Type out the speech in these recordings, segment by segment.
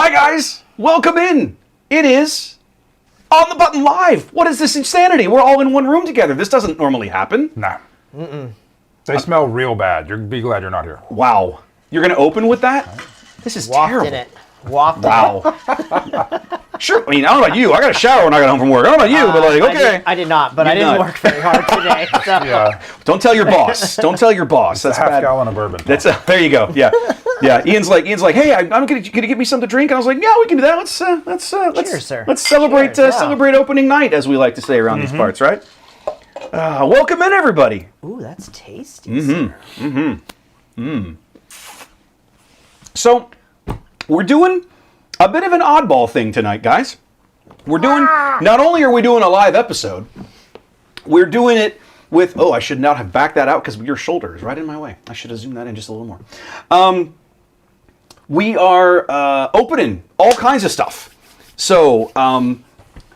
Hi guys, welcome in. It is On the Button Live. What is this insanity? We're all in one room together. This doesn't normally happen. Nah. They smell real bad. You'll be glad you're not here. Wow. You're going to open with that? This is terrible. In it. Walked Wow. Sure. I mean, I don't know about you. I got a shower when I got home from work. I don't know about you, but like, okay. I did not, but You I didn't did not. work very hard today. So. Yeah. Don't tell your boss. Don't tell your boss. That's a half bad. gallon of bourbon. That's there you go. Yeah. Yeah. Ian's like, hey, I'm gonna get me something to drink, and I was like, yeah, we can do that. Let's Cheers, sir. Let's celebrate Cheers, wow. celebrate opening night, as we like to say around these parts, right? Welcome in, everybody. Ooh, that's tasty. Sir. So, we're doing a bit of an oddball thing tonight, guys. We're doing, not only are we doing a live episode, we're doing it with, I should not have backed that out because your shoulder is right in my way. I should have zoomed that in just a little more. We are opening all kinds of stuff. So,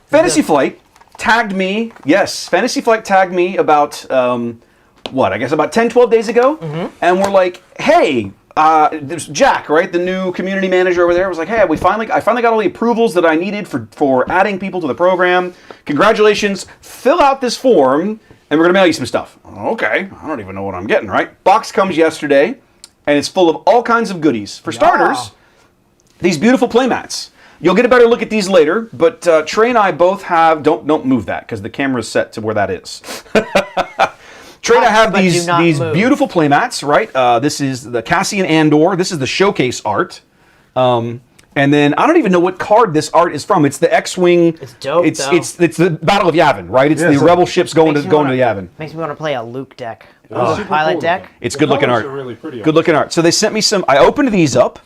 Fantasy Flight tagged me, Fantasy Flight tagged me about, about 10, 12 days ago. And we're like, hey, there's Jack, right, the new community manager over there, was like, hey, I finally got all the approvals that I needed for adding people to the program. Congratulations, fill out this form, and we're going to mail you some stuff. Okay, I don't even know what I'm getting, right? Box comes yesterday, and it's full of all kinds of goodies. For starters, these beautiful playmats. You'll get a better look at these later, but Trey and I both have, don't move that, because the camera's set to where that is. Trey and I have these beautiful playmats, right? This is the Cassian Andor. This is the showcase art. And then I don't even know what card this art is from. It's the X-Wing. It's dope, It's though. the Battle of Yavin, right? It's the Rebel ships going to Yavin. Makes me want to play a Luke deck. Super Pilot cool. deck. It's good looking art. Are really pretty, Good looking art. So they sent me some. I opened these up.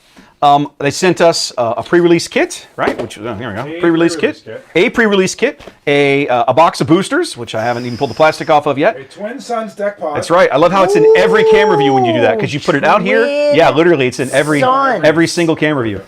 They sent us a pre-release kit, right? Which here we go. Pre-release kit. A pre-release kit. A box of boosters, which I haven't even pulled the plastic off of yet. A Twin Suns deck pod. That's right. I love how it's in every camera view when you do that, because you put it out here. Yeah, literally, it's in every single camera view.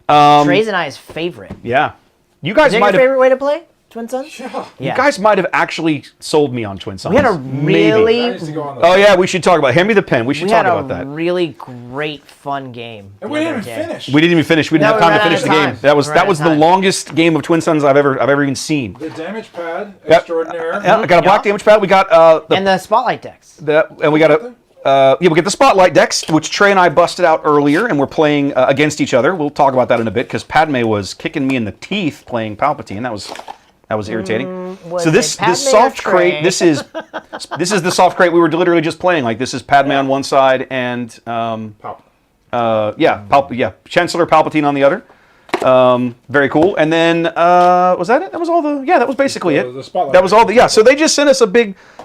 Trey's and I's favorite. Yeah, you guys Is that might your have. favorite way to play Twin Suns? Yeah. You guys might have actually sold me on Twin Suns. We had a Maybe. really, That needs to go on the Oh yeah, we should talk about. Hand me the pen. We should talk about that. really great fun game. And the we didn't other even day. finish. We didn't even finish. We didn't No, have time we to ran finish out the of game. time. That was We ran out the of time. longest game of Twin Suns I've ever even seen. The damage pad Yep. extraordinaire. Yeah, I got a black damage pad. We got And the spotlight decks. we got a. We get the Spotlight decks, which Trey and I busted out earlier, and we're playing against each other. We'll talk about that in a bit, because Padme was kicking me in the teeth playing Palpatine. That was irritating. So this Padme soft or Trey? crate, this is the soft crate we were literally just playing. Like, this is Padme on one side and Pop. Chancellor Palpatine on the other. Very cool. And then was that it? That was all the. Yeah, that was basically it. The Spotlight That was all the. Yeah. So they just sent us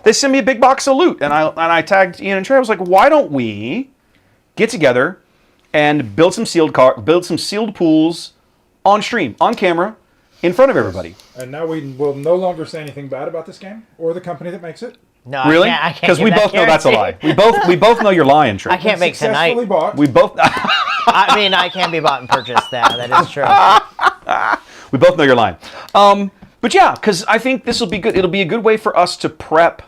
They sent me a big box of loot, and I tagged Ian and Trey. I was like, why don't we get together and build some sealed pools on stream, on camera, in front of everybody? And now we will no longer say anything bad about this game or the company that makes it. No, Really? I can't Because give we that both know that's a lie. guarantee. We both know you're lying, Trey. I can't make Successfully tonight. bought. We both. I mean, I can be bought and purchased. That is true. We both know you're lying. But yeah, because I think this will be good. It'll be a good way for us to prep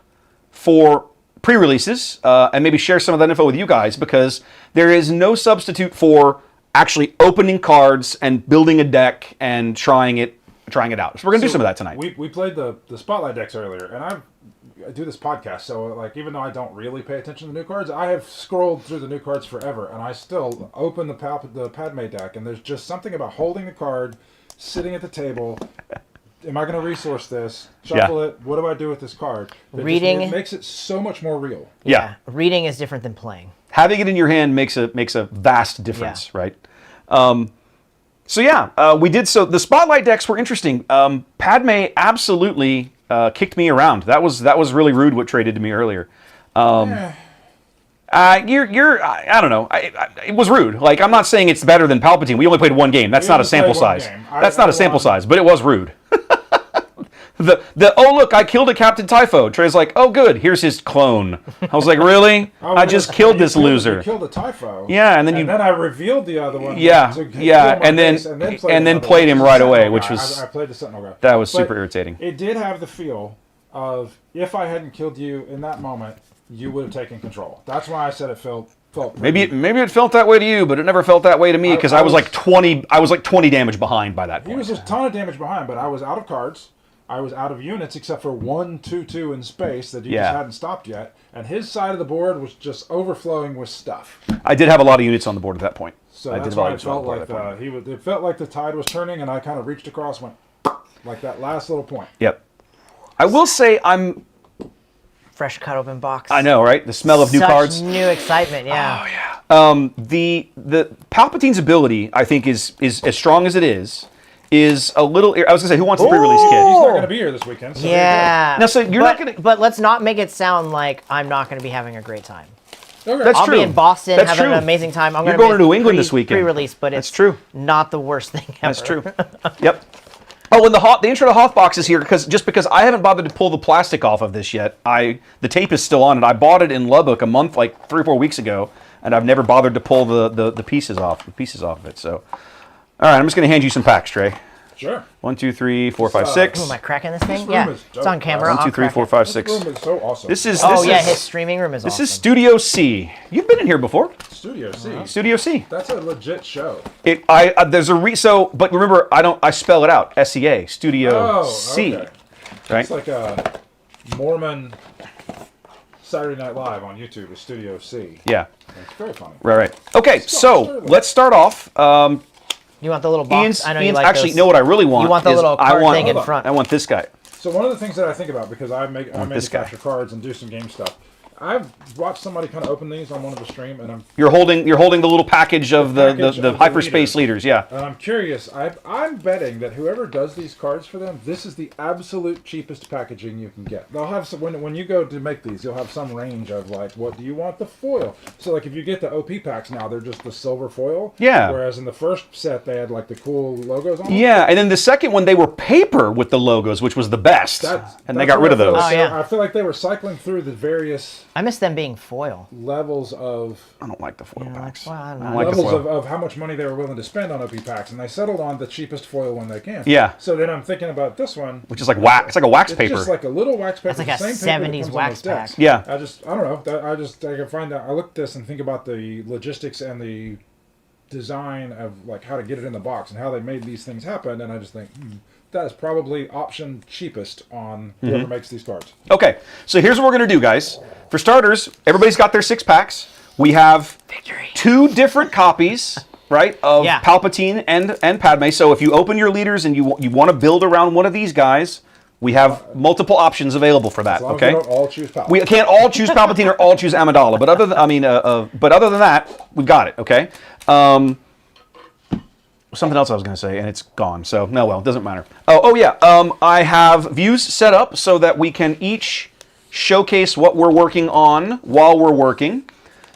for pre-releases and maybe share some of that info with you guys, because there is no substitute for actually opening cards and building a deck and trying it out. So we're gonna do some of that tonight. We played the Spotlight decks earlier, and I do this podcast, so like even though I don't really pay attention to the new cards, I have scrolled through the new cards forever, and I still open the Padme deck, and there's just something about holding the card, sitting at the table. Am I going to resource this? Shuffle it. What do I do with this card? Reading it makes it so much more real. Yeah. Reading is different than playing. Having it in your hand makes a vast difference, right? So yeah, we did. So the Spotlight decks were interesting. Padme absolutely kicked me around. That was really rude what Trey did to me earlier. I don't know. It was rude. Like, I'm not saying it's better than Palpatine. We only played one game. That's not a sample size. That's not a sample size, but it was rude. Oh look, I killed a Captain Typho. Trey's like, oh good, here's his clone. I was like, really? I just killed this loser. You killed a Typho. Yeah, and then then I revealed the other one. Yeah, to kill yeah, my and then base, played him right away, which Sentinel was guy. I played the Sentinel guy. that was But super irritating. It did have the feel of, if I hadn't killed you in that moment, you would have taken control. That's why I said it felt felt Maybe it felt that way to you, but it never felt that way to me because I was like 20. I was like 20 damage behind by that He point. was a ton of damage behind, but I was out of cards. I was out of units except for 1, 2, 2 in space that you Yeah. just hadn't stopped yet. And his side of the board was just overflowing with stuff. I did have a lot of units on the board at that point. So I did that's have a lot why of it units on the felt board like at that point. it felt like the tide was turning, and I kind of reached across, went like that last little point. Yep. I will say Fresh cut open box. I know, right? The smell of new Such cards. new excitement, yeah. The Palpatine's ability, I think, is as strong as it is a little. I was gonna say, who wants the pre-release He's kit? not going to be here this weekend. So Yeah. Now, so you're not gonna- But let's not make it sound like I'm not going to be having a great time. there you go. That's I'll true. be in Boston That's having true. an amazing time. I'm You're gonna going miss to New England this weekend. Pre-release, but That's it's true. not the worst thing ever. That's true. Yep. Oh, and the intro to Hoth box is here because I haven't bothered to pull the plastic off of this yet. The tape is still on it. I bought it in Lubbock a month, like 3 or 4 weeks ago, and I've never bothered to pull the pieces off of it. So, all right, I'm just going to hand you some packs, Trey. Sure. 1, 2, 3, 4, 5, 6. Ooh, am I cracking this thing? room Yeah. is It's on dope. camera. 1, 2, I'll 3, crack 4, it. 5, This 6. room is so awesome. This is Oh, this yeah, is, his streaming room is this awesome. is Studio C. You've been in here before. Studio C. Studio C. That's a legit show. There's a but remember I spell it out. SEA. Studio C. Okay. Right. It's like a Mormon Saturday Night Live on YouTube with Studio C. Yeah. It's very funny. Right. Okay, so let's start off. You want the little box? Ian's, I know you Ian's like actually, those. know what I really want? You want the is little I card want, thing in Hold on. front. I want this guy. So one of the things that I think about, because I this guy. manufacture cards and do some game stuff, I've watched somebody kind of open these on one of the stream, and You're holding the little package of the package of the hyperspace leaders. Yeah. I'm curious. I'm betting that whoever does these cards for them, this is the absolute cheapest packaging you can get. They'll have some, when you go to make these, you'll have some range of like, what do you want the foil? So like if you get the OP packs now, they're just the silver foil. Yeah. Whereas in the first set they had like the cool logos on them. Yeah, and then the second one they were paper with the logos, which was the best, and they got rid of those. Oh, yeah. I feel like they were cycling through the various I miss them being foil. levels of I don't like the foil packs. well, I don't I know. don't like the levels foil. of how much money they were willing to spend on OP packs, and they settled on the cheapest foil one they can. Yeah. So then I'm thinking about this one, Which is like wax. It's like a wax it's paper. just like a little wax paper. That's like the a same paper that 70s comes on wax those decks. pack. Yeah. I don't know. I can find out. I look at this and think about the logistics and the design of like how to get it in the box and how they made these things happen, and I just think that is probably option cheapest on Mm-hmm. whoever makes these cards. Okay, so here's what we're gonna do, guys. For starters, everybody's got their 6 packs. We have Victory. 2 different copies, right, of Yeah. Palpatine and Padme. So if you open your leaders and you want to build around one of these guys, we have multiple options available for that. As long Okay. as we don't all choose Palpatine. We can't all choose Palpatine or all choose Amidala, but other than that, we got it. Okay. Something else I was going to say, and it's gone. So no, well, it doesn't matter. Oh yeah. I have views set up so that we can each showcase what we're working on while we're working.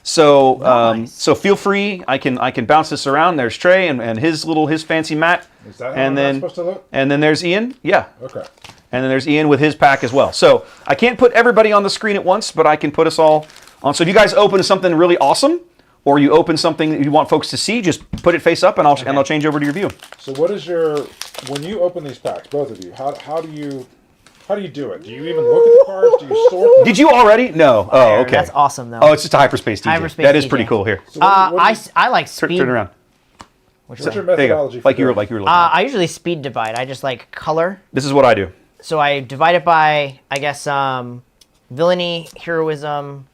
So Nice. so feel free. I can bounce this around. There's Trey and his fancy mat. Is that how and that's then supposed to look? and then there's Ian. Yeah. Okay. And then there's Ian with his pack as well. So I can't put everybody on the screen at once, but I can put us all on. So if you guys open something really awesome, or you open something that you want folks to see, just put it face up, and I'll change over to your view. So when you open these packs, both of you, how do you do it? Do you even look at the cards? Do you sort them? Did you already? No. Oh, okay. That's awesome, though. Oh, it's just a hyperspace DJ. Hyperspace That is DJ. pretty cool. Here, So what I like turn speed. it around. what's your There you go. methodology? Like for you were doing it? looking. I usually speed divide. I just like color. This is what I do. So I divide it by, I guess, villainy, heroism,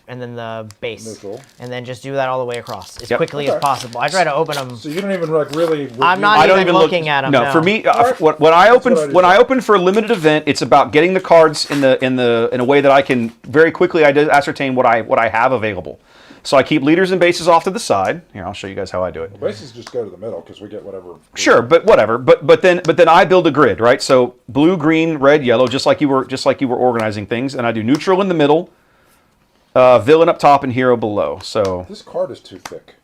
and then the base. Neutral. And then just do that all the way across as Yep. quickly Okay. as possible. I try to open them. So you don't even like really. I'm review- not I don't even even looking at 'em, No, no. for me, Alright. when I open That's what I do when I too. open for a limited event, it's about getting the cards in a way that I can very quickly ascertain what I have available. So I keep leaders and bases off to the side. Here, I'll show you guys how I do it. Bases just go to the middle because we get whatever. Sure, but whatever. But then I build a grid, right? So blue, green, red, yellow, just like you were organizing things, and I do neutral in the middle, villain up top, and hero below. So This card is too thick.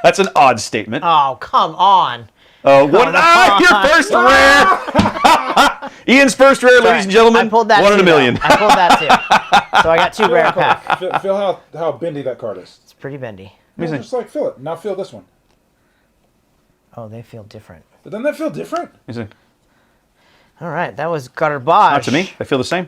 that's an odd statement. Oh, come on. What? Your first rare. Ian's first rare, ladies and gentlemen. I pulled that One in too, a million. though. I pulled that too. So I got 2 rare pack. Feel how bendy that card is. It's pretty bendy. No, just like feel it. Now feel this one. Oh, they feel different. But doesn't that feel different? Is it- All right, that was Gutter Bosch. Not to me. I feel the same.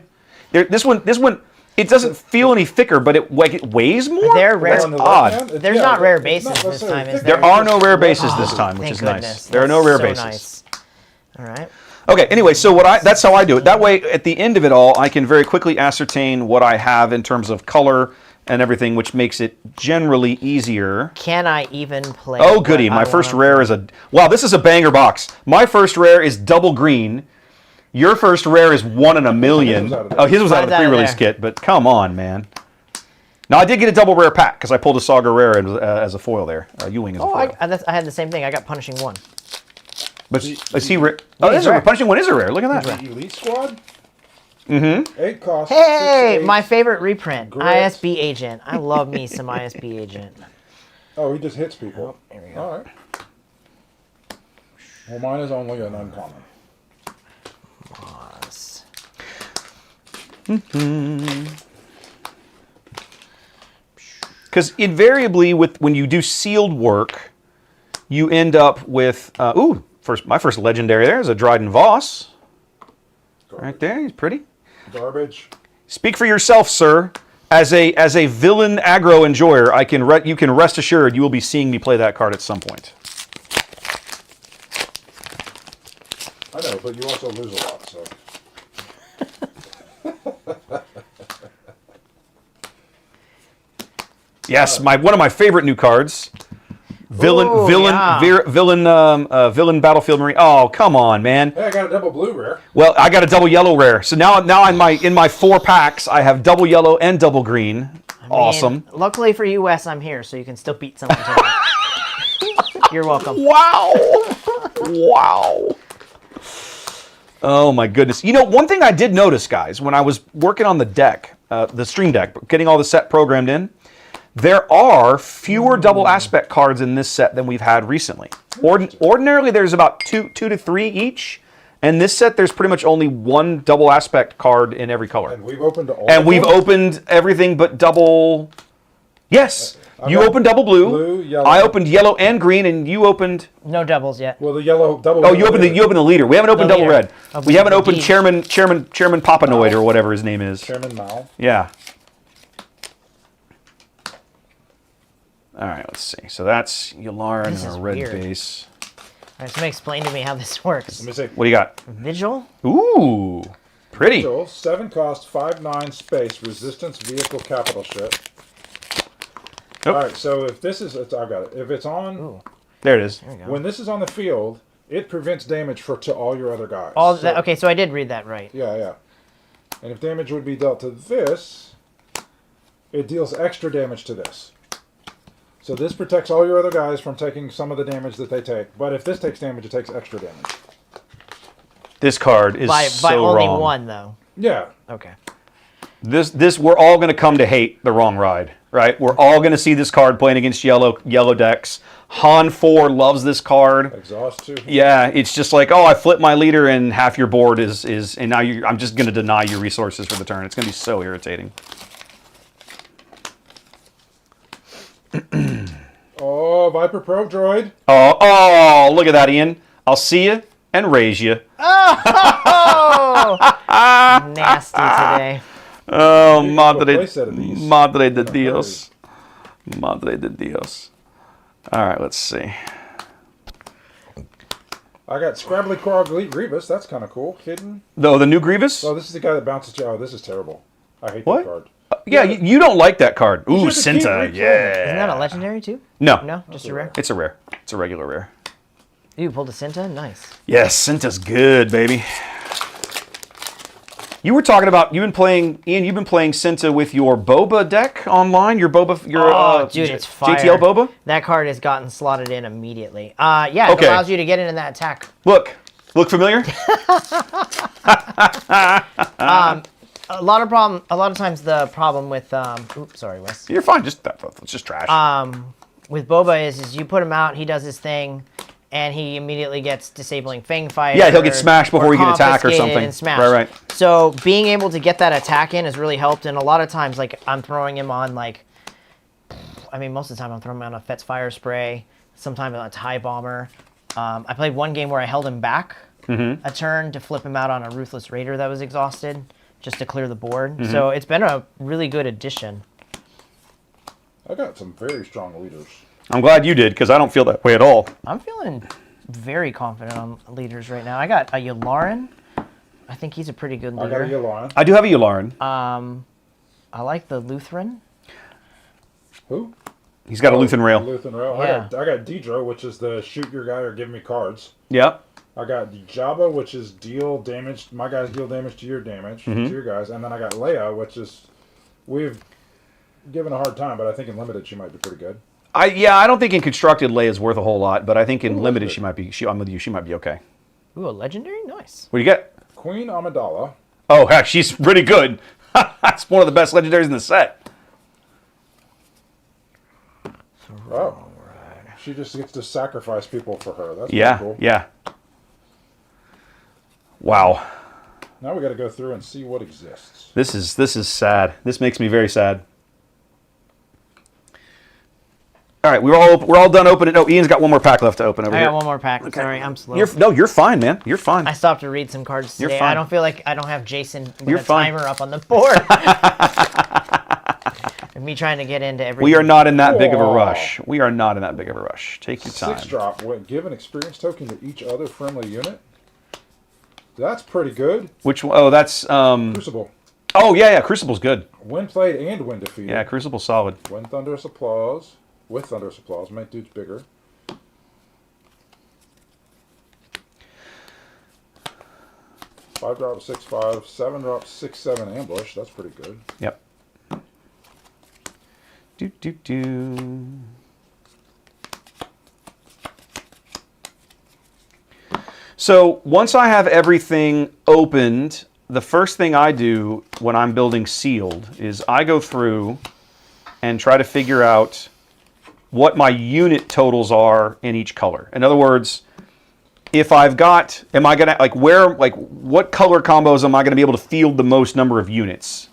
This one. it doesn't feel any thicker, but it weighs more. They're rare. That's On the odd. left hand, There's not rare bases this time, is There are no rare bases this time, which Thank is goodness. nice. There are no rare That's so bases. Nice. All right. Okay, anyway, so that's how I do it. That way, at the end of it all, I can very quickly ascertain what I have in terms of color and everything, which makes it generally easier. Can I even play? Oh, goody. what My I first wanna rare is wow, this is a banger box. My first rare is double green. Your first rare is 1 in a million. His was out of there. Oh, his was out of the Mine's out of pre-release there. kit, but come on, man. Now, I did get a double rare pack because I pulled a Saga Rare as a foil there. Ewing as a Oh, foil. I had the same thing. I got Punishing 1. But is he rare? Oh, he's this is a rare. Punishing One is a rare. Look at that. The Elite Squad? Mm-hmm. 8 costs. Hey, 6 to 8. my favorite reprint, Great. ISB Agent. I love me some ISB Agent. Oh, he just hits people. Here we go. All right. Well, mine is only an uncommon. Pause. Because invariably, when you do sealed work, you end up with my first legendary there is a Dryden Voss. Right there, he's pretty. Garbage. Speak for yourself, sir. As a villain aggro enjoyer, you can rest assured you will be seeing me play that card at some point. I know, but you also lose a lot, so. Yes, one of my favorite new cards. Villain Battlefield Marine. Oh, come on, man. Hey, I got a double blue rare. Well, I got a double yellow rare. So now in my 4 packs, I have double yellow and double green. Awesome. And luckily for you, Wes, I'm here, so you can still beat someone tonight. You're welcome. Wow. Wow. Oh my goodness. You know, one thing I did notice, guys, when I was working on the deck, the stream deck, getting all the set programmed in, there are fewer double aspect cards in this set than we've had recently. Ordinarily, there's about two to three each. And this set, there's pretty much only 1 double aspect card in every color. And we've opened all And of we've them? opened everything but double. Yes. I You got opened double blue. blue, yellow. I opened yellow and green, and you opened. No doubles yet. Well, the yellow double. Oh, you opened the leader. We haven't opened The double leader. red. Oh, We haven't opened indeed. Chairman Papanoid or whatever his name is. Chairman Mao. Yeah. All right, let's see. So that's Yularen This and is a red weird. base. All right, somebody explain to me how this works. Let me see. What do you got? Vigil? Ooh, pretty. Vigil, 7 cost, 5/9 space, resistance, vehicle, capital shit. Nope. All right, so if this is, I've got it. If it's on, Ooh, There it is. there we go. when this is on the field, it prevents damage to all your other guys. All So- that, okay, so I did read that right. Yeah. And if damage would be dealt to this, it deals extra damage to this. So this protects all your other guys from taking some of the damage that they take. But if this takes damage, it takes extra damage. This card is By so only wrong. 1, though. Yeah. Okay. This we're all going to come to hate the wrong ride, right? We're all going to see this card playing against yellow decks. Han 4 loves this card. Exhaust 2. Yeah, it's just like, oh, I flip my leader and half your board is and now I'm just going to deny you resources for the turn. It's going to be so irritating. Oh, Viper Probe Droid. Oh, look at that, Ian. I'll see you and raise you. Oh! Nasty today. Oh, You can do a madre, playset of these. madre de Dios. Madre de Dios. All right, let's see. I got Scrabbly Quark Elite Grievous. That's kind of cool. Hidden. The new Grievous? Oh, this is the guy that bounces you. Oh, this is terrible. I hate What? that card. Yeah, you don't like that card. Ooh, should keep Cinta. replaying. Yeah. Isn't that a legendary, too? No. No? Just a rare? It's a rare. It's a regular rare. You pulled a Cinta? Nice. Yes, Cinta's good, baby. You were talking about you've been playing Cinta with your Boba deck online. Your Dude, it's fire. JTL Boba. That card has gotten slotted in immediately. Yeah, it Okay. allows you to get into that attack. Look familiar? A lot of times the problem with oops, sorry, Wes. You're fine. It's just trash. With Boba is you put him out, he does his thing, and he immediately gets disabling Fang Fighter. Yeah, he'll get smashed before he can attack or confiscated something. and smashed. Right. So being able to get that attack in has really helped, and a lot of times, like, I'm throwing him on, like, I mean, most of the time I'm throwing him on a Fet's Fire Spray, sometimes on a TIE Bomber. I played one game where I held him back Mm-hmm. a turn to flip him out on a Ruthless Raider that was exhausted, just to clear the board. So it's been a really good addition. I got some very strong leaders. I'm glad you did, because I don't feel that way at all. I'm feeling very confident on leaders right now. I got a Yularen. I think he's a pretty good I got a leader. Yularen. I do have a Yularen. I like the Lutheran. Who? He's got a Lutheran rail. Lutheran Rail. Yeah. I got Deidre, which is the shoot your guy or give me cards. Yep. I got Jabba, which is deal damage. My guys deal damage to your damage, to your guys. And then I got Leia, which is, we've given a hard time, but I think in limited she might be pretty good. I don't think in constructed Leia's worth a whole lot, but I think in limited good. she might be. I'm with you. She might be okay. Ooh, a legendary? Nice. What do you get? Queen Amidala. Oh, heck, she's pretty good. That's one of the best legendaries in the set. Oh. She just gets to sacrifice people for her. That's Yeah, pretty cool. yeah. Wow. Now we got to go through and see what exists. This is sad. This makes me very sad. All right, we're all done opening. Oh, Ian's got one more pack left to open over I here. got one more pack. Sorry, I'm slow. You're fine, man. You're fine. I stopped to read some cards You're today. fine. I don't feel like I don't have Jason with You're a fine. timer up on the board. And me trying to get into everything. We are not in that big of a Whoa. rush. We are not in that big of a rush. Take your time. 6-drop. Give an experience token to each other friendly unit. That's pretty good. Which one? Oh, that's Crucible. Oh yeah, Crucible's good. Win played and win defeated. Yeah, Crucible's solid. Win thunderous applause. With thunderous applause. Make dudes bigger. Five drop 6/5. 7-drop 6/7 ambush. That's pretty good. Yep. Do. So once I have everything opened, the first thing I do when I'm building sealed is I go through and try to figure out what my unit totals are in each color. In other words, if I've got, what color combos am I going to be able to field the most number of units?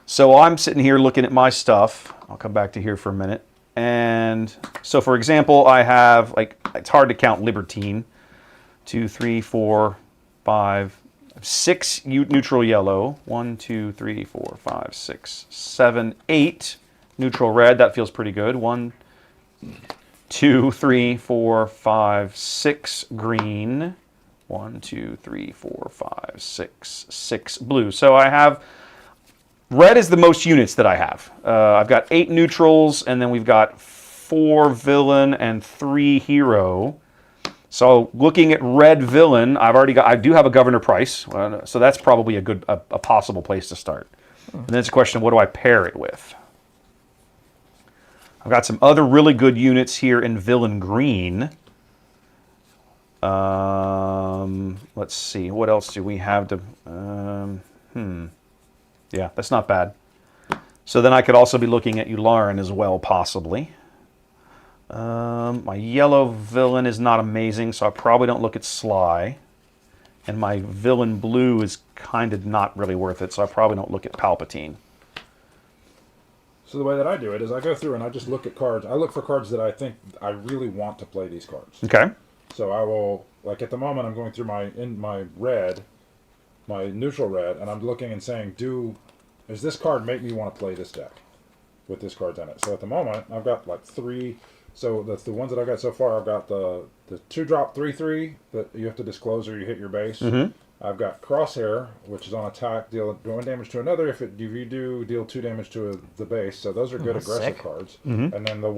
So I'm sitting here looking at my stuff. I'll come back to here for a minute. And so, for example, I have, it's hard to count Libertine. 2, 3, 4, 5, 6 neutral yellow. 1, 2, 3, 4, 5, 6, 7, 8 neutral red. That feels pretty good. 1, 2, 3, 4, 5, 6 green. 1, 2, 3, 4, 5, 6 blue. So I have, red is the most units that I have. I've got 8 neutrals, and then we've got 4 villain and 3 hero. So looking at red villain, I do have a Governor Price, so that's probably a possible place to start. And then it's a question of what do I pair it with? I've got some other really good units here in villain green. Let's see, what else do we have to? Yeah, that's not bad. So then I could also be looking at Yularen as well, possibly. My yellow villain is not amazing, so I probably don't look at Sly. And my villain blue is kind of not really worth it, so I probably don't look at Palpatine. So the way that I do it is I go through and I just look at cards. I look for cards that I think I really want to play these cards. Okay. So I will, like at the moment, I'm going through my red, my neutral red, and I'm looking and saying, does this card make me want to play this deck with this card in it? So at the moment, I've got like 3. So that's the ones that I've got so far. I've got the 2-drop 3/3 that you have to disclose or you hit your base. Mm-hmm. I've got Crosshair, which is on attack, deal 1 damage to another. If you do, deal 2 damage to the base. So those are good aggressive sick. cards. Mm-hmm. And then the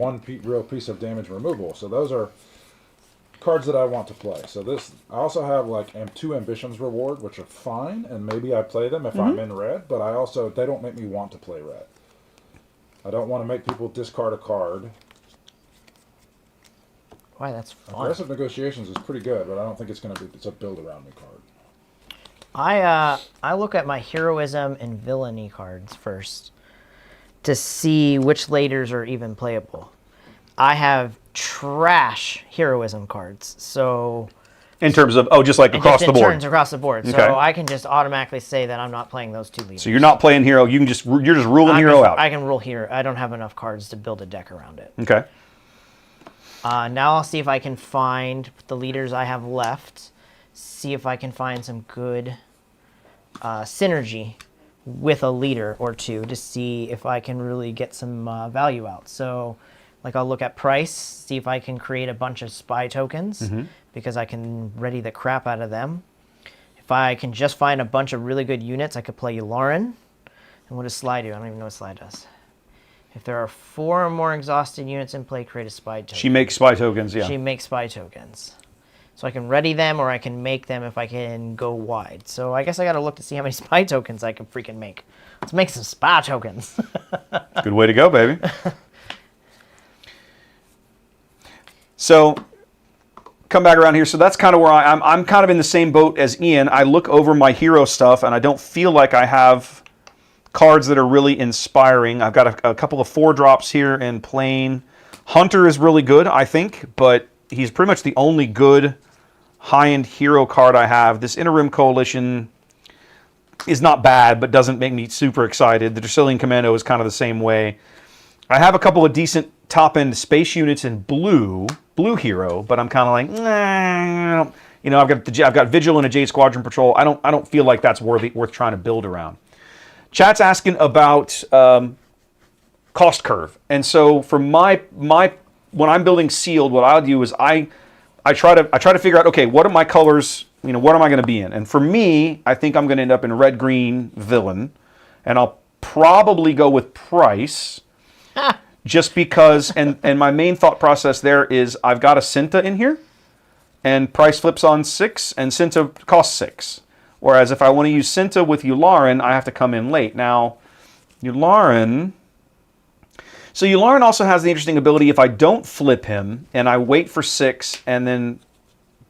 real piece of damage removal. So those are cards that I want to play. So I also have like 2 ambitions reward, which are fine, and maybe I play them if I'm in red. But they don't make me want to play red. I don't want to make people discard a card. Why, that's fun. Aggressive negotiations is pretty good, but I don't think it's a build around me card. I look at my heroism and villainy cards first to see which laters are even playable. I have trash heroism cards, so In terms of, just like across the board. turns across the board. Okay. So I can just automatically say that I'm not playing those 2 leaders. So you're not playing hero. You're just ruling hero out. I can rule here. I don't have enough cards to build a deck around it. Okay. Now I'll see if I can find the leaders I have left. See if I can find some good synergy with a leader or two to see if I can really get some value out. So, like, I'll look at price, see if I can create a bunch of spy tokens because I can ready the crap out of them. If I can just find a bunch of really good units, I could play Yularen. And what does Sly do? I don't even know what Sly does. If there are 4 or more exhausted units in play, create a spy token. She makes spy tokens, yeah. She makes spy tokens. So I can ready them or I can make them if I can go wide. So I guess I got to look to see how many spy tokens I can freaking make. Let's make some spy tokens. Good way to go, baby. So, come back around here. So that's kind of where I'm kind of in the same boat as Ian. I look over my hero stuff and I don't feel like I have cards that are really inspiring. I've got a couple of 4-drops here in plain. Hunter is really good, I think, but he's pretty much the only good high-end hero card I have. This Inner Rim Coalition is not bad, but doesn't make me super excited. The Dracilian Commando is kind of the same way. I have a couple of decent top-end space units in blue hero, but I'm kind of like, nah, you know, I've got Vigil and a Jade Squadron Patrol. I don't feel like that's worth trying to build around. Chat's asking about cost curve, and so for my when I'm building sealed, what I'll do is I try to figure out, okay, what are my colors? You know, what am I going to be in? And for me, I think I'm going to end up in red green villain, and I'll probably go with price, just because. And my main thought process there is I've got a Cinta in here, and price flips on 6, and Cinta costs 6. Whereas if I want to use Cinta with Yularen, I have to come in late. Now, Yularen also has the interesting ability, if I don't flip him and I wait for 6 and then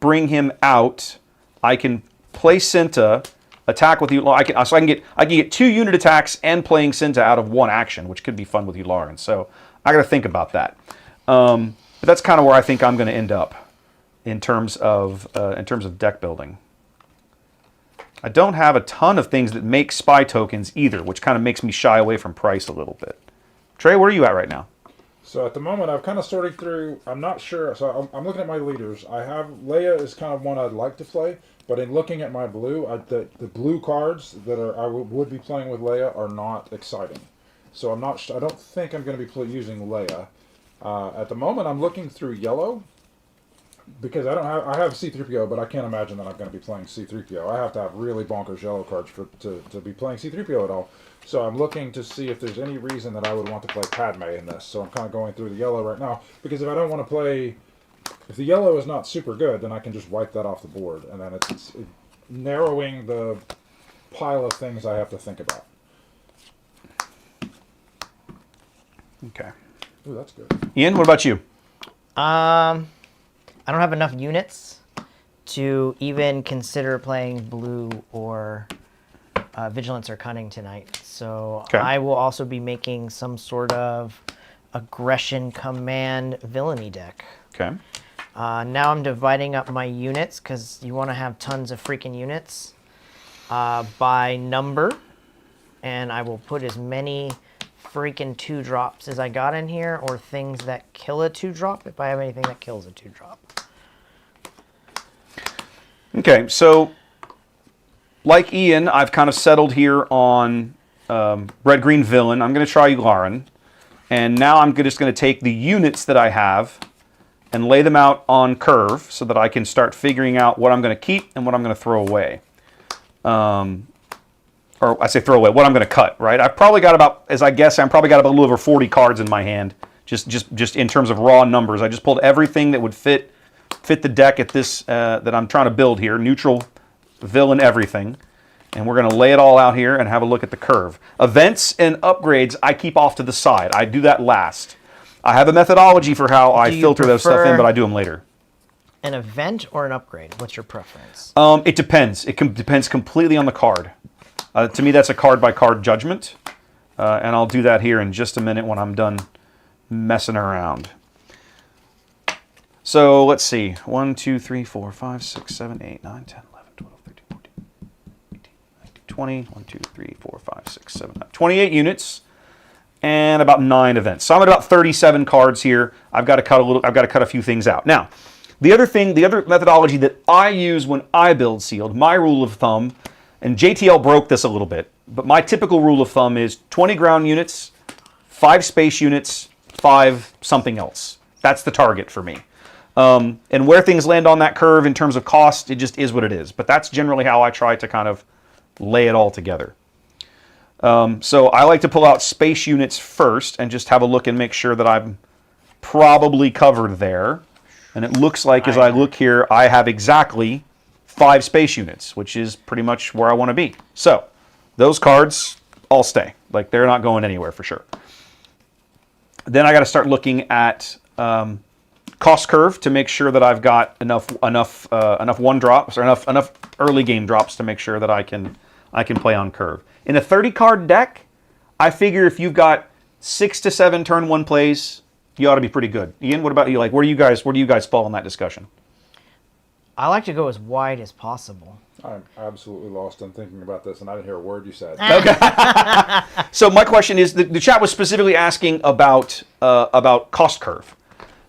bring him out, I can play Cinta, attack with Yularen. So I can get 2 unit attacks and playing Cinta out of 1 action, which could be fun with Yularen. So I got to think about that. But that's kind of where I think I'm going to end up in terms of deck building. I don't have a ton of things that make spy tokens either, which kind of makes me shy away from price a little bit. Trey, where are you at right now? So at the moment, I've kind of sorted through. I'm not sure. So I'm looking at my leaders. I have Leia is kind of one I'd like to play, but in looking at my blue, the blue cards that I would be playing with Leia are not exciting. So I'm not. I don't think I'm going to be using Leia. At the moment, I'm looking through yellow. Because I have C-3PO, but I can't imagine that I'm going to be playing C-3PO. I have to have really bonkers yellow cards to be playing C-3PO at all. So I'm looking to see if there's any reason that I would want to play Padme in this. So I'm kind of going through the yellow right now. Because if I don't want to play... If the yellow is not super good, then I can just wipe that off the board. And then it's narrowing the pile of things I have to think about. Okay. Ooh, that's good. Ian, what about you? I don't have enough units to even consider playing blue or Vigilance or Cunning tonight. So okay. I will also be making some sort of aggression command villainy deck. Okay. Now I'm dividing up my units because you want to have tons of freaking units by number. And I will put as many freaking 2-drops as I got in here, or things that kill a 2-drop if I have anything that kills a 2-drop. Okay, so like Ian, I've kind of settled here on red-green villain. I'm going to try Yularen. And now I'm just going to take the units that I have and lay them out on curve so that I can start figuring out what I'm going to keep and what I'm going to throw away. Or I say throw away, what I'm going to cut, right? I've probably got about, as I guess, I'm probably got about a little over 40 cards in my hand, just in terms of raw numbers. I just pulled everything that would fit the deck at this that I'm trying to build here, neutral, villain, everything. And we're going to lay it all out here and have a look at the curve. Events and upgrades I keep off to the side. I do that last. I have a methodology for how I filter those stuff in, but I do them later. An event or an upgrade? What's your preference? It depends. It depends completely on the card. To me, that's a card-by-card judgment. And I'll do that here in just a minute when I'm done messing around. So let's see. 1, 2, 3, 4, 5, 6, 7, 8, 9, 10, 11, 12, 13, 14, 18, 19, 20. 1, 2, 3, 4, 5, 6, 7, 9. 28 units and about 9 events. So I'm at about 37 cards here. I've got to cut a few things out. Now, the other methodology that I use when I build sealed, my rule of thumb and JTL broke this a little bit, but my typical rule of thumb is 20 ground units, 5 space units, 5 something else. That's the target for me. And where things land on that curve in terms of cost, it just is what it is. But that's generally how I try to kind of lay it all together. So I like to pull out space units first and just have a look and make sure that I'm probably covered there. And it looks like as I look here, I have exactly 5 space units, which is pretty much where I want to be. So those cards all stay. Like, they're not going anywhere for sure. Then I got to start looking at cost curve to make sure that I've got enough one drops or enough early game drops to make sure that I can play on curve. In a 30 card deck, I figure if you've got 6 to 7 turn 1 plays, you ought to be pretty good. Ian, what about you? Like, where do you guys fall in that discussion? I like to go as wide as possible. I'm absolutely lost in thinking about this, and I didn't hear a word you said. So my question is, the chat was specifically asking about cost curve.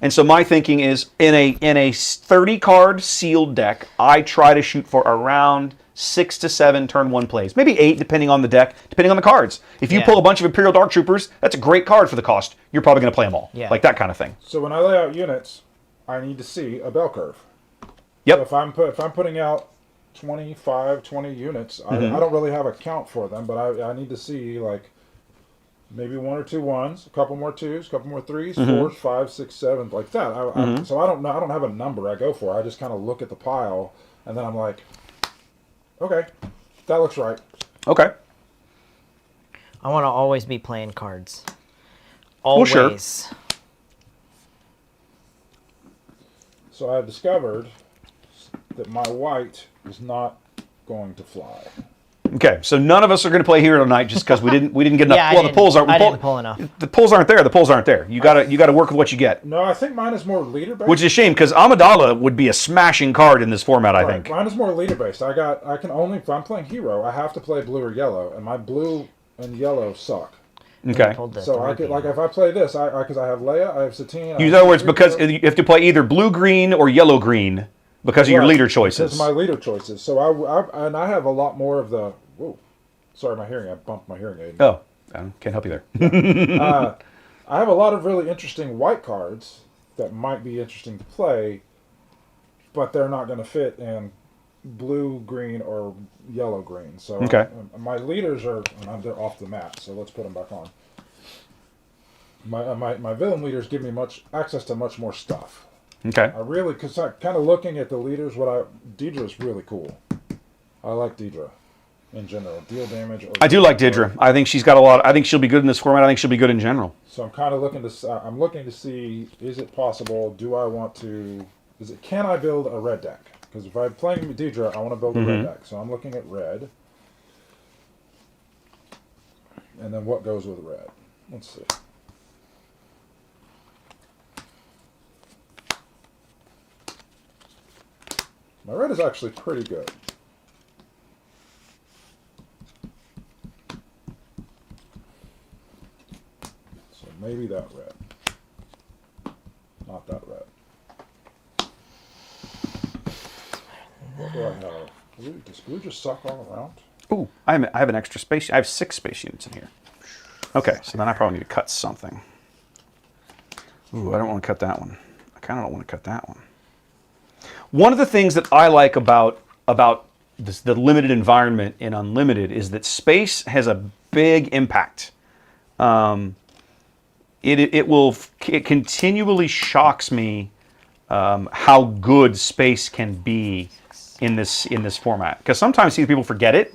And so my thinking is, in a 30 card sealed deck, I try to shoot for around 6 to 7 turn 1 plays. Maybe 8, depending on the deck, depending on the cards. If you pull a bunch of Imperial Dark Troopers, that's a great card for the cost. You're probably going to play them all. Yeah. Like that kind of thing. So when I lay out units, I need to see a bell curve. Yep. So if I'm putting out 25, 20 units, I don't really have a count for them, but I need to see, like, maybe 1 or 2 1s, a couple more 2s, a couple more 3s, 4s, 5s, 6s, 7s, like that. So I don't know. I don't have a number I go for. I just kind of look at the pile, and then I'm like, okay, that looks right. Okay. I want to always be playing cards. Well, Always. sure. So I've discovered that my white is not going to fly. Okay, so none of us are going to play Hero tonight just because we didn't get enough. Yeah, the pulls aren't. I didn't pull enough. The pulls aren't there. The pulls aren't there. You gotta work with what you get. No, I think mine is more leader based. Which is a shame because Amidala would be a smashing card in this format. I think. Mine is more leader based. I can only, if I'm playing hero, I have to play blue or yellow, and my blue and yellow suck. Okay. So I could, like, if I play this, because I have Leia, I have Satine. In other words, because you have to play either blue green or yellow green because of your leader choices. Because my leader choices. So I have a lot more of the. Whoa, sorry, my hearing. I bumped my hearing aid. Oh, I can't help you there. I have a lot of really interesting white cards that might be interesting to play, but they're not going to fit in blue, green, or yellow, green. So Okay. My leaders are, they're off the map. So let's put them back on. My villain leaders give me access to much more stuff. Okay. I really, because I kind of looking at the leaders, Deidre's really cool. I like Deidre in general. Deal damage. I do like Deidre. I think she's got a lot. I think she'll be good in this format. I think she'll be good in general. So I'm kind of looking to see, is it possible? Can I build a red deck? Because if I'm playing Deidre, I want to build a red deck. So I'm looking at red. And then what goes with red? Let's see. My red is actually pretty good. So maybe that red. Not that red. What do I have? Does blue just suck all around? Ooh, I have an extra space. I have 6 space units in here. Okay, so then I probably need to cut something. Ooh, I don't want to cut that one. I kind of don't want to cut that one. One of the things that I like about the limited environment in Unlimited is that space has a big impact. It continually shocks me how good space can be in this format, because sometimes people forget it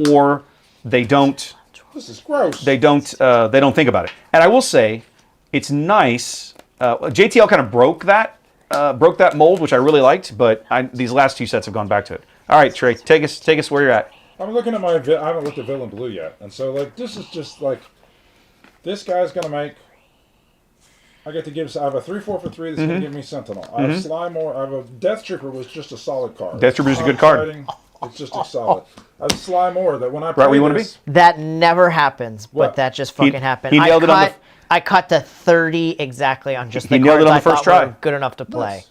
or they don't. This is gross. They don't think about it. And I will say, it's nice. JTL kind of broke that mold, which I really liked, but these last 2 sets have gone back to it. All right, Trey, take us where you're at. I'm looking at I haven't looked at Villain Blue yet, and so like this is just like this guy's gonna make. I have a 3/4 for 3 that's gonna give me Sentinel. I have Slymore. I have a Death Trooper was just a solid card. Death Trooper is a good card. It's just a solid. I have Slymore that when I play Right where you want to be. That never happens, but What? that just fucking happened. he nailed it on I cut to 30 exactly on just the He nailed cards it on I the first thought were try. good enough to play.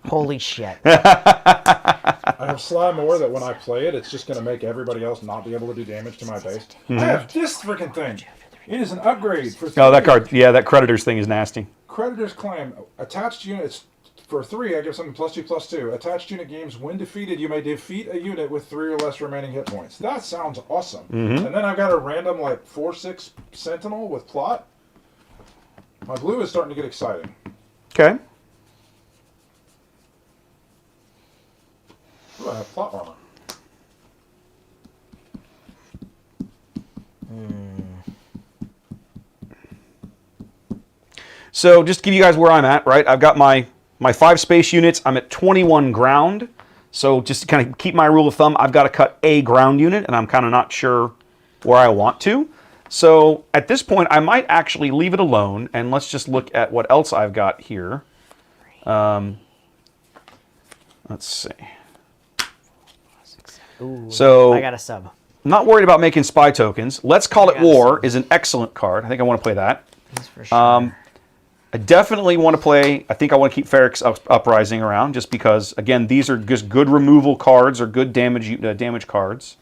Holy shit. I have have Sly Moore that when I play it, it's just going to make everybody else not be able to do damage to my base. I have this freaking thing. It is an upgrade for 3. Oh, that card. Yeah, that Creditors thing is nasty. Creditor's Claim. Attached units. For 3, I give something +2/+2. Attached unit games, when defeated, you may defeat a unit with 3 or less remaining hit points. That sounds awesome. And then I've got a random, like, 4/6 Sentinel with plot. My blue is starting to get exciting. Okay. Ooh, I have plot armor. So just to give you guys where I'm at, right? I've got my 5 space units. I'm at 21 ground. So just to kind of keep my rule of thumb, I've got to cut a ground unit, and I'm kind of not sure where I want to. So at this point, I might actually leave it alone, and let's just look at what else I've got here. Let's see. Ooh, So I got a sub. I'm not worried about making spy tokens. Let's Call It War is an excellent card. I think I want to play that. That's for sure. I definitely want to play, I think I want to keep Ferrix Uprising around just because, again, these are just good removal cards or good damage cards.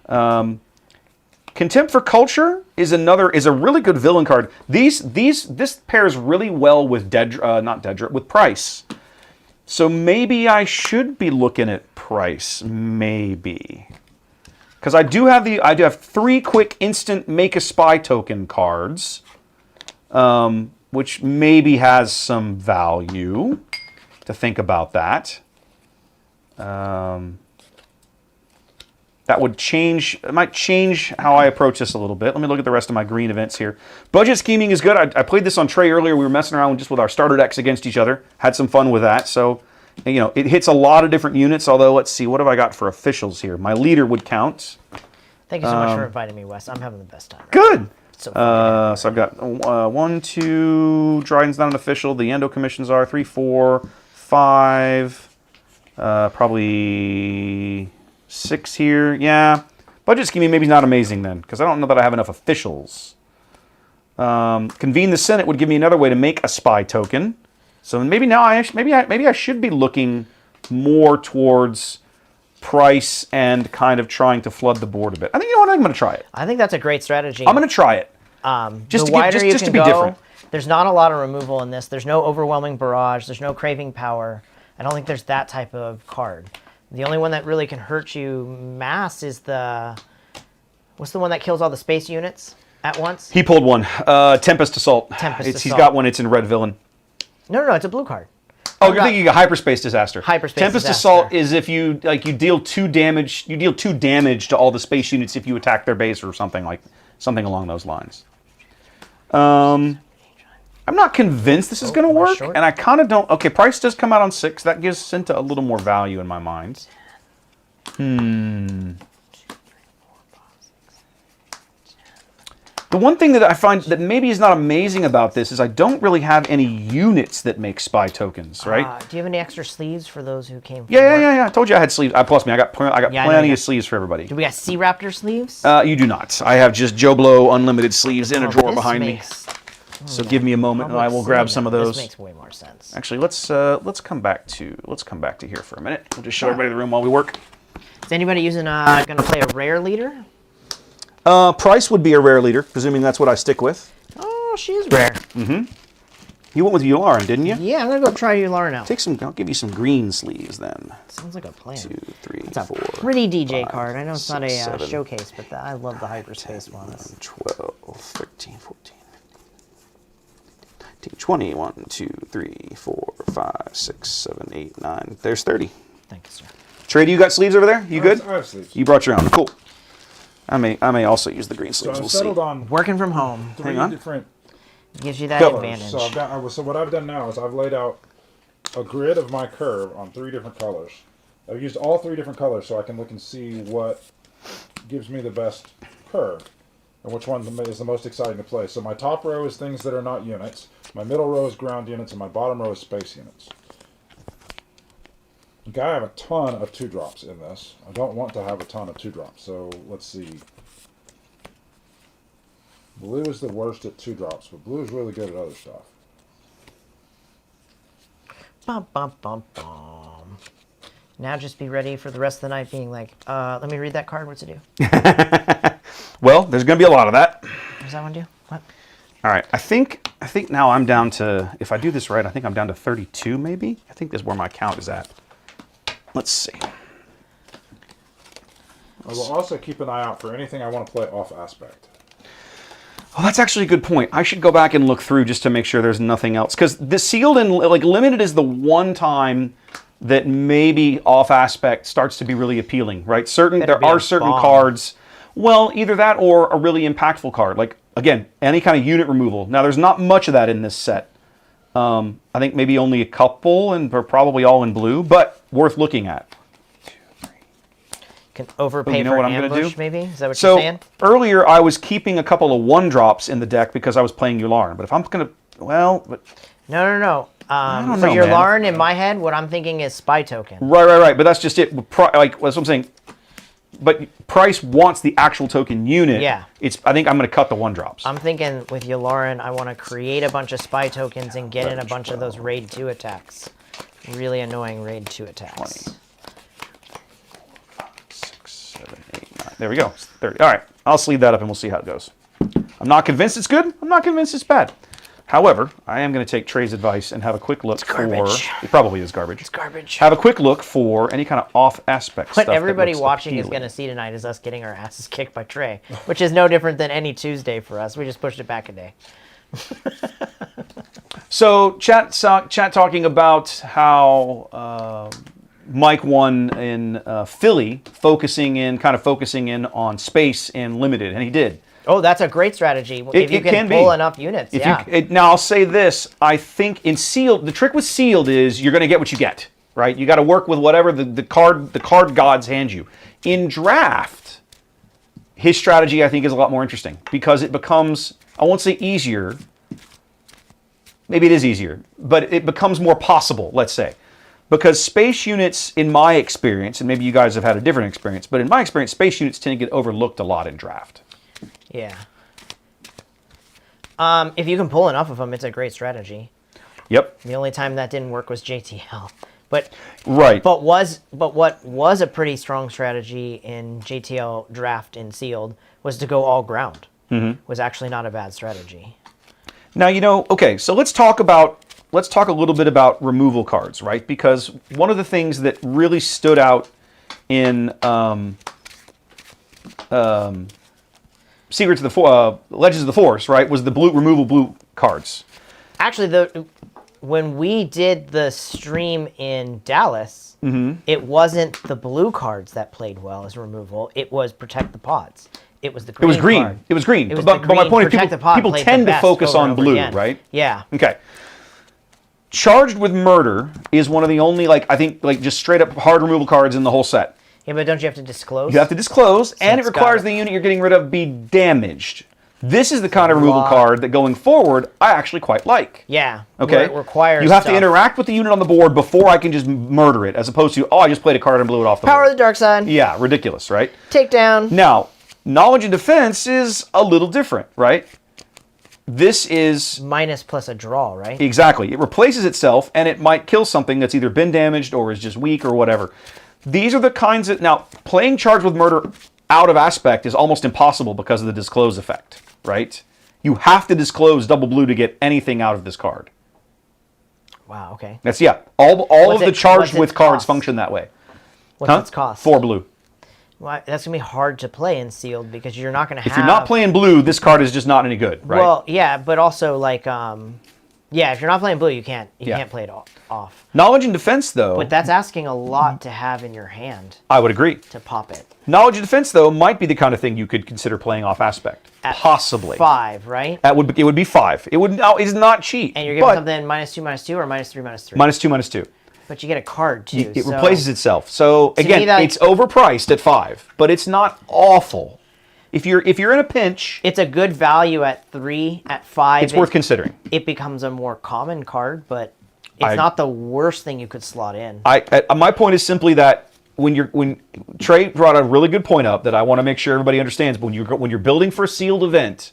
Contempt for Culture is a really good villain card. This pairs really well with with Price. So maybe I should be looking at Price, maybe. Because I do have 3 quick instant make a spy token cards. Which maybe has some value to think about that. That would change, it might change how I approach this a little bit. Let me look at the rest of my green events here. Budget scheming is good. I played this on Trey earlier. We were messing around just with our starter decks against each other. Had some fun with that. So, you know, it hits a lot of different units, although let's see, what have I got for officials here? My leader would count. Thank you so much for inviting me, Wes. I'm having the best time. Right Good. now. So I've got 1, 2. Dryden's not an official. The Endo commissions are 3, 4, 5. Probably 6 here. Yeah. Budget scheming maybe not amazing then, because I don't know that I have enough officials. Convene the Senate would give me another way to make a spy token. So maybe now maybe I should be looking more towards Price and kind of trying to flood the board a bit. I think, you know what, I'm going to try it. I think that's a great strategy. I'm going to try it. Just to be different. There's not a lot of removal in this. There's no overwhelming barrage. There's no craving power. I don't think there's that type of card. The only one that really can hurt you mass is what's the one that kills all the space units at once? He pulled one. Tempest Assault. He's got one. It's in red villain. No, it's a blue card. Oh, you're thinking of Hyperspace Disaster. Tempest Assault is if you deal 2 damage. You deal 2 damage to all the space units if you attack their base or something along those lines. I'm not convinced this is going to work, and I kind of don't. Okay, Price does come out on 6. That gives Cinta a little more value in my mind. The one thing that I find that maybe is not amazing about this is I don't really have any units that make spy tokens, right? Do you have any extra sleeves for those who came from Yeah. I told you I had sleeves. Plus, I got plenty of sleeves for everybody. Do we got Sea Raptor sleeves? You do not. I have just Joe Blow unlimited sleeves in a drawer behind me. So give me a moment, and I will grab some of those. This makes way more sense. Actually, let's come back to here for a minute. We'll just show everybody the room while we work. Is anybody going to play a rare leader? Price would be a rare leader, presuming that's what I stick with. Oh, she is rare. You went with Yularen, didn't you? Yeah, I'm going to go try Yularen out. I'll give you some green sleeves then. Sounds like a plan. 2, 3, It's a 4. pretty DJ 5, card. I know it's 6, not a 7, showcase, but I love the hyperspace 10, ones. 12, 13, 14, 15, 20. 1, 2, 3, 4, 5, 6, 7, 8, 9. There's 30. Thank you, sir. Trey, you got sleeves over there? You good? I have sleeves. You brought your own. Cool. I may also use the green So sleeves. I've We'll settled see. on Working from home 3 on. different gives you that Go. advantage. So what I've done now is I've laid out a grid of my curve on 3 different colors. I've used all 3 different colors so I can look and see what gives me the best curve and which one is the most exciting to play. So my top row is things that are not units, my middle row is ground units, and my bottom row is space units. Okay, I have a ton of 2-drops in this. I don't want to have a ton of 2-drops, so let's see. Blue is the worst at 2-drops, but blue is really good at other stuff. Bum, bum, bum, bum. Now just be ready for the rest of the night being like, let me read that card. What's it do? Well, there's going to be a lot of that. What does that one do? What? All right, I think now I'm down to, if I do this right, I think I'm down to 32 maybe. I think this is where my count is at. Let's see. I will also keep an eye out for anything I want to play off aspect. Oh, that's actually a good point. I should go back and look through just to make sure there's nothing else. Because the sealed and like limited is the one time that maybe off aspect starts to be really appealing, right? Better be There are a certain bomb. cards. Well, either that or a really impactful card. Like again, any kind of unit removal. Now, there's not much of that in this set. I think maybe only a couple, and they're probably all in blue, but worth looking at. Can overpay you know for what an I'm gonna ambush, do? maybe? Is that what So you're saying? earlier, I was keeping a couple of 1-drops in the deck because I was playing Yularen. But if I'm gonna, but No. don't For know, your man. Larn, in my head, what I'm thinking is spy token. right. But that's just it. Like that's what I'm saying. But Price wants the actual token unit. Yeah. I think I'm going to cut the 1-drops. I'm thinking with Yularen, I want to create a bunch of spy tokens and get in a bunch of those raid 2 attacks. Really annoying raid 2 attacks. 20. 6, 7, 8, 9. There we go. 30. All right. I'll sleeve that up and we'll see how it goes. I'm not convinced it's good. I'm not convinced it's bad. However, I am going to take Trey's advice and have a quick look for... garbage. It probably is garbage. It's garbage. Have a quick look for any kind of off aspect stuff. What that everybody looks watching is appealing. going to see tonight is us getting our asses kicked by Trey, which is no different than any Tuesday for us. We just pushed it back a day. So, chat talking about how Mike won in Philly, focusing in on space and limited, and he did. Oh, that's a great strategy. If you it can can pull be. enough units, If yeah. Now, I'll say this. I think in sealed, the trick with sealed is you're going to get what you get, right? You got to work with whatever the card gods hand you. In draft, his strategy, I think, is a lot more interesting because it becomes, I won't say easier. Maybe it is easier, but it becomes more possible, let's say. Because space units, in my experience, and maybe you guys have had a different experience, but in my experience, space units tend to get overlooked a lot in draft. Yeah. If you can pull enough of them, it's a great strategy. Yep. The only time that didn't work was JTL. But Right. what was a pretty strong strategy in JTL draft and sealed was to go all ground. Was actually not a bad strategy. Now, okay, so let's talk a little bit about removal cards, right? Because one of the things that really stood out in Legends of the Force, right, was the removal blue cards. Actually, when we did the stream in Dallas, it wasn't the blue cards that played well as removal. It was Protect the Pods. It was the green It was green. card. It was green. It was but the my green point is Protect the Pod people played tend the to best focus over and on over blue, again. right? Yeah. Okay. Charged with Murder is one of the only, just straight up hard removal cards in the whole set. Yeah, but don't you have to disclose? You have to disclose, and it it's requires got it. the unit you're getting rid of be damaged. This is the kind of removal lot. card that going forward, I actually quite like. Yeah. Okay? Where it requires You have to stuff. interact with the unit on the board before I can just murder it, as opposed to, I just played a card and blew it off the Power of board. the dark side. Yeah, ridiculous, right? Takedown. Now, Knowledge and Defense is a little different, right? This is... Minus plus a draw, right? Exactly. It replaces itself, and it might kill something that's either been damaged or is just weak or whatever. These are the kinds of... Now, playing Charged with Murder out of aspect is almost impossible because of the disclose effect, right? You have to disclose double blue to get anything out of this card. Wow, okay. That's, yeah. All What's of the it- Charged what's its with cards cost? function that way. What's its cost? 4 blue. Well, that's going to be hard to play in sealed because you're not going to have... If you're not playing blue, this card is just not any good, right? Well, yeah, but also if you're not playing blue, you can't play it off. Knowledge and Defense, though, But that's asking a lot to have in your hand I would agree. to pop it. Knowledge and Defense, though, might be the kind of thing you could consider playing off aspect. At Possibly. 5, right? It would be 5. It would now is not cheap. And you're giving but something -2/-2 or -3/-3. -2/-2. But you get a card too. It so replaces itself. So me, again, that- it's overpriced at 5, but it's not awful. If you're in a pinch, It's a good value at 3. At 5, it's worth considering. it becomes a more common card, but it's I- not the worst thing you could slot in. My point is simply that when Trey brought a really good point up that I want to make sure everybody understands. When you're building for a sealed event,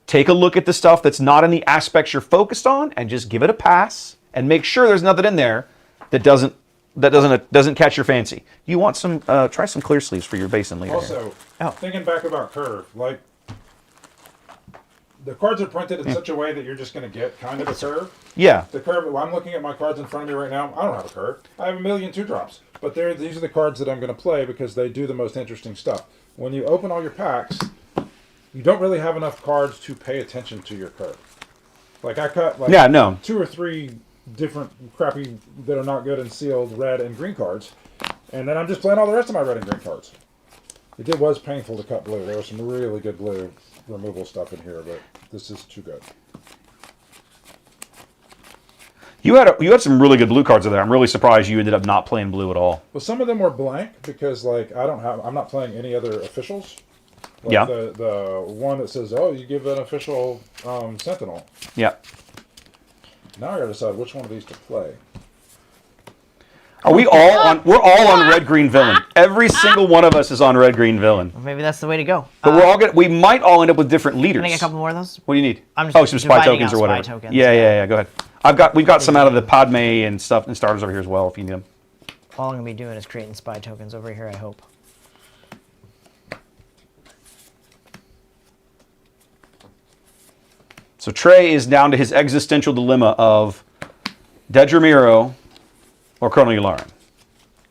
take a look at the stuff that's not in the aspects you're focused on, and just give it a pass, and make sure there's nothing in there that doesn't that doesn't catch your fancy. You want some? Try some clear sleeves for your base and leader. Also, thinking back about curve, like the cards are printed in such a way that you're just going to get kind of a curve. Yeah. The curve. Well, I'm looking at my cards in front of me right now. I don't have a curve. I have a million 2-drops. But these are the cards that I'm going to play because they do the most interesting stuff. When you open all your packs, you don't really have enough cards to pay attention to your curve. Like I cut like 2 or 3 different crappy that are not good and sealed red and green cards, and then I'm just playing all the rest of my red and green cards. It was painful to cut blue. There was some really good blue removal stuff in here, but this is too good. You had some really good blue cards in there. I'm really surprised you ended up not playing blue at all. Well, some of them were blank because like I'm not playing any other officials. Like Yeah. The one that says, oh, you give an official Sentinel. Yeah. Now I gotta decide which one of these to play. Are we all on? We're all on red green villain. Every single one of us is on red green villain. Maybe that's the way to go. But we might all end up with different leaders. Can I get a couple more of those? What do you need? I'm just some spy dividing tokens out or whatever. spy tokens, Yeah. Go ahead. We've got some out of the Padme and stuff and starters over here as well if you need them. All I'm gonna be doing is creating spy tokens over here. I hope. So Trey is down to his existential dilemma of Dedra Meero or Colonel Yularen.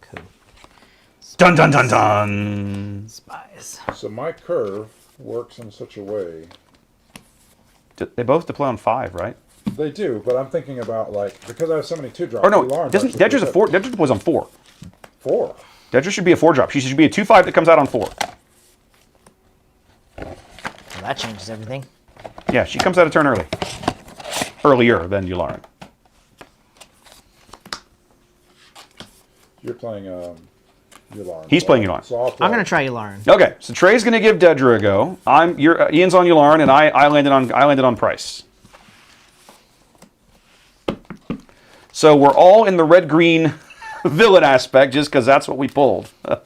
Cool. Dun dun dun dun. Spies. So my curve works in such a way. They both deploy on 5, right? They do, but I'm thinking about like because I have so many 2-drops. Or no, Yularen doesn't versus Dedra's a 4? Dedra deploys on 4. 4. Dedra should be a 4-drop. She should be a 2/5 that comes out on 4. Well, that changes everything. Yeah, she comes out a turn early. Earlier than Yularen. You're playing Yularen. He's playing Yularen. So I'll play. I'm gonna try Yularen. Okay, so Trey's going to give Dedra a go. Ian's on Yularen, and I landed on Price. So we're all in the red-green villain aspect just because that's what we pulled. I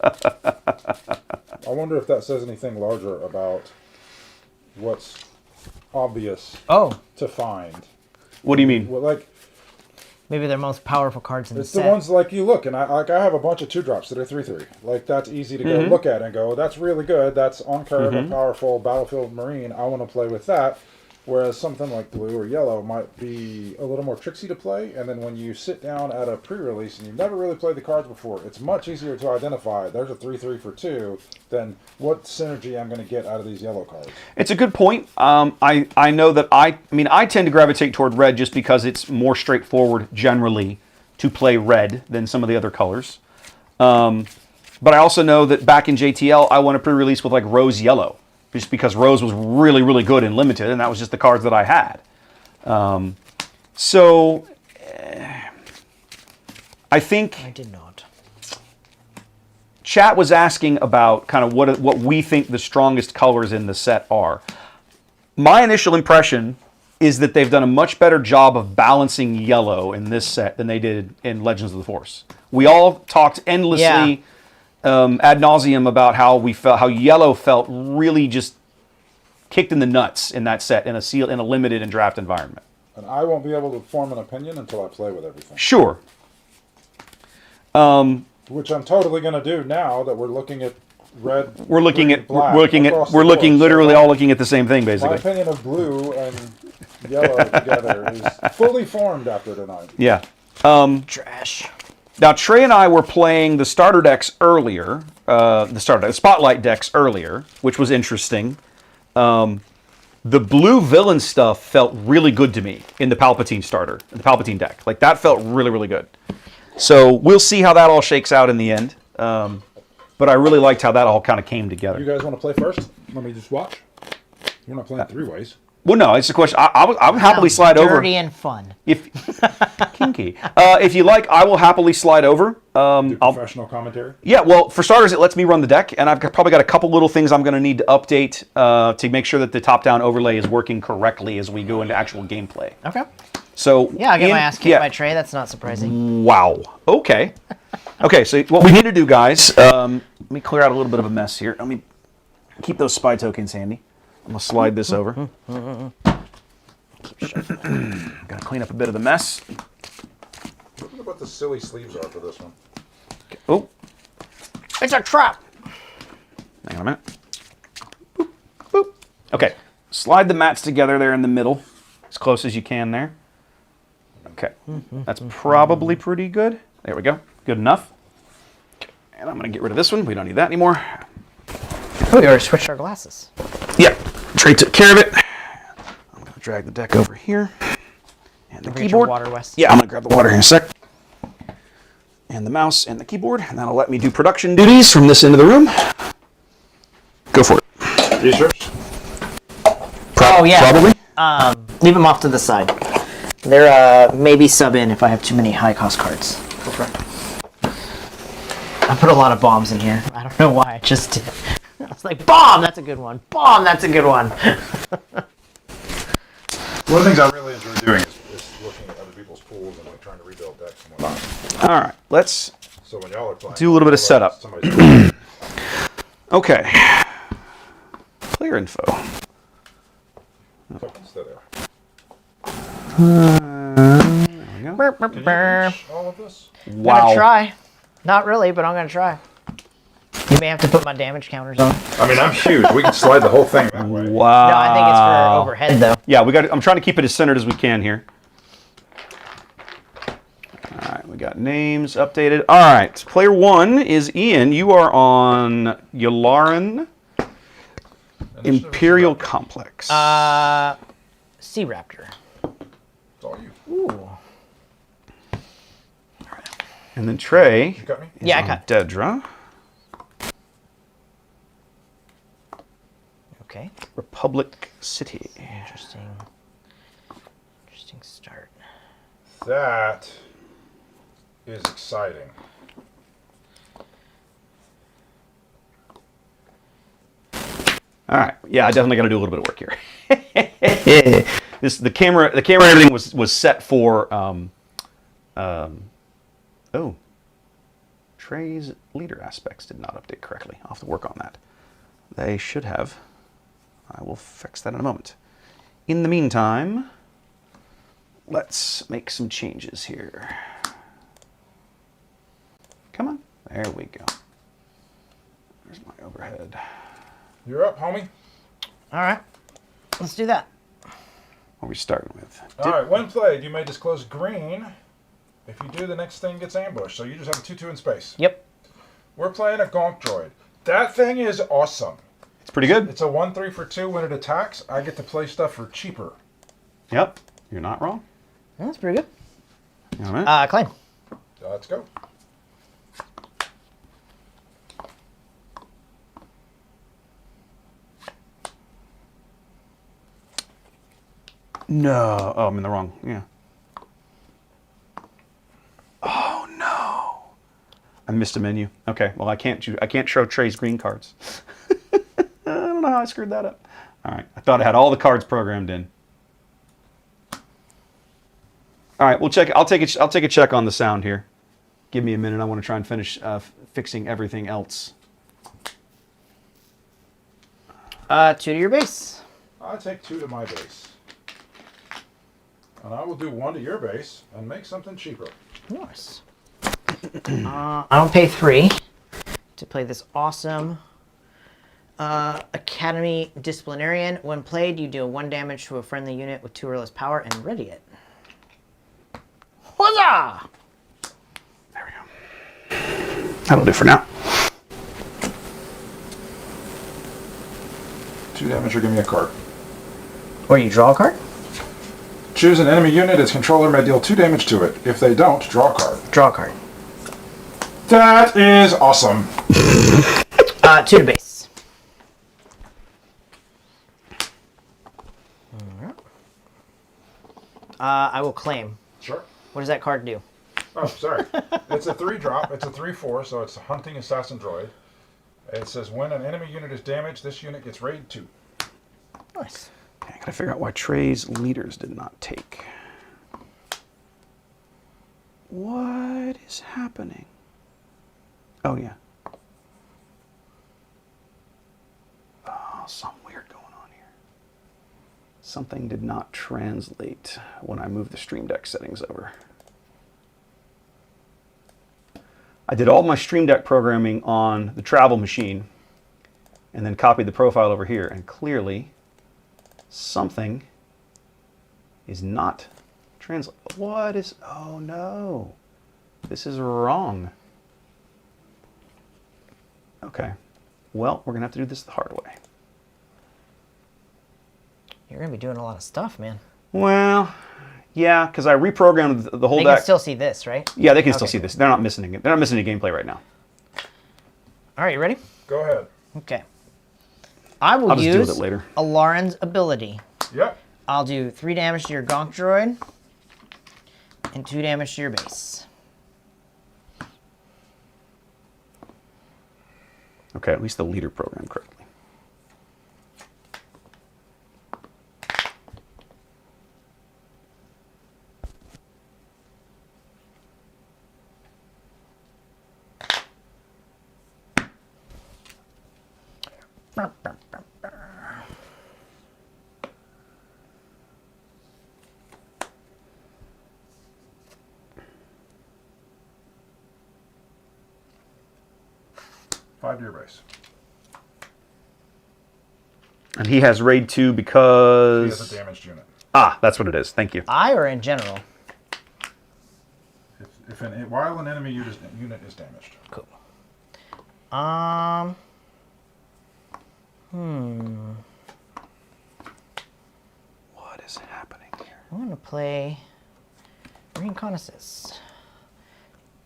wonder if that says anything larger about what's obvious Oh, to find. What do you mean? Well, like maybe they're most powerful cards in the it's set. the ones like you look, and I have a bunch of 2-drops that are 3/3. Like that's easy to go look at and go, that's really good. That's on curve and powerful battlefield marine. I want to play with that. Whereas something like blue or yellow might be a little more tricksy to play, and then when you sit down at a pre-release and you've never really played the cards before, it's much easier to identify there's a 3/3 for 2 than what synergy I'm going to get out of these yellow cards. It's a good point. I know that I tend to gravitate toward red just because it's more straightforward generally to play red than some of the other colors. But I also know that back in JTL, I won a pre-release with like rose yellow, just because rose was really, really good and limited, and that was just the cards that I had. I think I did not. chat was asking about kind of what we think the strongest colors in the set are. My initial impression is that they've done a much better job of balancing yellow in this set than they did in Legends of the Force. We all talked endlessly ad nauseum about how yellow felt really just kicked in the nuts in that set in a limited and draft environment. And I won't be able to form an opinion until I play with everything. Sure. Which I'm totally going to do now that we're looking at red. We're looking green, at black we're across the looking board. literally So all looking at the same thing my basically. opinion of blue and yellow together is fully formed after tonight. Yeah. Trash. Now Trey and I were playing the starter decks earlier, the spotlight decks earlier, which was interesting. The blue villain stuff felt really good to me in the Palpatine starter, the Palpatine deck. Like that felt really, really good. So we'll see how that all shakes out in the end. But I really liked how that all kind of came together. You guys want to play first? Let me just watch. We're not playing 3 ways. Well, no, it's a question. I would happily slide over. Dirty and fun. If kinky. If you like, I will happily slide over. Do professional commentary. Yeah, well, for starters, it lets me run the deck, and probably got a couple little things I'm going to need to update to make sure that the top-down overlay is working correctly as we go into actual gameplay. Okay. So Yeah, I'll get my ass kicked by yeah. Trey. That's not surprising. Wow. Okay. Okay, so what we need to do, guys, let me clear out a little bit of a mess here. Let me keep those spy tokens handy. I'm going to slide this over. Got to clean up a bit of the mess. What about the silly sleeves are for this one. Oh, It's a trap. hang on a minute. Boop, boop. Okay, slide the mats together there in the middle, as close as you can there. Okay, that's probably pretty good. There we go, good enough. And I'm gonna get rid of this one. We don't need that anymore. Oh, we already switched our glasses. Yep, Trey took care of it. I'm gonna drag the deck over here. And the Get your keyboard. water, Wes. Yeah, I'm gonna grab the water here in a sec. And the mouse and the keyboard, and that'll let me do production duties from this end of the room. Go for it. You sure? Oh, yeah. Probably. Leave them off to the side. They're maybe sub in if I have too many high cost cards. Okay. I put a lot of bombs in here. I don't know why. I just did. I was like, bomb, that's a good one. Bomb, that's a good one. One of the things I really enjoy doing is looking at other people's pools and like trying to rebuild decks and whatnot. All right, let's So when y'all are playing, do a little bit of setup. somebody's Okay. Player info. Stay there. There we go. Burr, burr, Can you burr. reach all of this? I'm Wow. gonna try. Not really, but I'm gonna try. You may have to put my damage counters on. I mean, I'm huge. We can slide the whole thing that way. Wow. No, I think it's for overhead though. Yeah, we got. I'm trying to keep it as centered as we can here. All right, we got names updated. All right, player one is Ian. You are on Yularan Imperial Complex. Sea Raptor. It's all you. Ooh. And then Trey. You got me? Yeah, I on cut. Dedra. Okay. Republic City. Interesting. Interesting start. That is exciting. All right. Yeah, I definitely got to do a little bit of work here. The camera and everything was set for. Oh. Trey's leader aspects did not update correctly. I'll have to work on that. They should have. I will fix that in a moment. In the meantime, let's make some changes here. Come on. There we go. There's my overhead. You're up, homie. All right. Let's do that. What are we starting with? All right, when played, you may disclose green. If you do, the next thing gets ambushed. So you just have a 2/2 in space. Yep. We're playing a Gonk Droid. That thing is awesome. It's pretty good. It's a 1/3 for 2. When it attacks, I get to play stuff for cheaper. Yep. You're not wrong. That's pretty good. All right. Claim. Let's go. No. Oh, I'm in the wrong. Yeah. Oh no. I missed a menu. Okay. Well, I can't show Trey's green cards. I don't know how I screwed that up. All right. I thought I had all the cards programmed in. All right. We'll check. I'll take a check on the sound here. Give me a minute. I want to try and finish fixing everything else. 2 to your base. I take 2 to my base. And I will do 1 to your base and make something cheaper. Nice. I don't pay 3 to play this awesome Academy Disciplinarian. When played, you deal 1 damage to a friendly unit with 2 or less power and ready it. Huzzah! There we go. That'll do for now. 2 damage or give me a card. Or you draw a card? Choose an enemy unit. Its controller may deal 2 damage to it. If they don't, draw a card. Draw a card. That is awesome. 2 to base. I will claim. Sure. What does that card do? Oh, sorry. It's a 3-drop. It's a 3/4, so it's a hunting assassin droid. It says when an enemy unit is damaged, this unit gets raid 2. Nice. Okay, I gotta figure out why Trey's leaders did not take. What is happening? Oh yeah. Oh, something weird going on here. Something did not translate when I moved the Stream Deck settings over. I did all my Stream Deck programming on the travel machine and then copied the profile over here. And clearly, something is not translate. What is, oh no, this is wrong. Okay, well, we're gonna have to do this the hard way. You're gonna be doing a lot of stuff, man. Well, yeah, because I reprogrammed the whole They deck. can still see this, right? Yeah, they can still Okay, see this. They're not missing it. They're not missing any gameplay right now. All right, you ready? Go ahead. Okay. I will I'll just deal with use it later. a Lauren's ability. Yep. I'll do 3 damage to your Gonk Droid and 2 damage to your base. Okay, at least the leader programmed correctly. Five to your base. And he has raid 2 He because... has a damaged unit. Ah, that's what it is. Thank you. I or in general? While an enemy unit is damaged. Cool. What is happening here? I'm going to play Reconnaissance.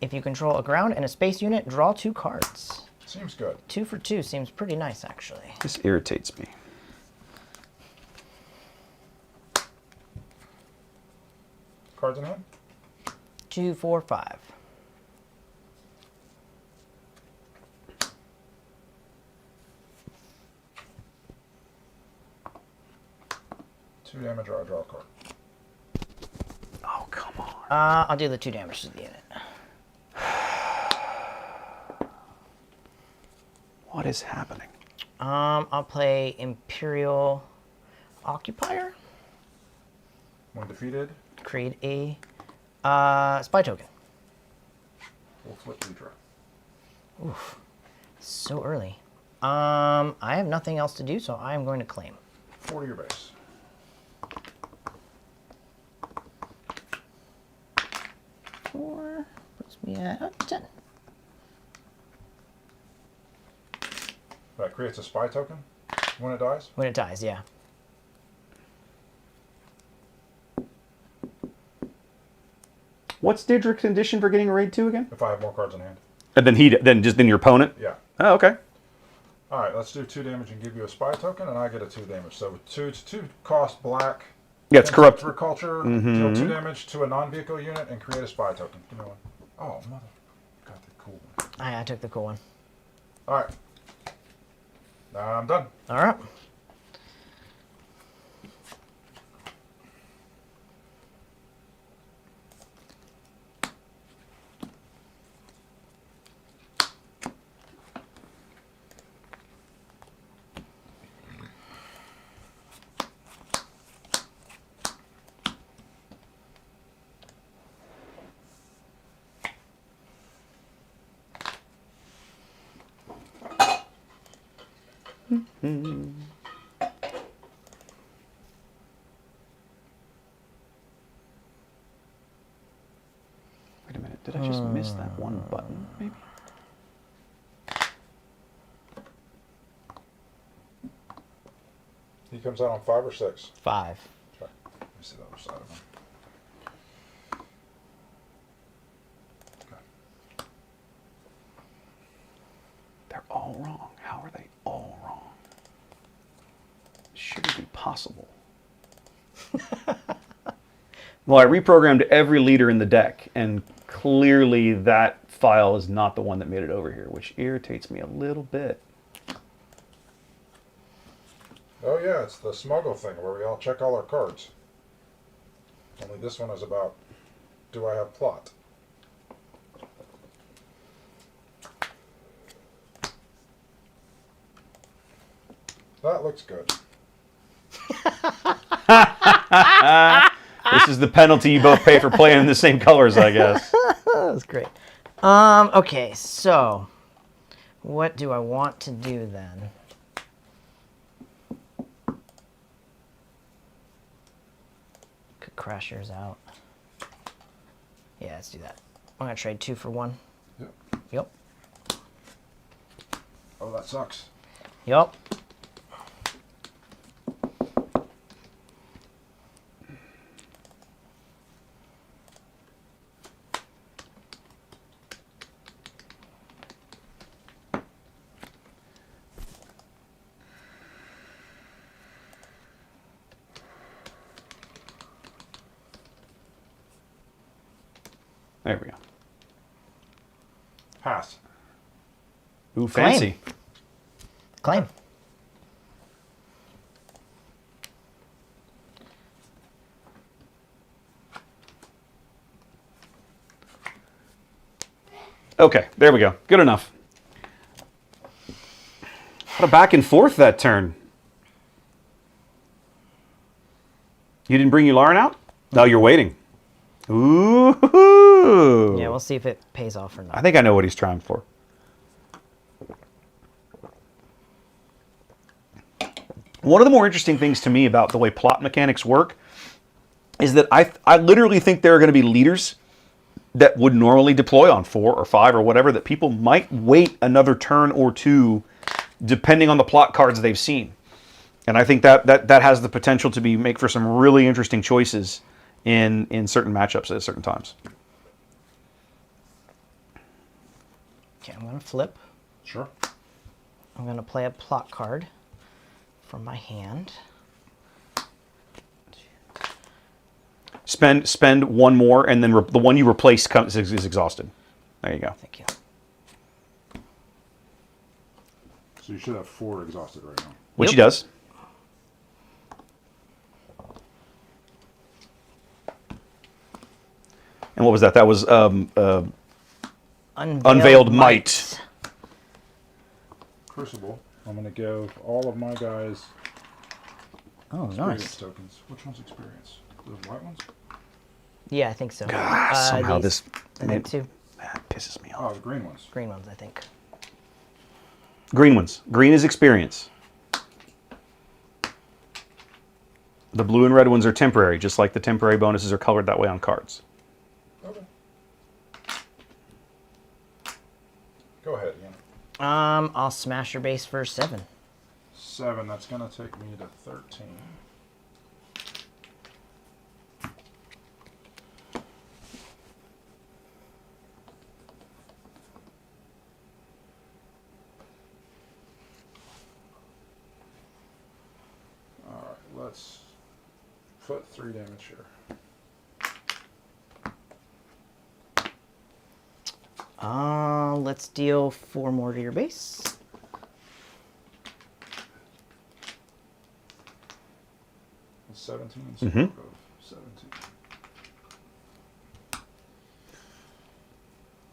If you control a ground and a space unit, draw 2 cards. Seems good. 2 for 2 seems pretty nice, actually. This irritates me. Cards in hand? 2, 4, 5. Two damage or I draw a card. Oh, come on. I'll do the 2 damage to the unit. What is happening? I'll play Imperial Occupier. When defeated, Create a spy token. we'll flip Ludra. So early. I have nothing else to do, so I am going to claim. 4 to your base. Four puts me at 10. That creates a spy token when it dies. When it dies, yeah. What's Didrik's condition for getting a raid 2 again? If I have more cards in hand. And then your opponent? Yeah. Oh, okay. All right, let's do 2 damage and give you a spy token, and I get a 2 damage. So 2 cost black. Yeah, it's corrupt. For culture, deal 2 damage to a non-vehicle unit and create a spy token. Give me one. Oh, mother. Got the cool one. I took the cool one. All right. Now I'm done. All right. Wait a minute. Did I just miss that one button, maybe? He comes out on 5 or 6. 5. Okay. Let me see the other side of him. Okay. They're all wrong. How are they all wrong? Shouldn't be possible. Well, I reprogrammed every leader in the deck, and clearly that file is not the one that made it over here, which irritates me a little bit. Oh yeah, it's the smuggle thing where we all check all our cards. Only this one is about, do I have plot? That looks good. This is the penalty you both pay for playing in the same colors, I guess. That was great. Okay, so what do I want to do then? Could crash yours out. Yeah, let's do that. I'm gonna trade 2 for 1. Yep. Yep. Oh, that sucks. Yep. There we go. Pass. Ooh, Claim. fancy. Claim. Okay, there we go. Good enough. What a back and forth that turn. You didn't bring your Lauren out? No, you're waiting. Ooh. Yeah, we'll see if it pays off or not. I think I know what he's trying for. One of the more interesting things to me about the way plot mechanics work is that I literally think there are going to be leaders that would normally deploy on 4 or 5 or whatever, that people might wait another turn or two depending on the plot cards they've seen. And I think that has the potential to make for some really interesting choices in certain matchups at certain times. Okay, I'm gonna flip. Sure. I'm gonna play a plot card from my hand. Spend one more, and then the one you replace is exhausted. There you go. Thank you. So you should have 4 exhausted right now. Which Yep. he does. And what was that? That was Unveiled Might. Crucible. I'm going to give all of my guys Oh, experience nice. tokens. Which one's experience? The white ones? Yeah, I think so. somehow these. this I think 2 that pisses me Oh, off. the green ones. green ones, I think. Green ones. Green is experience. The blue and red ones are temporary, just like the temporary bonuses are colored that way on cards. Okay. Go ahead, Ian. I'll smash your base for 7. 7. That's going to take me to 13. All right, let's put 3 damage here. Let's deal 4 more to your base. It's 17. Mhm. Of 17.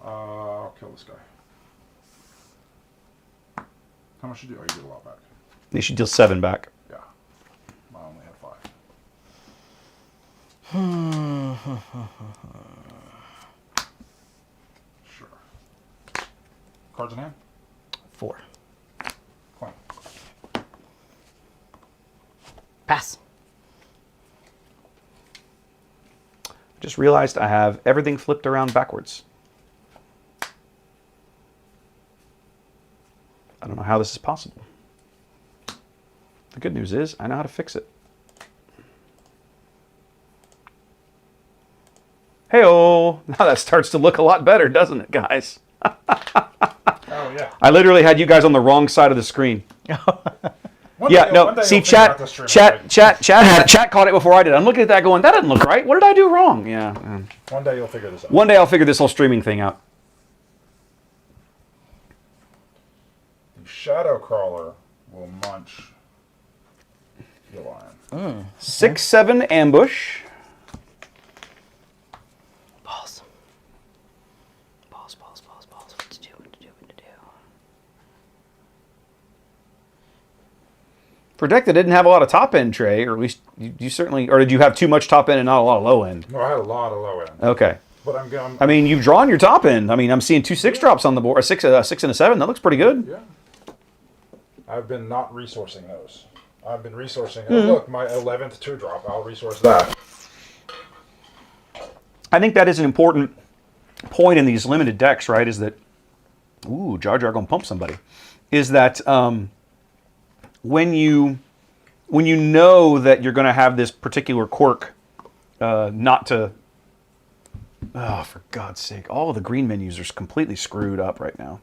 I'll kill this guy. How much did you do? Oh, you did a lot back. You should deal 7 back. Yeah. I only have 5. Sure. Cards in hand? 4. Claim. Pass. Just realized I have everything flipped around backwards. I don't know how this is possible. The good news is I know how to fix it. Hey-oh! Now that starts to look a lot better, doesn't it, guys? Oh, yeah. I literally had you guys on the wrong side of the screen. One Yeah, day no. you'll See, figure out the stream, okay? chat caught it before I did. I'm looking at that, going, that doesn't look right. What did I do wrong? Yeah. One day you'll figure this out. One day I'll figure this whole streaming thing out. The Shadow Crawler will munch the lion. 6/7 ambush. Balls. Balls, balls, balls, balls. What to do, what to do, what to do. For a deck that didn't have a lot of top end, Trey, or at least you certainly, or did you have too much top end and not a lot of low end? No, I had a lot of low end. Okay. But I'm going. I mean, you've drawn your top end. I mean, I'm seeing 2 6-drops on the board. A 6 and a 7. That looks pretty good. Yeah. I've been not resourcing those. I've been resourcing. Oh, look, my 11th 2-drop. I'll resource that. I think that is an important point in these limited decks, right? Is that, ooh, Jar Jar gonna pump somebody. Is that when you know that you're gonna have this particular quirk, not to. Oh, for God's sake! All of the green menus are completely screwed up right now.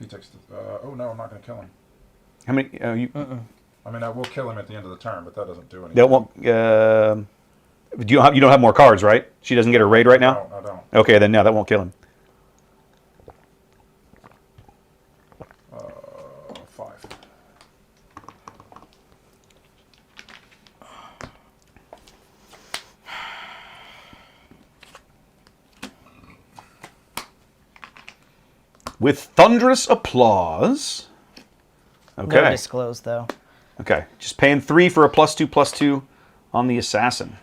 He takes the. Oh no, I'm not going to kill him. How many? You I mean, I will kill him at the end of the turn, but that doesn't do anything. that won't. You don't have more cards, right? She doesn't get her raid right now. No, I don't. Okay, then no, that won't kill him. 5. With thunderous applause. Okay. No disclose though. Okay. Just paying 3 for a +2/+2 on the assassin.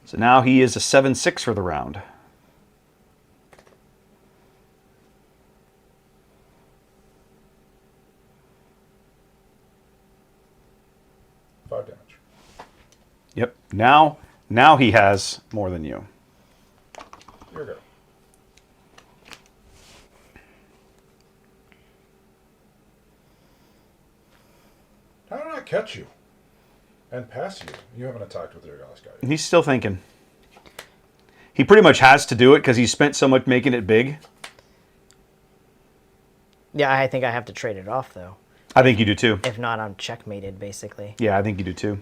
So now he is a 7/6 for the round. Five damage. Yep. Now he has more than you. Here we go. How did I catch you? And pass you? You haven't attacked with your guys, guy. He's still thinking. He pretty much has to do it because he spent so much making it big. Yeah, I think I have to trade it off though. I think you do too. If not, I'm checkmated basically. Yeah, I think you do too.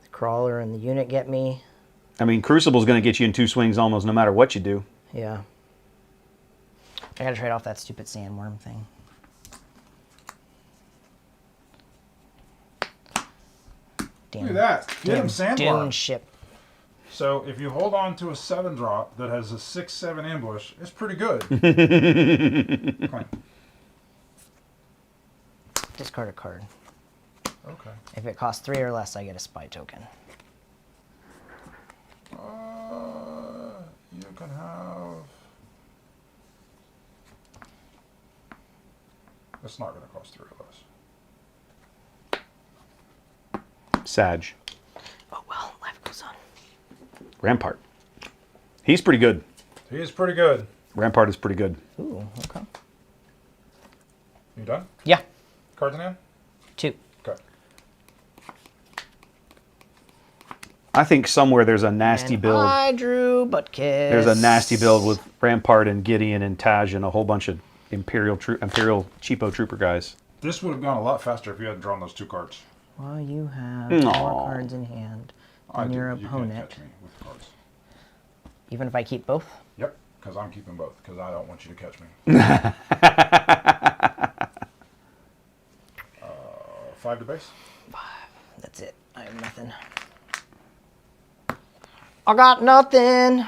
The crawler and the unit get me. I mean, Crucible's going to get you in 2 swings almost no matter what you do. Yeah. I gotta trade off that stupid sandworm thing. Damn. Look at that. Get him Dune Sandworm. ship. So if you hold on to a 7-drop that has a 6/7 ambush, it's pretty good. Clank. Discard a card. Okay. If it costs 3 or less, I get a spy token. You can have. It's not going to cost 3 or less. Sag. Oh well, life goes on. Rampart. He's pretty good. He is pretty good. Rampart is pretty good. Ooh, okay. You done? Yeah, Cards in hand? 2. Okay. I think somewhere there's a nasty And build. I drew Butkiss. There's a nasty build with Rampart and Gideon and Taj and a whole bunch of Imperial cheapo trooper guys. This would have gone a lot faster if you hadn't drawn those 2 cards. Well, you have Aw. more cards in hand than your You opponent. can't catch me with cards. Even if I keep both? Yep, because I'm keeping both, because I don't want you to catch me. 5 to base. That's it. I have nothing. I got nothing.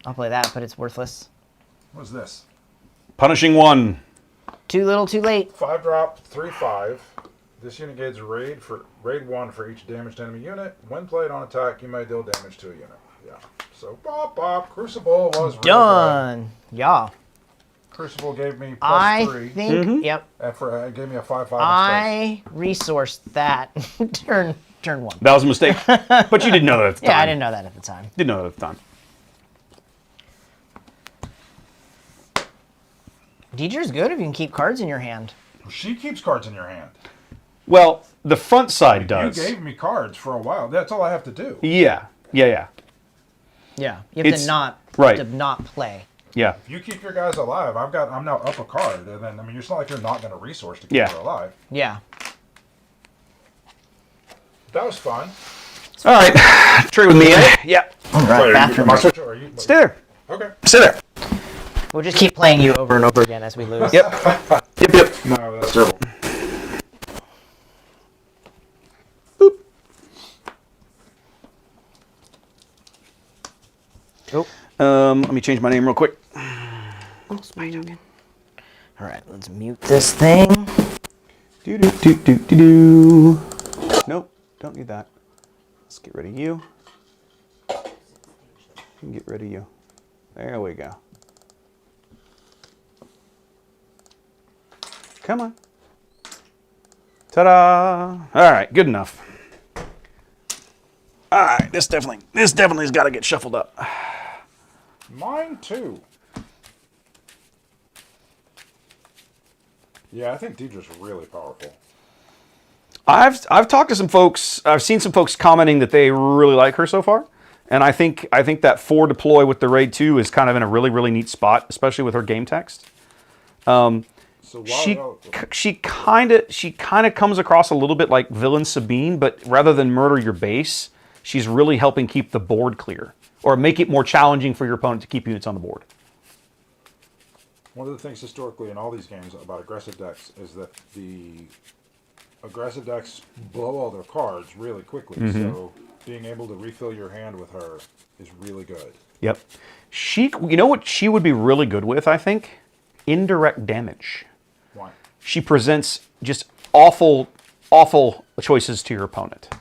I'll play that, but it's worthless. What's this? Punishing 1. Too little, too late. 5-drop, 3/5. This unit gains raid 1 for each damaged enemy unit. When played on attack, you may deal damage to a unit. Yeah. So bop. Crucible was real Done. Yeah. good. Crucible gave me I +3. think. Yep. And it gave me a 5/5. I resourced that turn 1. That was a mistake. But you didn't know that at the time. Yeah, I didn't know that at the time. Didn't know that at the time. Deidre's good if you can keep cards in your hand. She keeps cards in your hand. Well, the front side does. You gave me cards for a while. That's all I have to do. Yeah. Yeah. You have It's- to not play. Yeah. If you keep your guys alive, I'm now up a card, and then it's not like you're not going to resource to keep Yeah. her alive. Yeah. That was fun. All right. Trade with me. Yeah. All right, bathroom. Am I switching, or are you? Stay there. Okay. Sit there. We'll just keep playing you over and over again as we lose. Yep. Yep. No, that's terrible. Oh. Let me change my name real quick. Spy token. All right, let's mute this thing. Do. Nope. Don't need that. Let's get rid of you. And get rid of you. There we go. Come on. Ta-da! All right, good enough. All right, this definitely has got to get shuffled up. Mine too. Yeah, I think Deidre's really powerful. I've talked to some folks. I've seen some folks commenting that they really like her so far, and I think that 4 deploy with the Raid 2 is kind of in a really really neat spot, especially with her game text. So She kind of comes across a little bit like Villain Sabine, but rather than murder your base, she's really helping keep the board clear or make it more challenging for your opponent to keep units on the board. one of the things historically in all these games about aggressive decks is that the aggressive decks blow all their cards really quickly. So being able to refill your hand with her is really good. Yep. You know what she would be really good with, I think? Indirect damage. Why? She presents just awful choices to your opponent,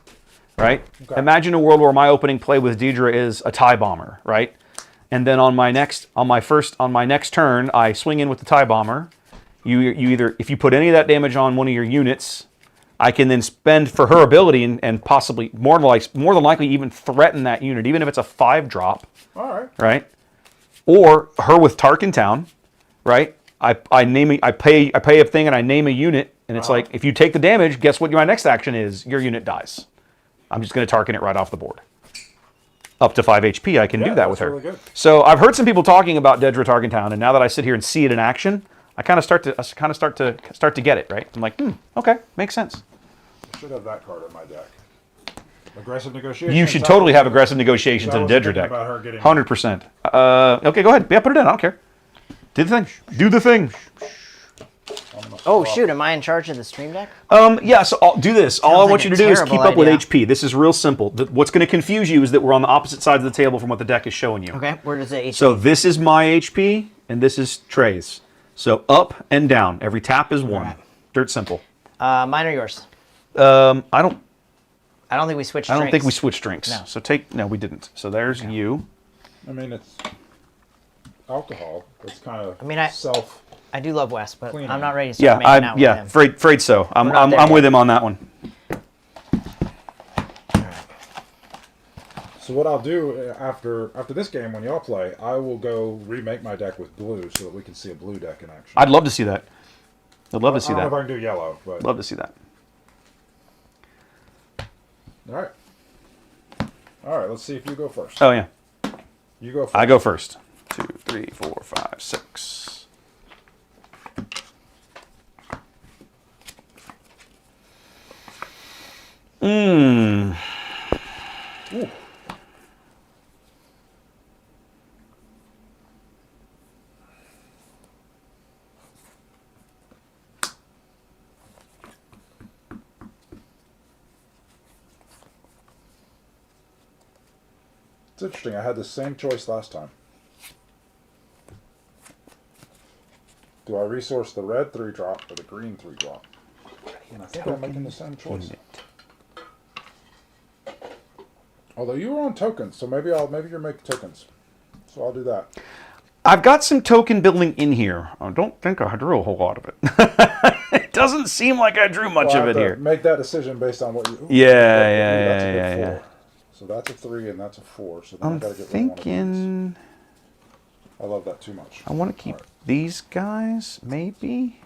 right? Okay. Imagine a world where my opening play with Deidre is a TIE bomber, right? And then on my next turn, I swing in with the TIE bomber. You either, if you put any of that damage on one of your units, I can then spend for her ability and possibly more than likely even threaten that unit, even if it's a 5-drop. All right. Right? Or her with Tarkin Town, right? I pay a thing and I name a unit, and it's like, if you take the damage, guess what my next action is? Your unit dies. I'm just going to Tarkin it right off the board. Up to 5 HP, I can do that with her. Really good. So I've heard some people talking about Dedra Tarkin Town, and now that I sit here and see it in action, I kind of start to get it, right? I'm like, okay, makes sense. I should have that card in my deck. Aggressive negotiations. You should totally have aggressive negotiations in a Dedra deck. About her getting 100%. Okay, go ahead. Yeah, put it in. I don't care. Do the thing. Do the thing. Oh shoot, am I in charge of the stream deck? Yeah, so I'll do this. All I Sounds want like you a to do is terrible keep up with idea. HP. This is real simple. What's going to confuse you is that we're on the opposite sides of the table from what the deck is showing you. Okay, where does it? So this is my HP, and this is Trey's. So up and down. Every tap is 1. Alright. Dirt simple. Mine or yours? I don't think we switched. think we switched drinks. No. So no, we didn't. So there's you. I mean, it's alcohol. It's kind of I self. I do love Wes, but Cleaning. I'm not ready to start making out with him. Afraid so. I'm not there with yet. him on that one. So what I'll do after this game, when y'all play, I will go remake my deck with blue so that we can see a blue deck in action. I'd love to see that. I'd love to see I don't that. know if I can do yellow, but Love to see that. all right. All right, let's see if you go first. Oh yeah. You go first. I go first. 2, 3, 4, 5, 6. Ooh. It's interesting. I had the same choice last time. Do I resource the red 3-drop or the green 3-drop? And I think I'm making the same choice. Although you were on tokens, so maybe you're making tokens. So I'll do that. I've got some token building in here. I don't think I drew a whole lot of it. It doesn't seem like I drew much Well, I of have it to here. Make that decision based on what you. Ooh, Yeah, that's a good yeah. 4. So that's a 3 and that's a 4. So then I I'm gotta get rid of one of these. thinking I love that too much. I want to keep these guys, maybe.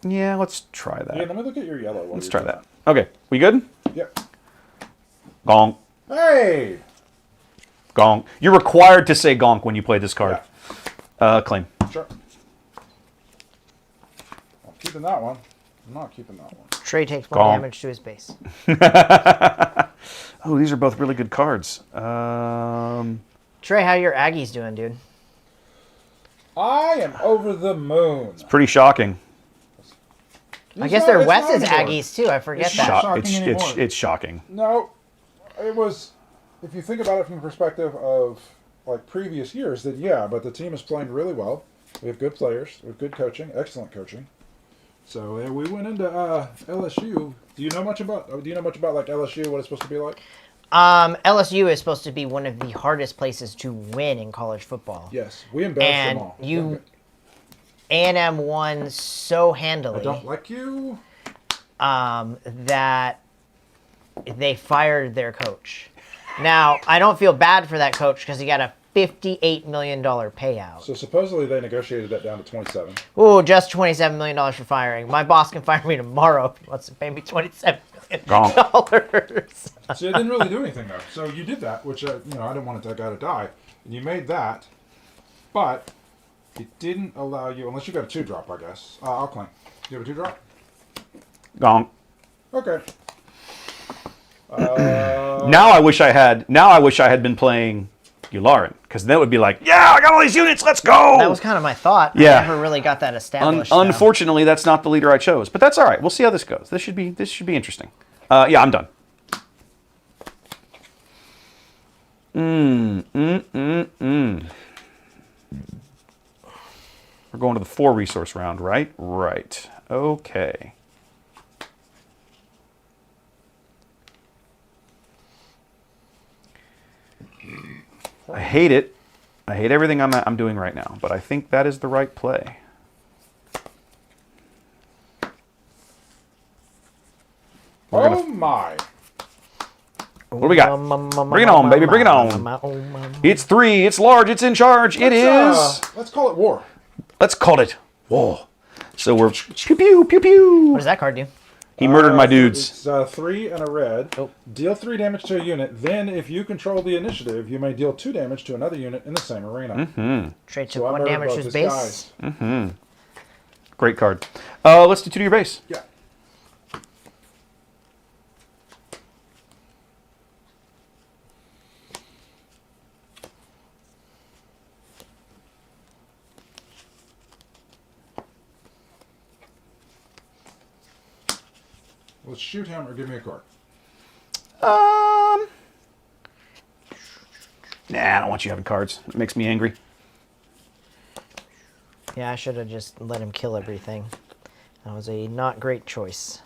Yeah, let's try that. Yeah, let me look at your yellow. while Let's you're try doing that. Okay, we good? Yep. Gonk, Hey. gonk. You're required to say gonk when you play this card. Claim. Sure. I'm keeping that one. I'm not keeping that one. Trey takes Gone. 1 damage to his base. Oh, these are both really good cards. Trey, how your Aggies doing, dude? I am over the moon. Pretty shocking. I guess they're It's not Wes's anymore. Aggies too. I forget It's that. not shocking anymore. It's shocking. No, it was. if you think about it from the perspective of like previous years, then yeah, but the team is playing really well. We have good players. We have good coaching, excellent coaching. So we went into LSU. Do you know much about like LSU? What it's supposed to be like? LSU is supposed to be one of the hardest places to win in college football. Yes, we embarrassed And them all. A&M won so handily. I don't like you. That they fired their coach. Now, I don't feel bad for that coach because he got a $58 million payout. So supposedly they negotiated that down to 27. Ooh, just $27 million for firing. My boss can fire me tomorrow if he wants to pay me $27 million. So it didn't really do anything though. So you did that, which I didn't want that guy to die, and you made that, but it didn't allow you, unless you got a 2-drop, I guess. I'll claim. Do you have a 2-drop? Gong. Okay. Now I wish I had been playing Yularen, because then it would be like, yeah, I got all these units, let's go. That was kind of my thought. Yeah. I never really got that established. though. Unfortunately, that's not the leader I chose, but that's all right. We'll see how this goes. This should be interesting. Yeah, I'm done. We're going to the 4 resource round, right? Right. Okay. I hate it. I hate everything I'm doing right now, but I think that is the right play. Oh my! What do we got? Bring it on, baby. Bring it on. It's 3. It's large. It's in charge. It is. Let's call it war. Let's call it war. So we're pew pew pew pew. What does that card do? He murdered my dudes. It's 3 and a red. Oh. Deal 3 damage to a unit. Then, if you control the initiative, you may deal 2 damage to another unit in the same arena. Trey took So I 1 murdered damage to both his his base. guys. Great card. Let's do 2 to your base. Yeah. Let's shoot him or give me a card. Nah, I don't want you having cards. It makes me angry. Yeah, I should have just let him kill everything. That was a not great choice.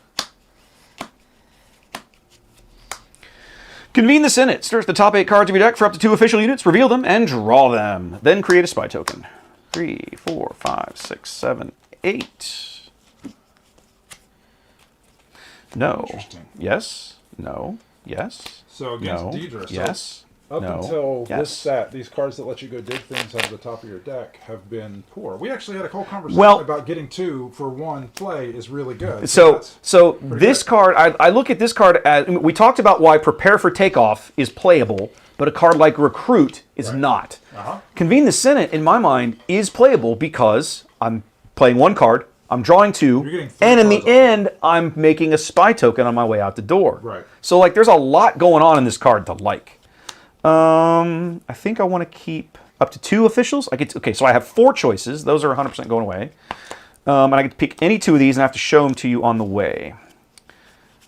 Convene the Senate. Search the top 8 cards of your deck for up to 2 official units, reveal them, and draw them. Then create a spy token. 3, 4, 5, 6, 7, 8. No. Interesting. Yes. No. Yes. So against No. Deidre, so Yes. up No. until Yes. this set, these cards that let you go dig things out of the top of your deck have been poor. We actually had a whole conversation Well- about getting 2 for 1 play is really good. So that's this good. card, I look at this card as, we talked about why Prepare for Takeoff is playable, but a card like Recruit is Right. not. Uh-huh. Convene the Senate, in my mind, is playable because I'm playing 1 card, I'm drawing 2, You're getting 3 and in the cards off. end, I'm making a spy token on my way out the door. Right. So like, there's a lot going on in this card to like. I think I want to keep up to 2 officials. Okay, so I have 4 choices. Those are 100% going away. And I get to pick any 2 of these, and I have to show them to you on the way.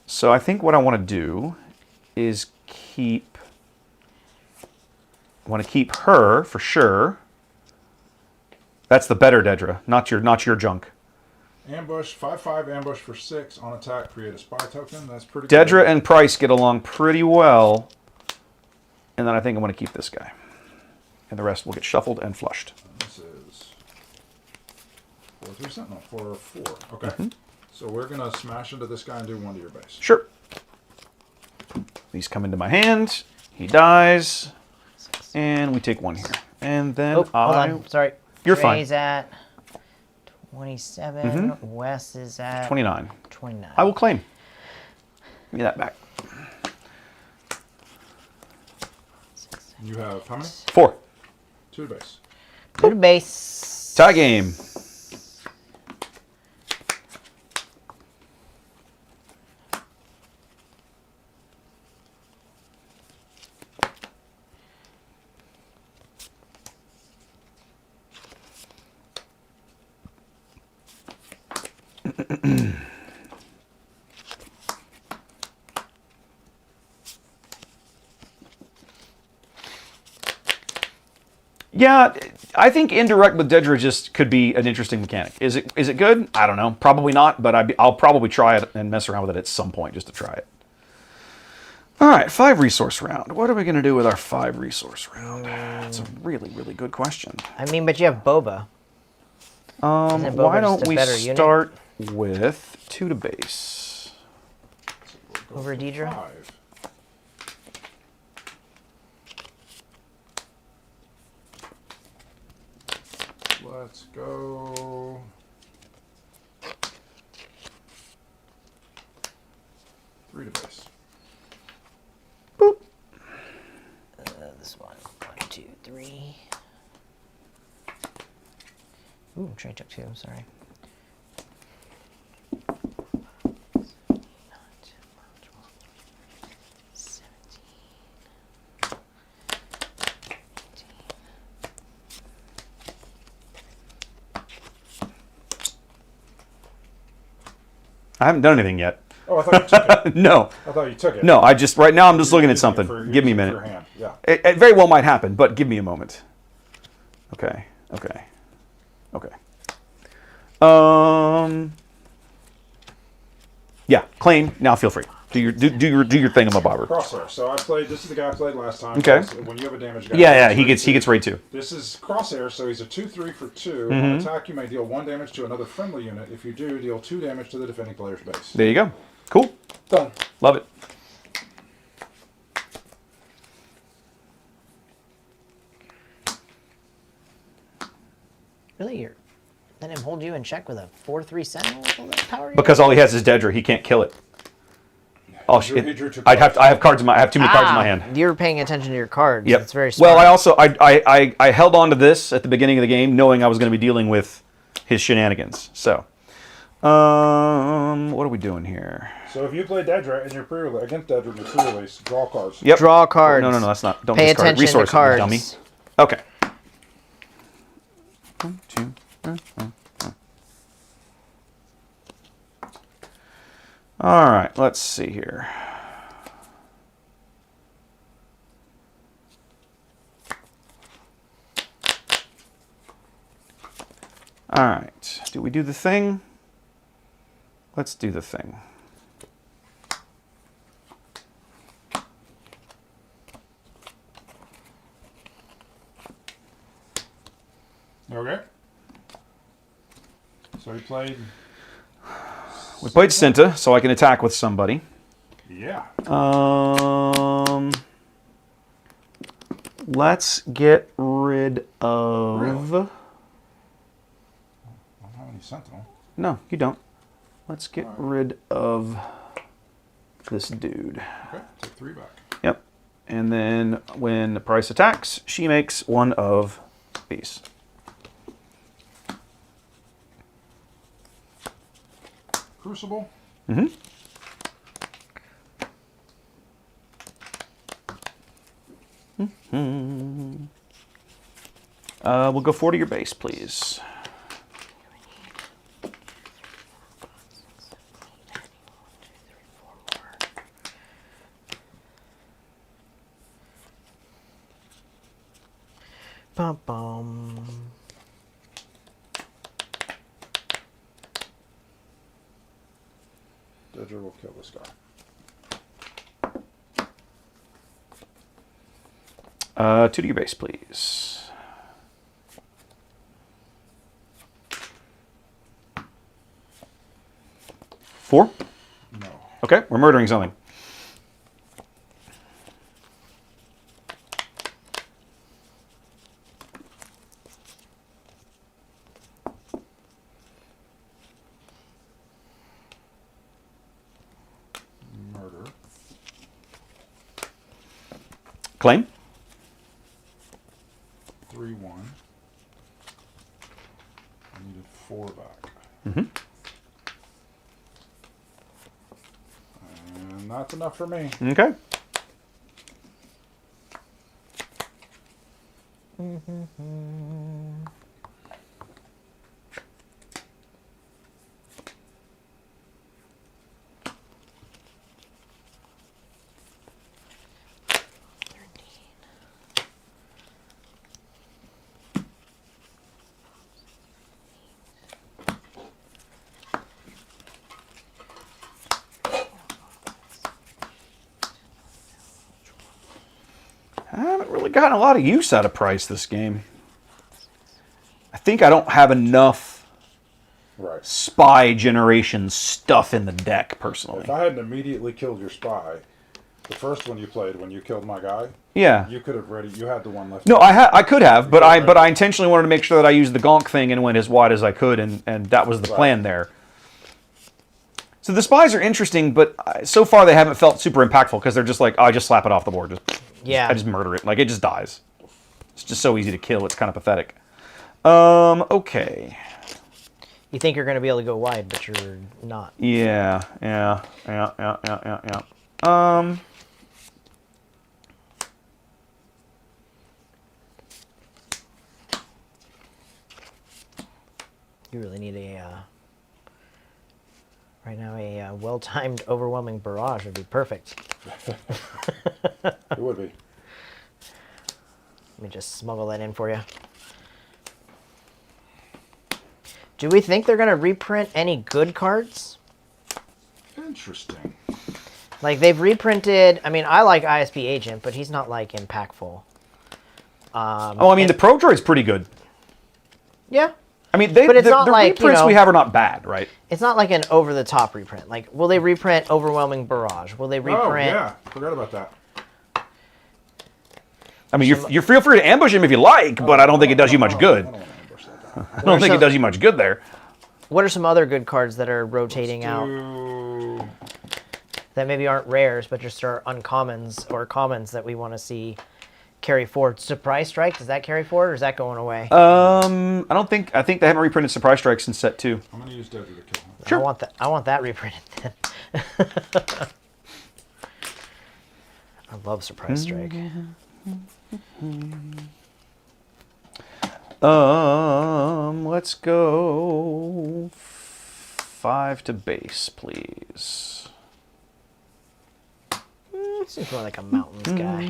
So I think what I want to do is I want to keep her for sure. That's the better Dedra, not your junk. Ambush, 5/5 ambush for 6 on attack. Create a spy token. That's pretty Dedra good. and Price get along pretty well. And then I think I want to keep this guy. And the rest will get shuffled and flushed. This is 4/3 Sentinel for 4. Okay. Mm-hmm. So we're going to smash into this guy and do 1 to your base. Sure. These come into my hand. He dies. And we take 1 here. And then Oh, hold on. Sorry. You're fine. Trey's at 27. Wes is at 29. 29. I will claim. Give me that back. You have how many? 4. 2 to base. Go to base. Tie game. Yeah, I think indirect with Dedra just could be an interesting mechanic. Is it good? I don't know. Probably not, but I'll probably try it and mess around with it at some point just to try it. All right, 5 resource round. What are we going to do with our 5 resource round? That's a really, really good question. I mean, but you have Boba. Isn't Boba Why just don't a we better unit? start with 2 to base? Over Deidre? 5. Let's go. Three to base. Boop. This one. 1, 2, 3. Ooh, Trey took 2. Sorry. I haven't done anything yet. Oh, I thought you took it. No, I thought you took it. no. Right now I'm just looking at Using it something. for- Give me a using it minute. for hand. Yeah. It very well might happen, but give me a moment. Okay. Yeah, claim. Now feel free. Do your thingamabobber. Crosshair. So I played. This is the guy I played last time. Okay. When you have a damage guy. Yeah, he gets raid 2. This is Crosshair, so he's a 2/3 for 2. Mm-hmm. On attack, you may deal 1 damage to another friendly unit. If you do, deal 2 damage to the defending player's base. There you go. Cool. Done. Love it. Really? You're letting him hold you in check with a 4/3 Sentinel with all that power? you Because all he has is Dedra. He can't kill it. Oh He shit! drew 2 I have cards in my. I have too many cards in my hand. You're paying attention to your cards. Yep. It's very smart. Well, I also I held on to this at the beginning of the game, knowing I was going to be dealing with his shenanigans. So, what are we doing here? So if you play Dedra and you're pre-release against Dedra in your pre-release, draw cards. Yep. Draw cards. No, that's not. Don't Pay discard attention resources, to cards. dummy. Okay. 1, 2, 3, 4. All right. Let's see here. All right. Do we do the thing? Let's do the thing. Okay. So he played. We played Cinta, so I can attack with somebody. Yeah. Let's get rid of. Really? I don't have any Sentinel. No, you don't. Let's get rid of this dude. Okay. Take 3 back. Yep. And then when the price attacks, she makes one of these. Crucible. Mm-hmm. We'll go 4 to your base, please. Bum, bum. Dedra will kill this guy. 2 to your base, please. Four? No. Okay, we're murdering something. Murder. Claim? 3-1. I needed 4 back. Mm-hmm. And that's enough for me. Okay. I haven't really gotten a lot of use out of Price this game. I think I don't have enough Right. spy generation stuff in the deck, personally. If I hadn't immediately killed your spy, the first one you played when you killed my guy, Yeah. you could have ready. You had the one left. No, I could have, but I intentionally wanted to make sure that I used the gonk thing and went as wide as I could, and that was the plan there. So the spies are interesting, but so far they haven't felt super impactful because they're just like, oh, I just slap it off the board. I just murder it. Like, it just dies. It's just so easy to kill. It's kind of pathetic. Okay. You think you're going to be able to go wide, but you're not. Yeah. You really need right now a well-timed, overwhelming barrage would be perfect. It would be. Let me just smuggle that in for you. Do we think they're going to reprint any good cards? Interesting. Like, they've reprinted... I mean, I like ISP Agent, but he's not, like, impactful. The Pro Droid's pretty good. Yeah. I mean, But it's not the like, reprints we have are not bad, right? It's not like an over-the-top reprint. Like, will they reprint Overwhelming Barrage? Will they reprint... Oh, yeah. Forgot about that. I mean, you're feel free to ambush him if you like, but I don't think it does you much good. I don't want to ambush that guy. I don't think it does you much good there. What are some other good cards that are rotating out that maybe aren't rares, but just are uncommons or commons that we want to see carry forward? Surprise Strike, does that carry forward, or is that going away? I think they haven't reprinted Surprise Strike since set 2. I'm going to use Doty to kill him. Sure. I want that reprinted then. I love Surprise Strike. Let's go 5 to base, please. Seems more like a mountains guy.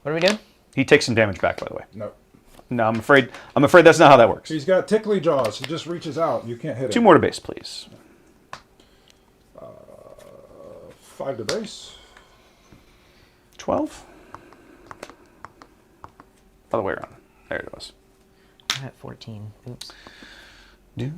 What are we doing? He takes some damage back, by the way. No. No, I'm afraid that's not how that works. He's got tickly jaws. He just reaches out. You can't hit him. 2 more to base, please. 5 to base. 12. Other way around. There it was. I'm at 14. Oops. Did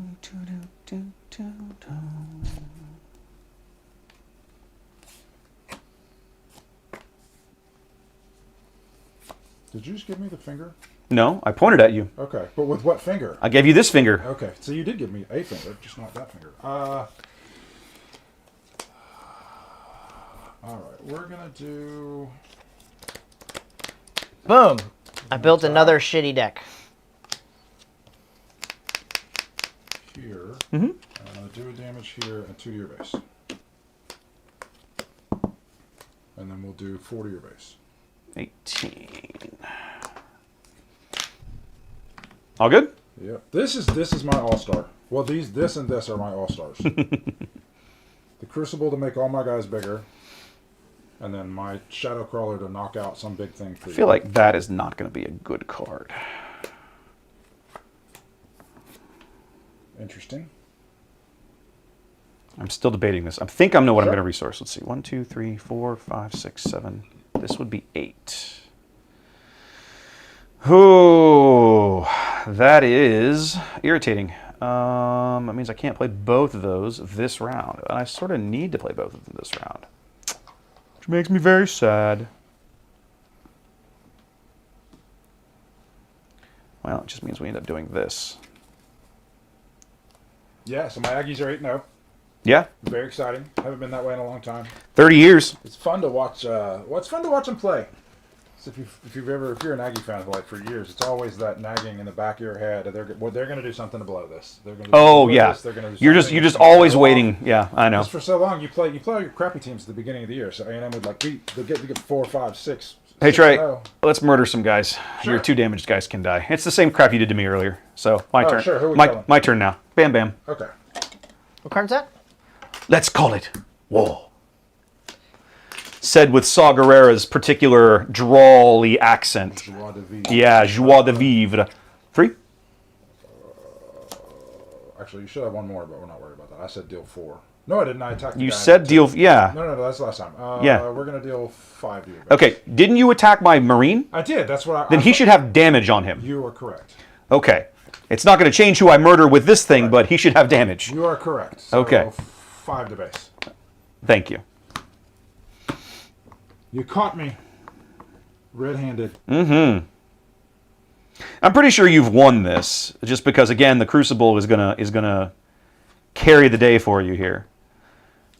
you just give me the finger? No, I pointed at you. Okay, but with what finger? I gave you this finger. Okay, so you did give me a finger, just not that finger. All right, we're gonna do. Boom! I built another shitty deck. Here. Mm-hmm. Do a damage here and 2 to your base. And then we'll do 4 to your base. 18. All good? Yeah. This is my all-star. Well, this and this are my all-stars. The Crucible to make all my guys bigger. And then my Shadow Crawler to knock out some big thing for you. I feel like that is not going to be a good card. Interesting. I'm still debating this. I think I know what I'm going to resource. Let's see. 1, 2, 3, 4, 5, 6, 7. This would be 8. Ooh, that is irritating. That means I can't play both of those this round. And I sort of need to play both of them this round. Which makes me very sad. Well, it just means we end up doing this. Yeah, so my Aggies are 8-0. Yeah, Very exciting. Haven't been that way in a long time. 30 years. It's fun to watch. It's fun to watch them play. So if you're an Aggie fan for years, it's always that nagging in the back of your head. They're going to do something to blow this. They're going to. Oh yeah. This, they're gonna do You're something. just always waiting. Yeah, I know. Just for so long, you play all your crappy teams at the beginning of the year. So A&M would they get 4, 5, 6. Hey Trey, 6-0. let's murder some guys. Sure. Your 2 damaged guys can die. It's the same crap you did to me earlier. So my turn. Sure. Who we killing? My turn now. Bam bam. Okay. What card's that? Let's call it war. Said with Saw Gerrera's particular drawly accent. Joie de vivre. Yeah, joie de vivre. 3? Actually, you should have one more, but we're not worried about that. I said deal 4. No, I didn't. I attacked the You guy. said deal. Yeah. No, that's last time. Yeah. We're going to deal 5 to your base. Okay. Didn't you attack my Marine? I did. That's what I... Then he should have damage on him. You are correct. Okay. It's not going to change who I murder with this thing, but he should have damage. You are correct. So Okay. 5 to base. Thank you. You caught me red-handed. I'm pretty sure you've won this, just because again the Crucible is gonna carry the day for you here.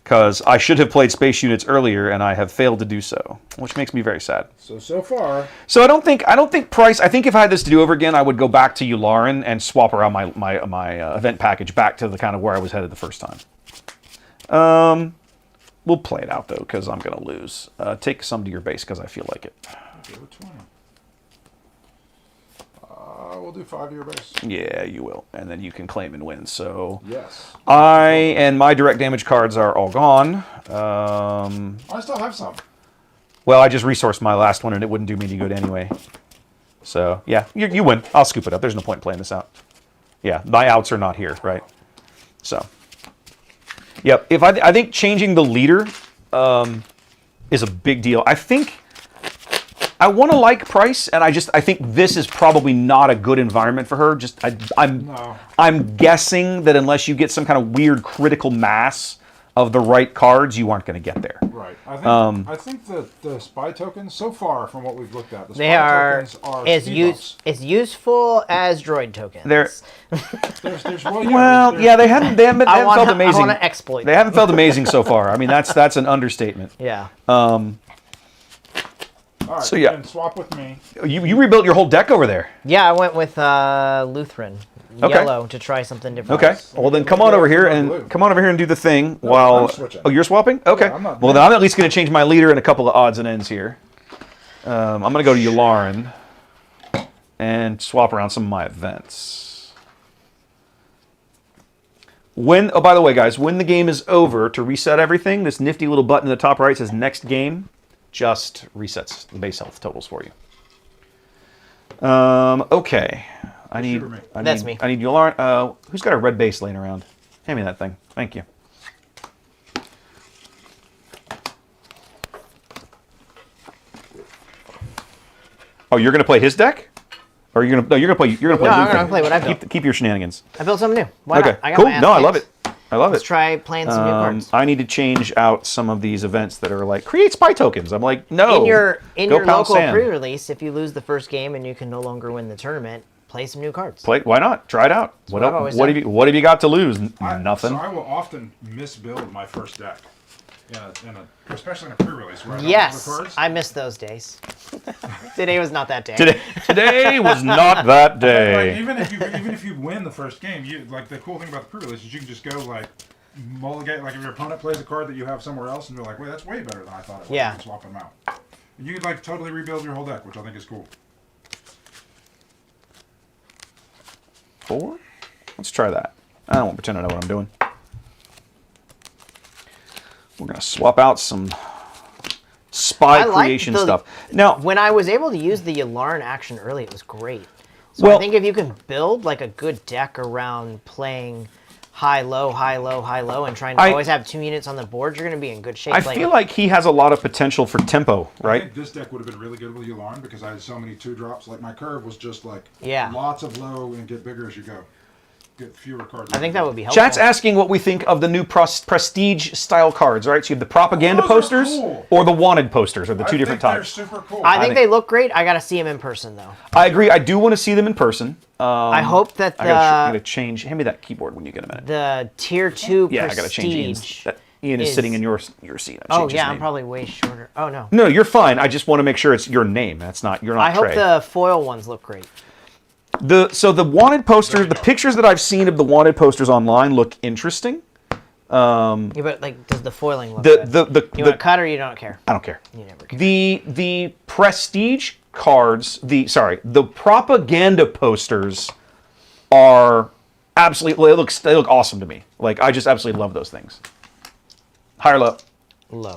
Because I should have played space units earlier and I have failed to do so, which makes me very sad. So far, So I don't think Price. I think if I had this to do over again, I would go back to Yularen and swap around my event package back to the kind of where I was headed the first time. We'll play it out though, because I'm gonna lose. Take some to your base because I feel like it. okay, we're 20. We'll do 5 to your base. Yeah, you will, and then you can claim and win. So Yes. and my direct damage cards are all gone. I still have some. Well, I just resourced my last one, and it wouldn't do me any good anyway. So yeah, you win. I'll scoop it up. There's no point in playing this out. Yeah, my outs are not here, right? So, yep. I think changing the leader is a big deal. I want to like Price, and I think this is probably not a good environment for her. No. I'm guessing that unless you get some kind of weird critical mass of the right cards, you aren't going to get there. Right. I think that the spy tokens, so far from what we've looked at, the They spy are tokens are as speed bumps. as useful as droid tokens. They're There's yeah, they haven't I want felt amazing. to exploit. They haven't felt amazing so far. I mean, that's an understatement. Yeah. All right, So, yeah. and swap with me. You rebuilt your whole deck over there. Yeah, I went with Lutheran Okay. yellow to try something different. Okay. Well, then come on over here and do the thing while. I'm switching. Oh, you're swapping? Okay. I'm not- Well, then I'm at least going to change my leader and a couple of odds and ends here. I'm going to go to Yularen and swap around some of my events. Oh, by the way, guys, when the game is over, to reset everything, this nifty little button in the top right says "Next Game." Just resets the base health totals for you. Okay. That's me. I need Yularen. Who's got a red base laying around? Hand me that thing. Thank you. Oh, you're gonna play his deck, or you're gonna play. You're gonna play. No, I'm Lutheran. gonna play what I built. Keep your shenanigans. I built something new. Why Okay. not? I got Cool. my ass No, I love kicked. it. I love Let's it. try playing some new cards. I need to change out some of these events that are like create spy tokens. I'm like, no. In your Go pound local sand. pre-release, if you lose the first game and you can no longer win the tournament, play some new cards. Play. Why not? Try it out. what I've always What done. have you got to lose? Nothing. So I will often misbuild my first deck, especially in a pre-release where I don't Yes, have the cards. I miss those days. Today was not that day. Today was not that Like, day. even if you win the first game, you like the cool thing about the pre-release is you can just go like mulligan. Like if your opponent plays a card that you have somewhere else, and you're like, wait, that's way better than I thought it was. Yeah. You can swap them out. And you could like totally rebuild your whole deck, which I think is cool. 4? Let's try that. I don't want to pretend I know what I'm doing. We're gonna swap out some spy I like creation the- stuff. Now, When I was able to use the Yularen action early, it was great. So Well- I think if you can build like a good deck around playing high, low, high, low, high, low, and trying to always have 2 units on the board, you're going to be in good shape. I feel like he has a lot of potential for tempo, I right? think this deck would have been really good with Yularen because I had so many 2-drops. Like my curve was just like Yeah. lots of low and get bigger as you go. Get fewer cards. I think that would be helpful. Chat's asking what we think of the new prestige style cards, right? So you have the propaganda Those are posters cool. or the wanted posters are the I two different think types. They're super cool. I think think- they look great. I got to see them in person, though. I agree. I do want to see them in person. I hope that I gotta the change. Hand me that keyboard when you get a minute. the tier 2 Yeah, I prestige. gotta change Ian's. Ian is is- sitting in your seat. I Oh changed his yeah, I'm name. probably way shorter. Oh no. No, you're fine. I just want to make sure it's your name. That's not. You're not. I hope Trey. the foil ones look great. So the wanted posters, the pictures that I've seen of the wanted posters online look interesting. Yeah, but like, does the foiling look The good? the the, You the want to cut or you don't care? I don't care. You never care. The prestige cards, the propaganda posters are absolutely they look awesome to me. Like I just absolutely love those things. Higher low. Low.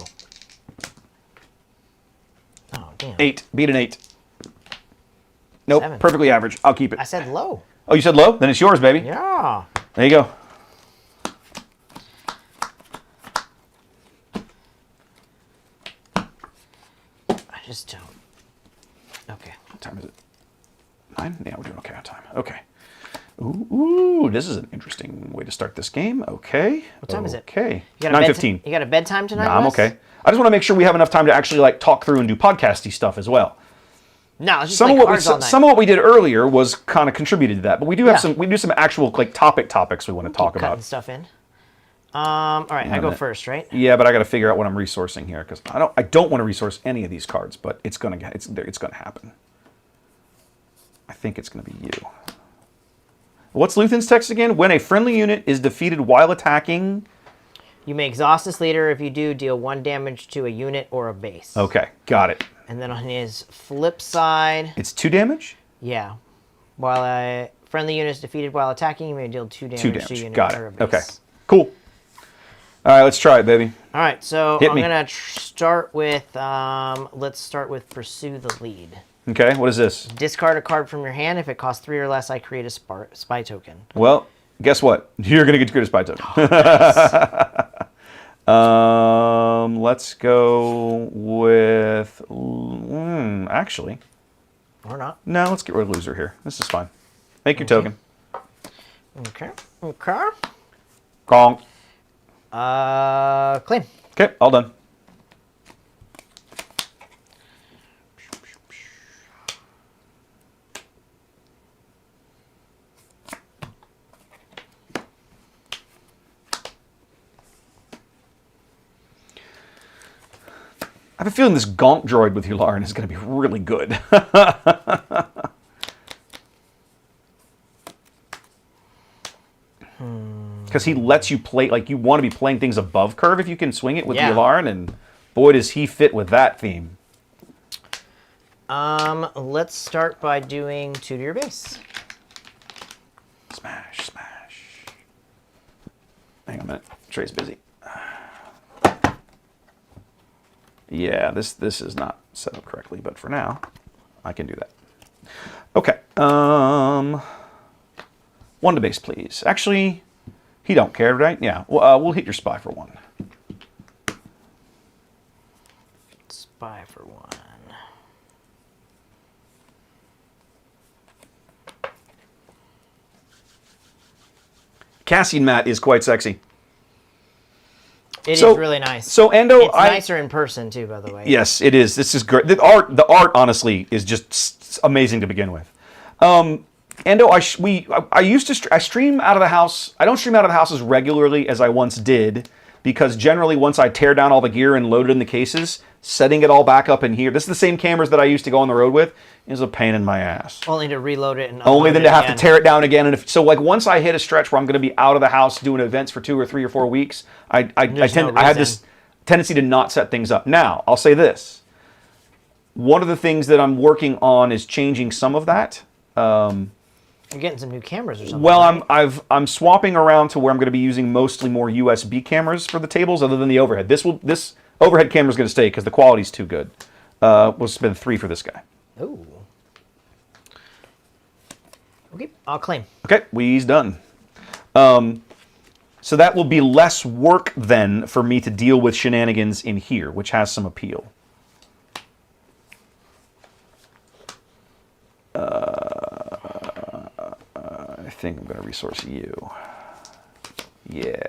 Oh damn. 8. Beat an 8. Nope. 7. Perfectly average. I'll keep it. I said low. Oh, you said low? Then it's yours, baby. Yeah. There you go. just don't. Okay. What time is it? 9? Yeah, we're doing okay on time. Okay. Ooh, this is an interesting way to start this game. Okay. What time is it? Okay. You got 9:15. You got a bedtime tonight? Nah, I'm Wes? okay. I just want to make sure we have enough time to actually like talk through and do podcasty stuff as well. No, it's just Some like of what cards all night. some of what we did earlier was kind of contributed to that, but we do have Yeah. some actual like topics we want to talk Cutting about. stuff in. All right, I go that- first, right? Yeah, but I got to figure out what I'm resourcing here because I don't want to resource any of these cards, but it's gonna happen. I think it's gonna be you. What's Luthen's text again? When a friendly unit is defeated while attacking. You may exhaust this leader. If you do, deal 1 damage to a unit or a base. Okay, got it. And then on his flip side, It's 2 damage. yeah, while a friendly unit is defeated while attacking, you may deal 2 damage 2 to a damage. unit Got or a it. base. Okay, cool. All right, let's try it, baby. All right, so Hit I'm me. gonna start with let's start with pursue the lead. Okay, what is this? Discard a card from your hand. If it costs 3 or less, I create a spy token. Well, guess what? You're gonna get to create a spy token. Let's go with. Actually, Or not. no. Let's get rid of loser here. This is fine. Make your token. Okay. Okay. Gong. Claim. Okay, all done. I have a feeling this Gonk droid with Yularen is going to be really good. Because he lets you play, like you want to be playing things above curve if you can swing it with Yeah. Yularen, and boy does he fit with that theme. Let's start by doing 2 to your base. Smash, smash. Hang on a minute. Trey's busy. Yeah, this is not set up correctly, but for now, I can do that. Okay. 1 to base, please. Actually, he don't care, right? Yeah. We'll hit your spy for 1. Spy for 1. Cassian Matt is quite sexy. It is So- really nice. So Endo, It's nicer in person too, by the way. Yes, it is. This is great. The art, honestly, is just amazing to begin with. Endo, I used to I stream out of the house. I don't stream out of the house as regularly as I once did because generally once I tear down all the gear and load it in the cases, setting it all back up in here. This is the same cameras that I used to go on the road with. Is a pain in my ass. Only to reload it and Only upload then it to have again. to tear it down again. And so like once I hit a stretch where I'm going to be out of the house doing events for 2 or 3 or 4 weeks, I had this tendency to not set things up. Now, I'll say this. One of the things that I'm working on is changing some of that. You're getting some new cameras or something. Well, right? I'm swapping around to where I'm going to be using mostly more USB cameras for the tables other than the overhead. This overhead camera is going to stay because the quality's too good. We'll spend 3 for this guy. Ooh. Okay, I'll claim. Okay, we's done. So that will be less work then for me to deal with shenanigans in here, which has some appeal. I think I'm going to resource you. Yeah,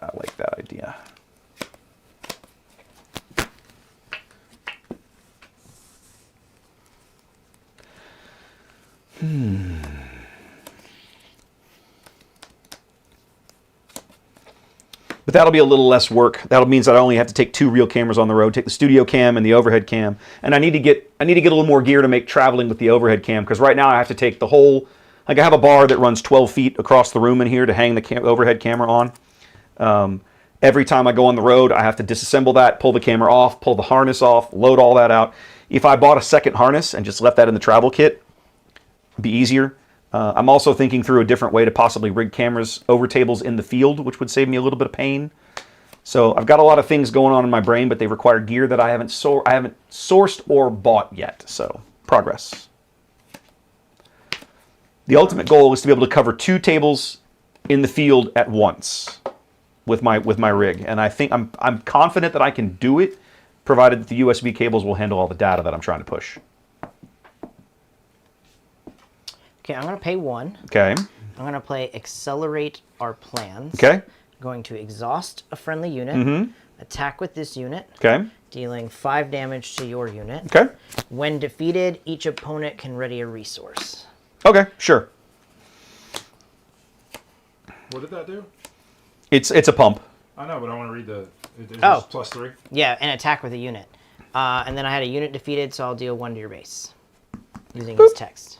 I like that idea. But that'll be a little less work. That'll means that I only have to take 2 real cameras on the road, take the studio cam and the overhead cam. And I need to get a little more gear to make traveling with the overhead cam because right now I have to take the whole, like I have a bar that runs 12 feet across the room in here to hang the overhead camera on. Every time I go on the road, I have to disassemble that, pull the camera off, pull the harness off, load all that out. If I bought a second harness and just left that in the travel kit, it'd be easier. I'm also thinking through a different way to possibly rig cameras over tables in the field, which would save me a little bit of pain. So I've got a lot of things going on in my brain, but they require gear that I haven't sourced or bought yet. So progress. The ultimate goal is to be able to cover 2 tables in the field at once with my rig, and I think I'm confident that I can do it provided that the USB cables will handle all the data that I'm trying to push. Okay, I'm going to pay 1. Okay. I'm going to play Accelerate Our Plans. Okay. I'm going to exhaust a friendly unit. Attack with this unit. Okay. Dealing 5 damage to your unit. Okay. When defeated, each opponent can ready a resource. Okay, sure. What did that do? It's a pump. I know, but I want to read the. Is Oh. this +3? Yeah, and attack with a unit. And then I had a unit defeated, so I'll deal 1 to your base. Using his text.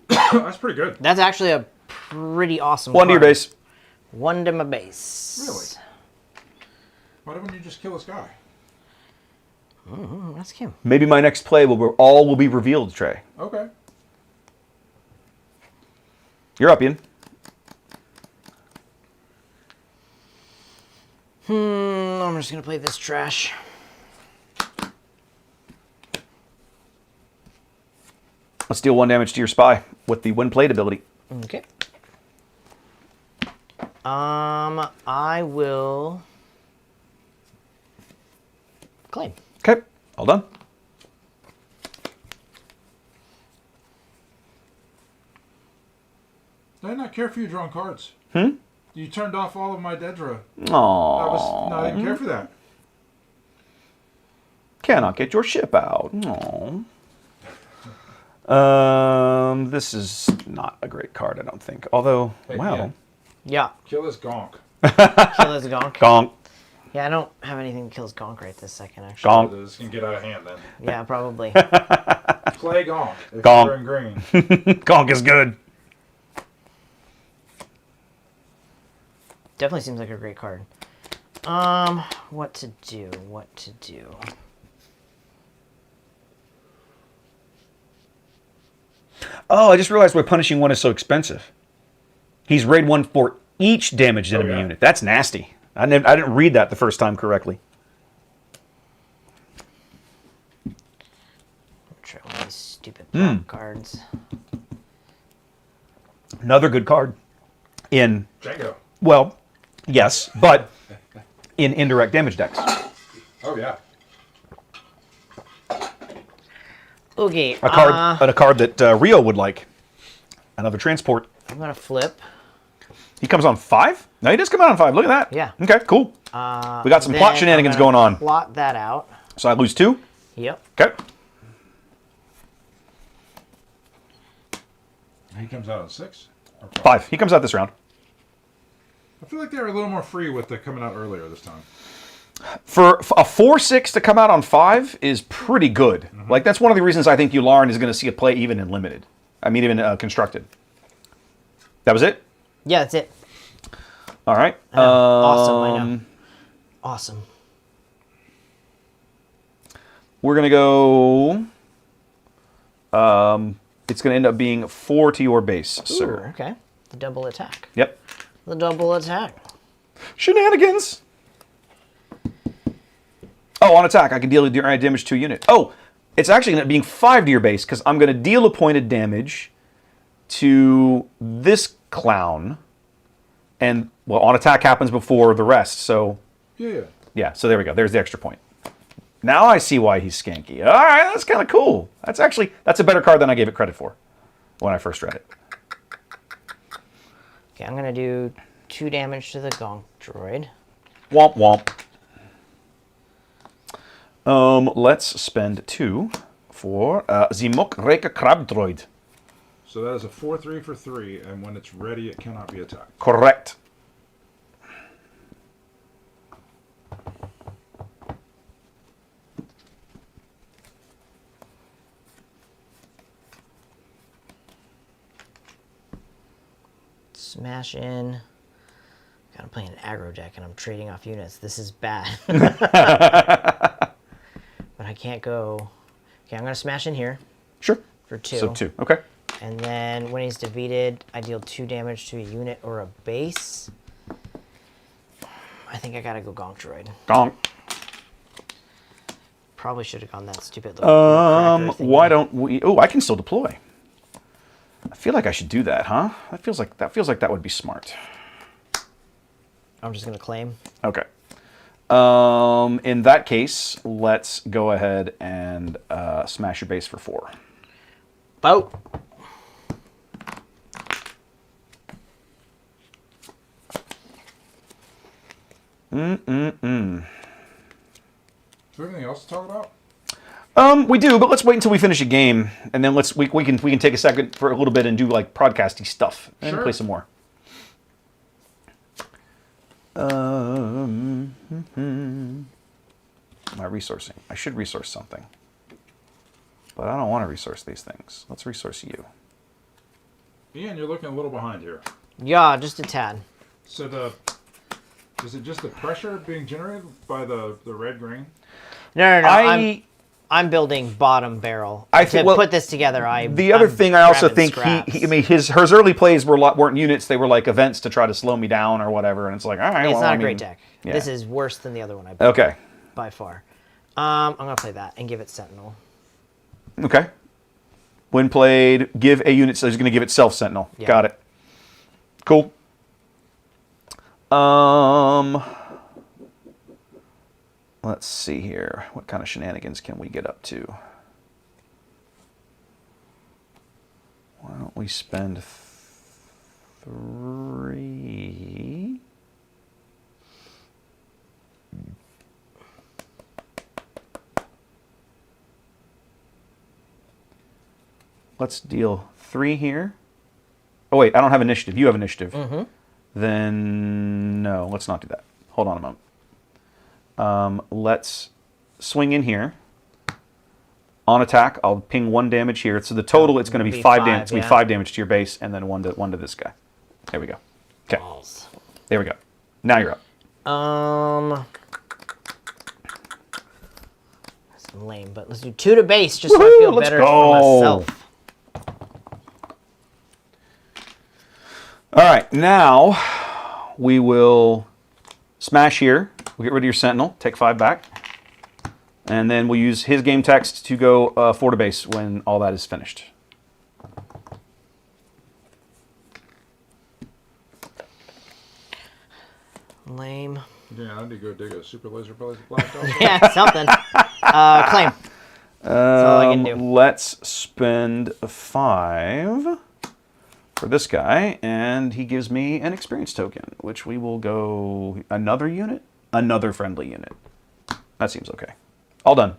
That's pretty good. That's actually a pretty awesome 1 to your card. base. 1 to my base. Really? Why didn't you just kill this guy? That's him. Maybe my next play all will be revealed, Trey. Okay. You're up, Ian. I'm just going to play this trash. Let's deal 1 damage to your spy with the when played ability. Okay. I will claim. Okay, all done. Did I not care for you drawing cards? You turned off all of my Dedra. Aww. No, I didn't care for that. Cannot get your ship out. Aww. This is not a great card, I don't think. Although, Hey, wow. Ian, Yeah. kill this gonk. Kill his gonk. Gonk. Yeah, I don't have anything that kills gonk right this second, actually. Gonk. This can get out of hand then. Yeah, probably. Play gonk. If Gonk. you're in green. Gonk is good. Definitely seems like a great card. What to do? What to do? Oh, I just realized why punishing 1 is so expensive. He's raid 1 for each damaged enemy yeah. unit. That's nasty. I didn't read that the first time correctly. Try one of these stupid block cards. Another good card. In, Django. well, yes, but in indirect damage decks. Oh, yeah. Okay. A card that Rio would like. Another transport. I'm gonna flip. He comes on 5? No, he does come out on 5. Look at that. Yeah. Okay, cool. We got some plot Then shenanigans I'm gonna going on. Plot that out. So I lose 2. Yep. Okay. He comes out at 6? Or 5. He comes out this round. I feel like they were a little more free with the coming out earlier this time. For a 4/6 to come out on 5 is pretty good. Like, that's one of the reasons I think Yularen is going to see a play even in limited. I mean, even constructed. That was it? Yeah, that's it. All right. Awesome. I know. Awesome. We're going to go... it's going to end up being 4 to your base, Ooh, sir. okay. The double attack. Yep. The double attack. Shenanigans! Oh, on attack, I can deal damage to a unit. Oh, it's actually going to being 5 to your base, because I'm going to deal appointed damage to this clown. And, well, on attack happens before the rest, so... Yeah. Yeah, so there we go. There's the extra point. Now I see why he's skanky. All right, that's kind of cool. That's a better card than I gave it credit for when I first read it. Okay, I'm gonna do 2 damage to the gonk droid. Womp womp. Let's spend 2 for Zimok Reka Crab Droid. So that is a 4/3 for 3, and when it's ready, it cannot be attacked. Correct. Smash in. God, I'm playing an aggro deck and I'm trading off units. This is bad. But I can't go. Okay, I'm gonna smash in here Sure. for 2. So 2. Okay. And then when he's defeated, I deal 2 damage to a unit or a base. I think I gotta go gonk droid. Gonk. Probably should have gone that stupid little cracker thingy. Why don't we? Oh, I can still deploy. I feel like I should do that, huh? That feels like that would be smart. I'm just gonna claim. Okay. In that case, let's go ahead and smash your base for 4. Boat. Is there anything else to talk about? We do, but let's wait until we finish a game, and then we can take a second for a little bit and do like podcasty stuff and Sure. play some more. My resourcing. I should resource something, but I don't want to resource these things. Let's resource you. Ian, you're looking a little behind here. Yeah, just a tad. So is it just the pressure being generated by the red green? No. I'm building bottom barrel. I think- to well, put this together. The other I'm thing I also grabbing think scraps. I mean, his early plays weren't units; they were like events to try to slow me down or whatever. And it's like, all right, It's well, not I a great mean, deck. yeah. This is worse than the other one I built Okay. by far. I'm gonna play that and give it Sentinel. Okay. When played, give a unit. So he's going to give itself Sentinel. Yeah. Got it. Cool. Let's see here. What kind of shenanigans can we get up to? Why don't we spend 3? Let's deal 3 here. Oh, wait, I don't have initiative. You have initiative. Mm-hmm. Then, no, let's not do that. Hold on a moment. Let's swing in here. On attack, I'll ping 1 damage here. So the total, it's going to be 5 damage. It's going to be 5 damage to your base, and then 1 to this guy. There we go. Okay, Balls. there we go. Now you're up. That's lame, but let's do 2 to base just so I Woohoo, feel let's better go. for myself. All right, now we will smash here. We'll get rid of your Sentinel, take 5 back. And then we'll use his game text to go 4 to base when all that is finished. Lame. Yeah, I need to go dig a super laser blast also. Yeah, something. Claim. That's all I can do. Let's spend 5 for this guy, and he gives me an experience token, which we will go another unit, another friendly unit. That seems okay. All done.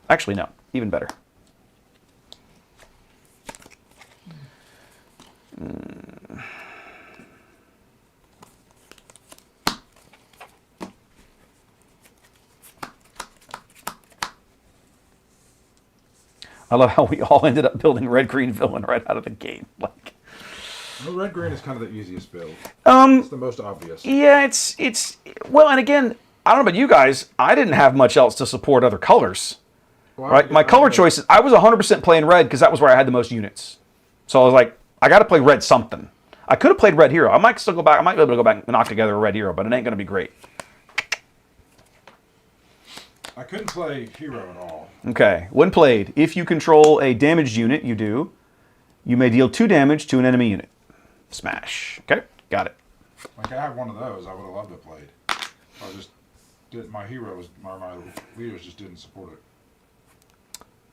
Actually, no. Even better. I love how we all ended up building red-green villain right out of the gate. Like, Well, red green is kind of the easiest build. It's the most obvious. yeah, it's well, and again, I don't know about you guys. I didn't have much else to support other colors. Well, Right, my color choices. I was 100% playing red because that was where I had the most units. So I was like, I got to play red something. I could have played red hero. I might still go back. I might be able to go back and knock together a red hero, but it ain't going to be great. I couldn't play hero at all. Okay, when played, if you control a damaged unit, you do. You may deal 2 damage to an enemy unit. Smash. Okay, got it. Like I have one of those, I would have loved to have played. I just did. My heroes, my leaders just didn't support it.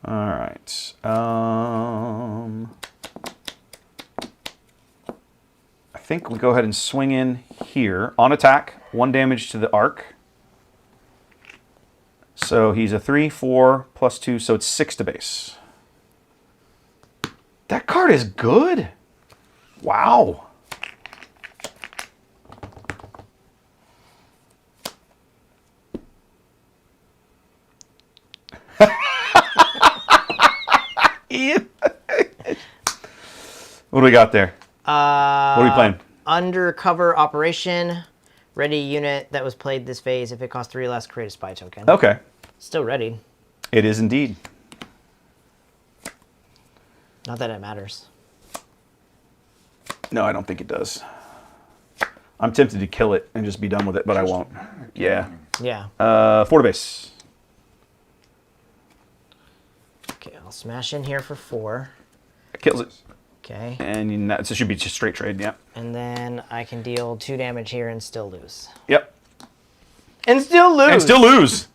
All right. I think we go ahead and swing in here. On attack, 1 damage to the arc. So he's a 3, 4, plus 2, so it's 6 to base. That card is good. Wow. Ian. What do we got there? What are we playing? Undercover operation. Ready unit that was played this phase. If it costs 3 less, create a spy token. Okay. Still ready. It is indeed. Not that it matters. No, I don't think it does. I'm tempted to kill it and just be done with it, but I won't. Yeah. Yeah. 4 to base. Okay, I'll smash in here for 4. Kills it. Okay. And it should be just straight trade, yeah. And then I can deal 2 damage here and still lose. Yep. And still lose. And still lose.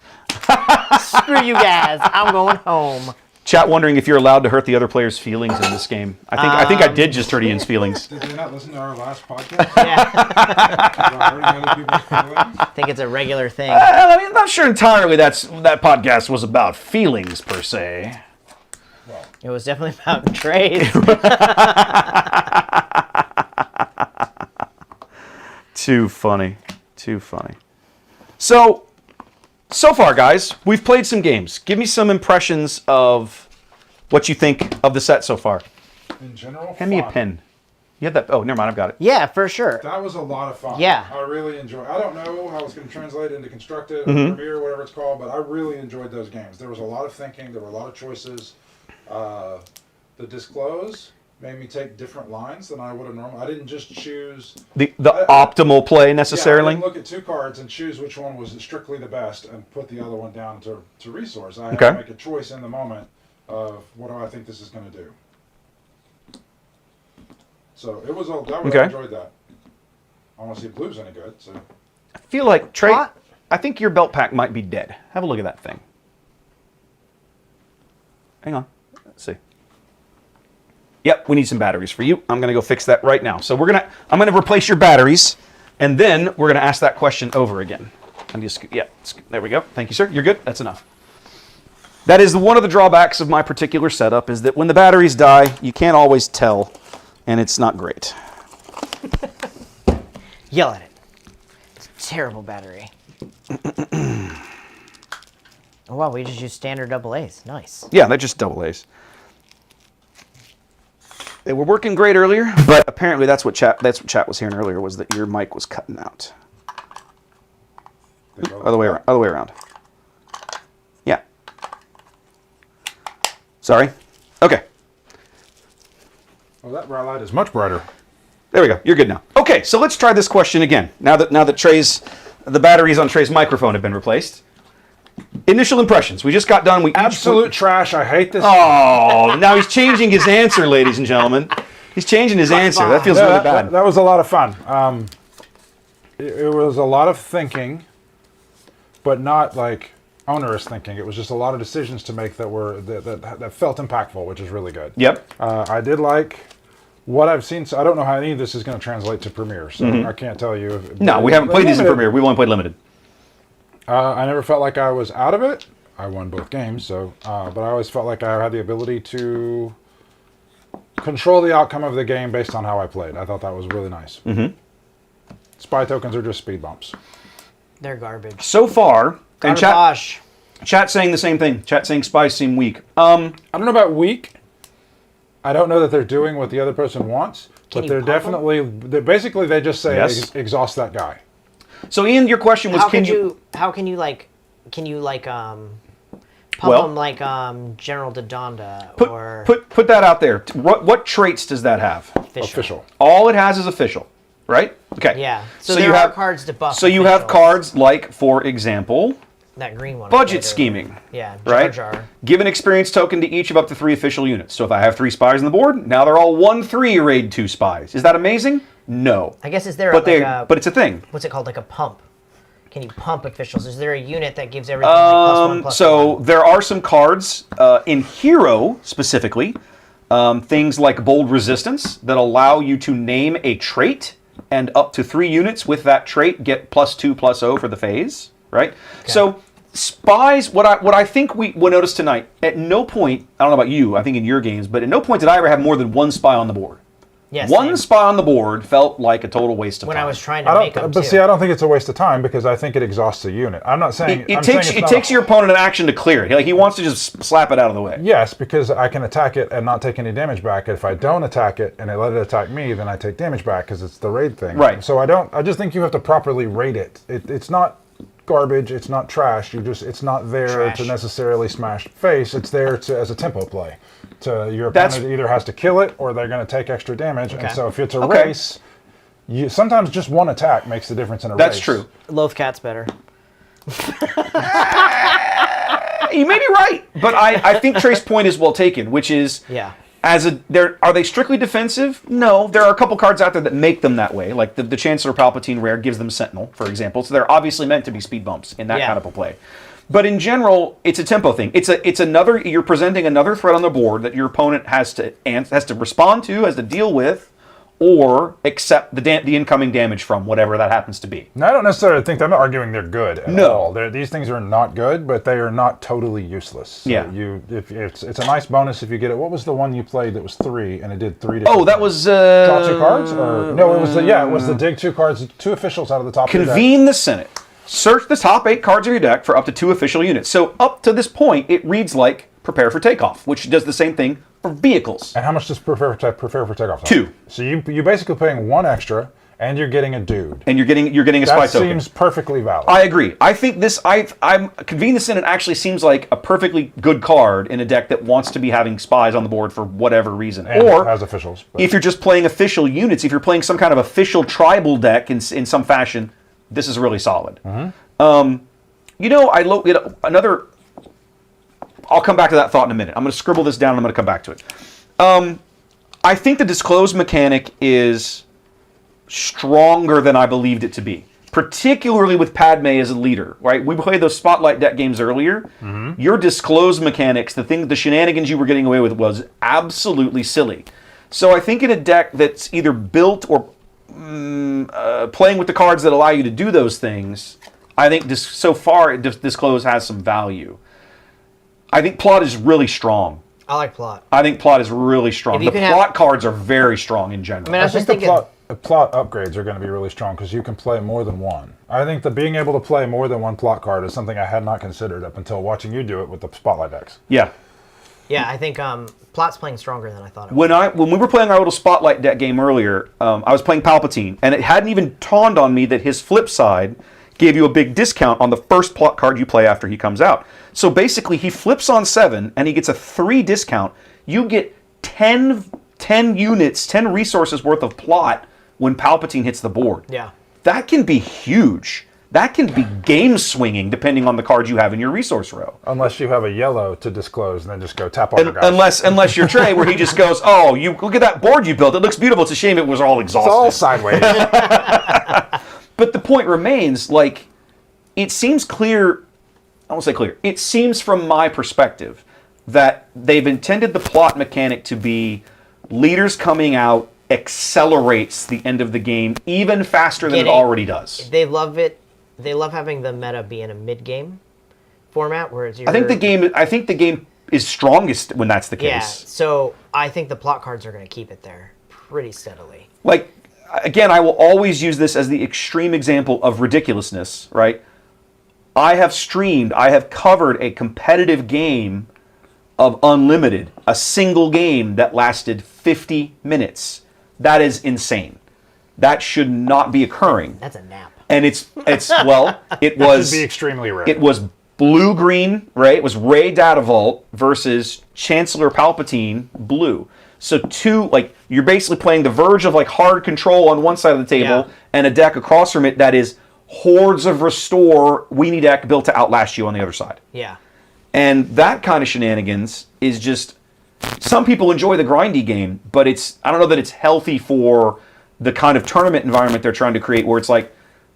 Screw you guys. I'm going home. Chat wondering if you're allowed to hurt the other player's feelings in this game. I think I did just hurt Ian's feelings. Did they not listen to our last podcast? Yeah. About hurting other people's feelings? I think it's a regular thing. I mean, I'm not sure entirely that podcast was about feelings per se. It was definitely about trades. Too funny. Too funny. So far, guys, we've played some games. Give me some impressions of what you think of the set so far. In general, Hand me a fun. pen. You have that? Oh, never mind. I've got it. Yeah, for sure. That was a lot of fun. Yeah. I really enjoyed. I don't know how it's going to translate into Constructed or Mm-hmm. Premiere, whatever it's called, but I really enjoyed those games. There was a lot of thinking. There were a lot of choices. The Disclose made me take different lines than I would have normally. I didn't just choose. The optimal play necessarily. Yeah, I didn't look at two cards and choose which one was strictly the best and put the other one down to resource. I had Okay. to make a choice in the moment of what do I think this is going to do. So it was. I Okay. enjoyed that. I want to see if Blue's any good. So. I feel like Trey. What? I think your belt pack might be dead. Have a look at that thing. Hang on. Let's see. Yep, we need some batteries for you. I'm gonna go fix that right now. So I'm gonna replace your batteries, and then we're gonna ask that question over again. I'm just there we go. Thank you, sir. You're good. That's enough. That is one of the drawbacks of my particular setup is that when the batteries die, you can't always tell, and it's not great. Yell at it. It's a terrible battery. Oh, wow, we just used standard AA's. Nice. Yeah, they're just double A's. They were working great earlier, but apparently that's what chat was hearing earlier was that your mic was cutting out. Other way around. Yeah. Sorry. Okay. Oh, that bright light is much brighter. There we go. You're good now. Okay, so let's try this question again. Now that the batteries on Trey's microphone have been replaced. Initial impressions. We just got done. We Absolute trash. I hate this. Oh, now he's changing his answer, ladies and gentlemen. He's changing his answer. That feels Yeah, really bad. that was a lot of fun. It was a lot of thinking, but not like onerous thinking. It was just a lot of decisions to make that felt impactful, which is really good. Yep. I did like what I've seen. So I don't know how any of this is going to translate to Premiere, so I can't tell you. No, we haven't played these in Premiere. We've only played Limited. I never felt like I was out of it. I won both games, so but I always felt like I had the ability to control the outcome of the game based on how I played. I thought that was really nice. Mm-hmm. Spy tokens are just speed bumps. They're garbage. So far, and Garbage. chat saying the same thing. Chat saying spies seem weak. I don't know about weak. I don't know that they're doing what the other person wants, but you they're pump 'em? definitely. Basically, they just say Yes. exhaust that guy. So Ian, your question was, How can you pump Well, them like General Dodonda or put that out there. What traits does that have? Official. All it has is official, right? Okay. Yeah. So you there have are cards to buff. So you have officials. cards like, for example, That green one. budget I played scheming. earlier. Yeah. Right? Jar Jar. Give an experience token to each of up to 3 official units. So if I have 3 spies on the board, now they're all 1/3 raid 2 spies. Is that amazing? No. I guess is there But like it's a thing. what's it called, like a pump? Can you pump officials? Is there a unit that gives everything like +1/+1? So there are some cards in Hero specifically, things like Bold Resistance that allow you to name a trait, and up to 3 units with that trait get +2/+0 for the phase, right? So spies, what I think we noticed tonight, at no point, I don't know about you, I think in your games, but at no point did I ever have more than 1 spy on the board. Yes, One same. spy on the board felt like a total waste of when time. I was trying to make them But too. see, I don't think it's a waste of time because I think it exhausts a unit. I'm not saying It I'm saying takes it's it not takes your opponent an action to clear it. Like he wants to just slap it out of the way. Yes, because I can attack it and not take any damage back. If I don't attack it and I let it attack me, then I take damage back because it's the raid thing. Right. So I just think you have to properly raid it. It's not garbage. It's not trash. It's not there Trash. to necessarily smash face. It's there as a tempo play. Your That's- opponent either has to kill it or they're going to take extra damage. And Okay. so if it's a Okay. race, sometimes just one attack makes the difference in a race. That's true. Loath Cat's better. You may be right, but I think Trey's point is well taken, which is Yeah. Are they strictly defensive? No, there are a couple cards out there that make them that way. Like the Chancellor Palpatine rare gives them Sentinel, for example. So they're obviously meant to be speed bumps in that kind of a play. But in general, it's a tempo thing. It's another. You're presenting another threat on the board that your opponent has to respond to, has to deal with, or accept the incoming damage from, whatever that happens to be. Now, I don't necessarily think I'm not arguing they're good at No. all. These things are not good, but they are not totally useless. So Yeah. if it's a nice bonus if you get it. What was the one you played that was 3 and it did 3 Oh, that was draw 2 cards? Or no, it was the dig 2 cards, 2 officials out of the top. Convene the Senate. Search the top 8 cards of your deck for up to 2 official units. So up to this point, it reads like Prepare for Takeoff, which does the same thing for vehicles. And how much does prepare for takeoff? 2. So you're basically paying 1 extra, and you're getting a dude. And you're getting a spy That token. seems perfectly valid. I agree. I think Convene the Senate actually seems like a perfectly good card in a deck that wants to be having spies on the board for whatever reason. and Or has officials. But if you're just playing official units, if you're playing some kind of official tribal deck in some fashion, this is really solid. Another. I'll come back to that thought in a minute. I'm going to scribble this down and I'm going to come back to it. I think the disclose mechanic is stronger than I believed it to be, particularly with Padme as a leader, right? We played those Spotlight deck games earlier. Your disclose mechanics, the shenanigans you were getting away with was absolutely silly. So I think in a deck that's either built or playing with the cards that allow you to do those things, I think so far disclose has some value. I think plot is really strong. I like plot. I think plot is really strong. If you The can plot cards are very strong in general. I mean, I I was think just the thinking. plot upgrades are going to be really strong because you can play more than one. I think that being able to play more than one plot card is something I had not considered up until watching you do it with the Spotlight decks. Yeah. Yeah, I think plot's playing stronger than I thought it When we were playing our little Spotlight deck game earlier, I was playing Palpatine, and it hadn't even dawned on me that his flip side gave you a big discount on the first plot card you play after he comes out. So basically, he flips on 7, and he gets a 3 discount. You get 10 units, 10 resources worth of plot when Palpatine hits the board. Yeah. That can be huge. That can be game swinging depending on the cards you have in your resource row. Unless you have a yellow to disclose and then just go tap all your guys. Unless you're Trey, where he just goes, "Oh, you look at that board you built. It looks beautiful. It's a shame it was all exhausted." It's all sideways. But the point remains, like, it seems clear. I won't say clear. It seems from my perspective that they've intended the plot mechanic to be leaders coming out accelerates the end of the game even faster than it already does. They love it. They love having the meta be in a mid-game format, where it's. I think the game is strongest when that's the case. Yeah. So I think the plot cards are going to keep it there pretty steadily. Like, again, I will always use this as the extreme example of ridiculousness, right? I have covered a competitive game of Unlimited, a single game that lasted 50 minutes. That is insane. That should not be occurring. That's a nap. And it was Should be extremely rare. It was blue-green, right? It was Rey Datavault versus Chancellor Palpatine blue. So you're basically playing the verge of like hard control on one side of the table and a deck across from it that is hordes of restore weenie deck built to outlast you on the other side. Yeah. And that kind of shenanigans is just, some people enjoy the grindy game, but I don't know that it's healthy for the kind of tournament environment they're trying to create, where it's like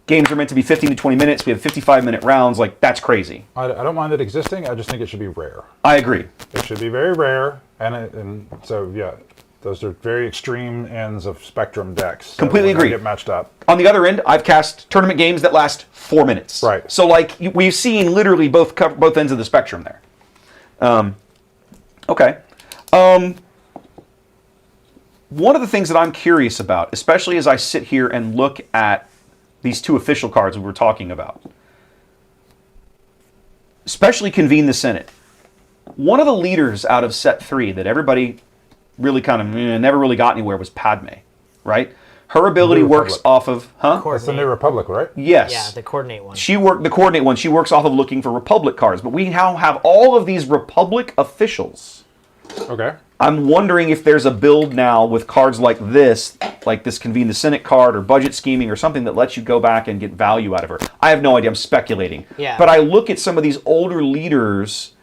games are meant to be 15 to 20 minutes. We have 55-minute rounds. Like, that's crazy. I don't mind it existing. I just think it should be rare. I agree. It should be very rare, and so yeah, those are very extreme ends of spectrum decks. So Completely when they agree. Get matched up. On the other end, I've cast tournament games that last 4 minutes. Right. So, like, we've seen literally both ends of the spectrum there. Okay. One of the things that I'm curious about, especially as I sit here and look at these 2 official cards we were talking about, especially Convene the Senate. One of the leaders out of set 3 that everybody really kind of never really got anywhere was Padme, right? Her ability New works Republic. off of, That's the New Republic, right? Yes. Yeah, the coordinate one. The coordinate one. She works off of looking for Republic cards, but we now have all of these Republic officials. Okay. I'm wondering if there's a build now with cards like this Convene the Senate card or budget scheming or something that lets you go back and get value out of her. I have no idea. I'm speculating. Yeah. But I look at some of these older leaders.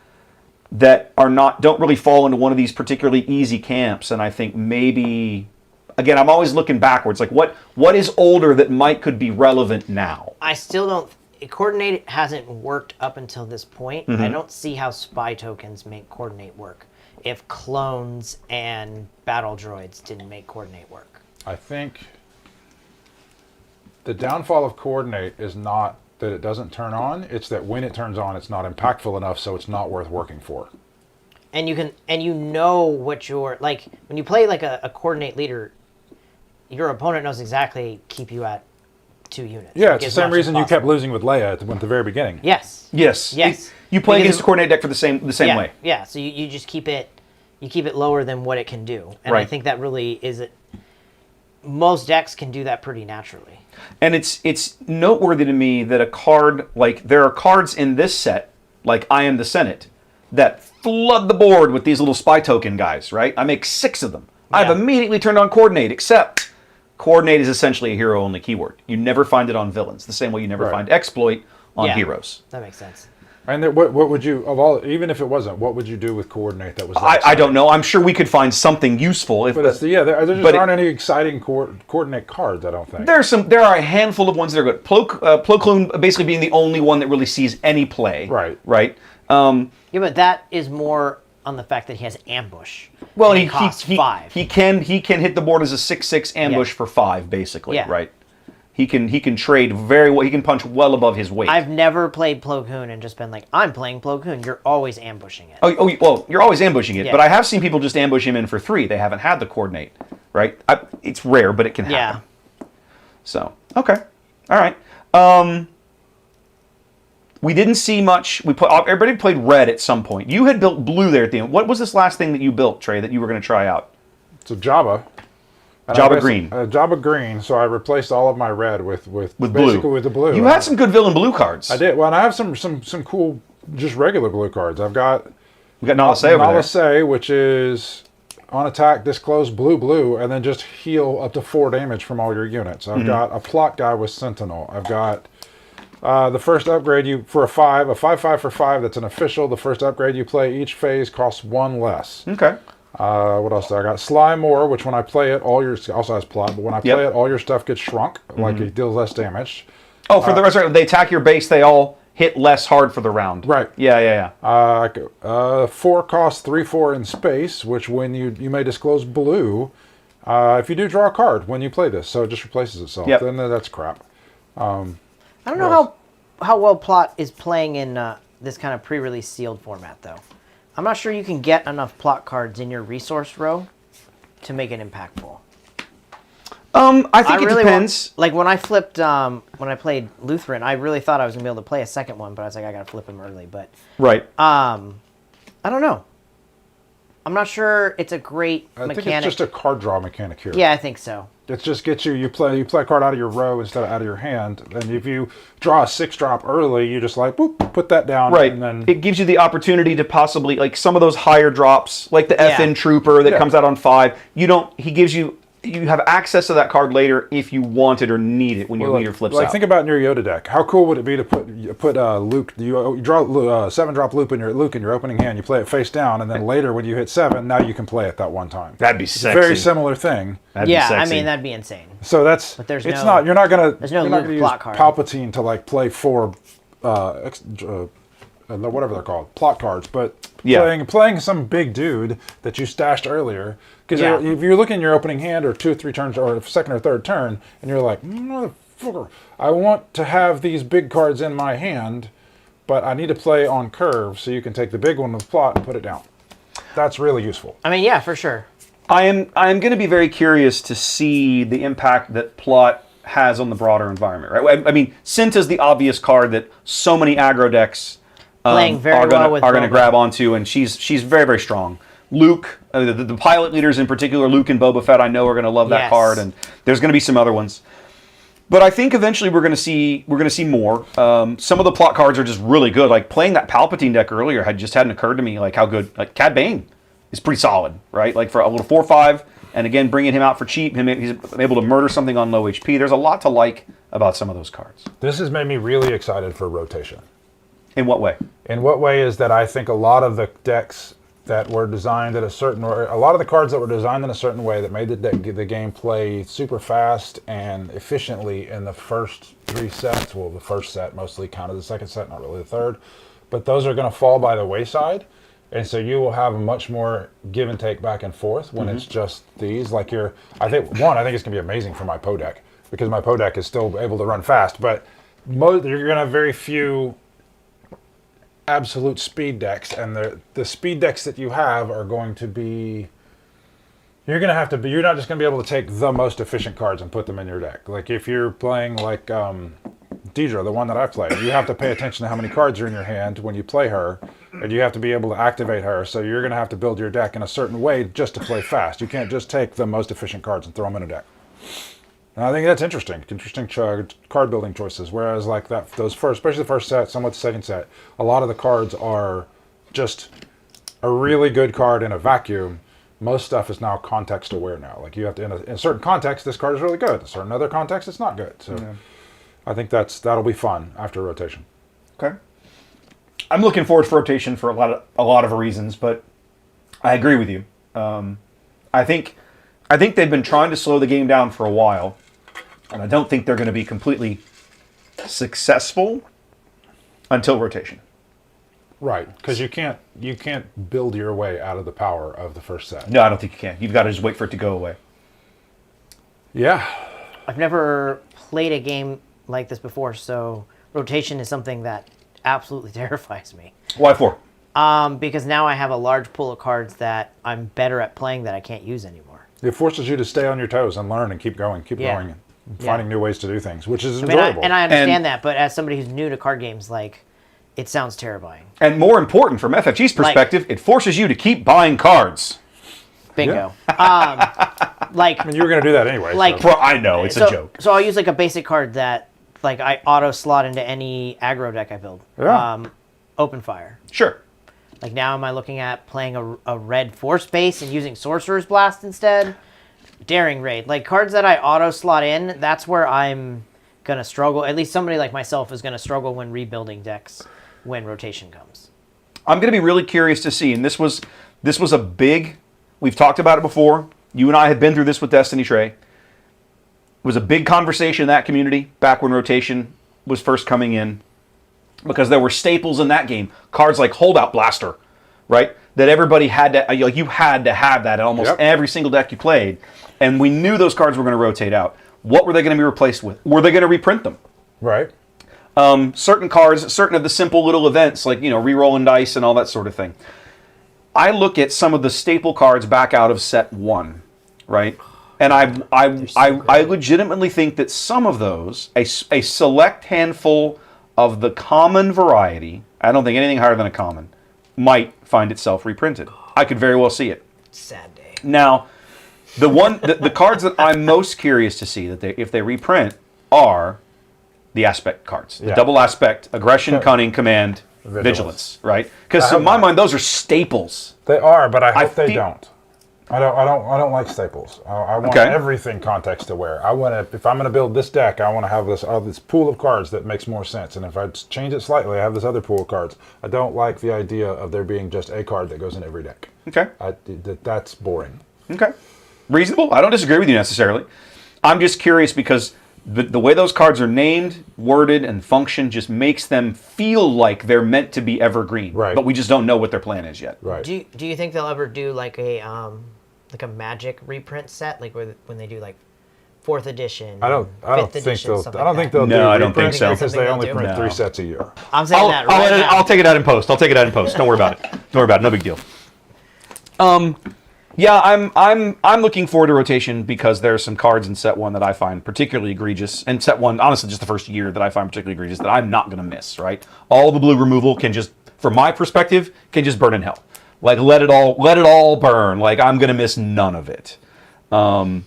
that don't really fall into one of these particularly easy camps. And I think maybe, again, I'm always looking backwards. Like what is older that could be relevant now? I still don't. Coordinate hasn't worked up until this point. I don't see how spy tokens make coordinate work if clones and battle droids didn't make coordinate work. I think the downfall of coordinate is not that it doesn't turn on, it's that when it turns on, it's not impactful enough, so it's not worth working for. And you know what your, like, when you play like a coordinate leader, your opponent knows exactly keep you at 2 units. Yeah, like, it's the as same much as reason you possible. kept losing with Leia at the very beginning. Yes. Yes. Yes. You play Because against a coordinate deck for the same yeah, way. Yeah, so you just keep it lower than what it can do. And I Right. think that really is it. Most decks can do that pretty naturally. And it's noteworthy to me that a card, like there are cards in this set, like I Am the Senate, that flood the board with these little spy token guys, right? I make 6 of them. I've Yeah. immediately turned on Coordinate, except Coordinate is essentially a hero-only keyword. You never find it on villains, the same way you never Right. find Exploit on Yeah. heroes. That makes sense. And what would you, of all, even if it wasn't, what would you do with coordinate that was? I don't know. I'm sure we could find something useful. If, But it's, yeah, there just but aren't any exciting coordinate cards. I don't think. there are a handful of ones that are good. Plo Koon basically being the only one that really sees any play. Right. Right. Yeah, but that is more on the fact that he has ambush. Well, and he it costs he 5. he can hit the board as a 6/6 ambush Yeah. for 5, basically. Yeah. Right. He can trade very well. He can punch well above his weight. I've never played Plo Koon and just been like, I'm playing Plo Koon. You're always ambushing it. well, you're always ambushing it, Yeah. but I have seen people just ambush him in for 3. They haven't had the coordinate, right? It's rare, but it can happen. Yeah. So, okay. All right. We didn't see much. Everybody played red at some point. You had built blue there at the end. What was this last thing that you built, Trey, that you were going to try out? It's a Jabba. And Jabba green. Jabba green. So I replaced all of my red with With basically blue. with the blue. You had some good villain blue cards. I did. Well, and I have some cool, just regular blue cards. I've got We got Nala Se over there. Nala Se, which is on attack, disclose blue, and then just heal up to 4 damage from all your units. Mm-hmm. I've got a plot guy with Sentinel. I've got the first upgrade for a 5/5 for 5. That's an official. The first upgrade you play each phase costs 1 less. Okay. What else do I got? Sly More, which when I play it, also has plot, but when I play it, all your stuff gets shrunk, like it deals less damage. Oh, for the rest of it, they attack your base, they all hit less hard for the round. Right. Yeah. 4 costs 3/4 in space, which when you may disclose blue, if you do draw a card when you play this, so it just replaces itself. Yep. Then that's crap. I don't know how well Plot is playing in this kind of pre-release sealed format, though. I'm not sure you can get enough Plot cards in your resource row to make it impactful. I think it really depends. like when I flipped, when I played Lutheran, I really thought I was going to be able to play a second one, but I was like, I got to flip him early. But Right. I don't know. I'm not sure it's a great I mechanic. think it's just a card draw mechanic here. Yeah, I think so. It just gets you play a card out of your row instead of out of your hand. And if you draw a 6-drop early, you just like, boop, put that down. Right. And then It gives you the opportunity to possibly, like some of those higher drops, like the Yeah. FN Trooper that Yeah. comes out on 5. He gives you have access to that card later if you want it or need it when your leader flips out. Think about in your Yoda deck. How cool would it be to put Luke? You draw 7-drop Luke in your opening hand. You play it face down, and then later when you hit 7, now you can play it that one time. That'd be It's a sexy. very similar thing. That'd Yeah, be I sexy. mean, that'd be insane. So that's. But there's it's no- not. You're not gonna. there's no you're not Luke gonna plot use card. Palpatine to like play 4, whatever they're called, plot cards, but Yeah. playing some big dude that you stashed earlier. Because Yeah. if you're looking at your opening hand or 2 or 3 turns or second or third turn, and you're like, motherfucker, I want to have these big cards in my hand, but I need to play on curve so you can take the big one with plot and put it down. That's really useful. I mean, yeah, for sure. I am going to be very curious to see the impact that plot has on the broader environment. Right. I mean, Cinta's the obvious card that so many aggro decks Playing very are well with going to Boba. grab onto, and she's very, very strong. Luke, the pilot leaders in particular, Luke and Boba Fett, I know are going to love that Yes. card, and there's going to be some other ones. But I think eventually we're going to see more. Some of the plot cards are just really good. Like playing that Palpatine deck earlier hadn't occurred to me like how good. Like Cad Bane is pretty solid, right? Like for a little 4/5, and again bringing him out for cheap, he's able to murder something on low HP. There's a lot to like about some of those cards. This has made me really excited for rotation. In what way? In what way is that I think a lot of the decks that were designed at a lot of the cards that were designed in a certain way that made the game play super fast and efficiently in the first 3 sets. Well, the first set mostly counted, the second set, not really the third. But those are going to fall by the wayside. And so you will have a much more give and take back and forth when it's just these. Like I think it's going to be amazing for my Poe deck because my Poe deck is still able to run fast. But you're going to have very few absolute speed decks, and the speed decks that you have are going to be. You're not just going to be able to take the most efficient cards and put them in your deck. Like if you're playing like Deidre, the one that I play, you have to pay attention to how many cards are in your hand when you play her, and you have to be able to activate her. So you're going to have to build your deck in a certain way just to play fast. You can't just take the most efficient cards and throw them in a deck. And I think that's interesting card building choices. Whereas like especially the first set, somewhat the second set, a lot of the cards are just a really good card in a vacuum. Most stuff is now context aware now. Like you have to, in a certain context, this card is really good. In a certain other context, it's not good. So I think that'll be fun after rotation. Okay. I'm looking forward for rotation for a lot of reasons, but I agree with you. I think they've been trying to slow the game down for a while, and I don't think they're going to be completely successful until rotation. Right, because you can't build your way out of the power of the first set. No, I don't think you can. You've got to just wait for it to go away. Yeah. I've never played a game like this before, so rotation is something that absolutely terrifies me. Why for? Because now I have a large pool of cards that I'm better at playing that I can't use anymore. It forces you to stay on your toes and learn and keep going, and finding new ways to do things, which is enjoyable. I understand that, but as somebody who's new to card games, like, it sounds terrifying. And more important, from FFG's perspective, it forces you to keep buying cards. Bingo. I mean, you were going to do that anyway. Like, so. Well, I know, it's a joke. So I'll use like a basic card that like I auto slot into any aggro deck I build. Yeah. Open Fire. Sure. Like now am I looking at playing a red Force base and using Sorcerer's Blast instead? Daring Raid. Like cards that I auto slot in, that's where I'm going to struggle. At least somebody like myself is going to struggle when rebuilding decks when rotation comes. I'm going to be really curious to see, and this was a big, we've talked about it before. You and I had been through this with Destiny Trey. It was a big conversation in that community back when rotation was first coming in because there were staples in that game. Cards like Holdout Blaster, right? That everybody had to, like you had to have that in almost every single deck you played. And we knew those cards were going to rotate out. What were they going to be replaced with? Were they going to reprint them? Right. Certain cards, certain of the simple little events like, re-rolling dice and all that sort of thing. I look at some of the staple cards back out of set 1, right? And I legitimately think that some of those, a select handful of the common variety, I don't think anything higher than a common, might find itself reprinted. I could very well see it. Sad day. Now, the cards that I'm most curious to see if they reprint are the aspect cards. The double aspect, aggression, cunning, command, vigilance, right? Because in my mind, those are staples. They are, but I hope they don't. I don't like staples. I want everything context aware. If I'm going to build this deck, I want to have this pool of cards that makes more sense. And if I change it slightly, I have this other pool of cards. I don't like the idea of there being just a card that goes in every deck. Okay. That's boring. Okay. Reasonable. I don't disagree with you necessarily. I'm just curious because the way those cards are named, worded, and function just makes them feel like they're meant to be evergreen. Right. But we just don't know what their plan is yet. Right. Do you think they'll ever do like a Magic reprint set, like when they do like 4th edition? I don't think they'll. No, I don't think so. Because they only print 3 sets a year. I'm saying that right now. I'll take it out in post. Don't worry about it. Don't worry about it. No big deal. Yeah, I'm looking forward to rotation because there are some cards in set 1 that I find particularly egregious, and set 1, honestly, just the first year that I find particularly egregious that I'm not going to miss. Right, all the blue removal can just, from my perspective, can just burn in hell. Like let it all burn. Like I'm going to miss none of it. That's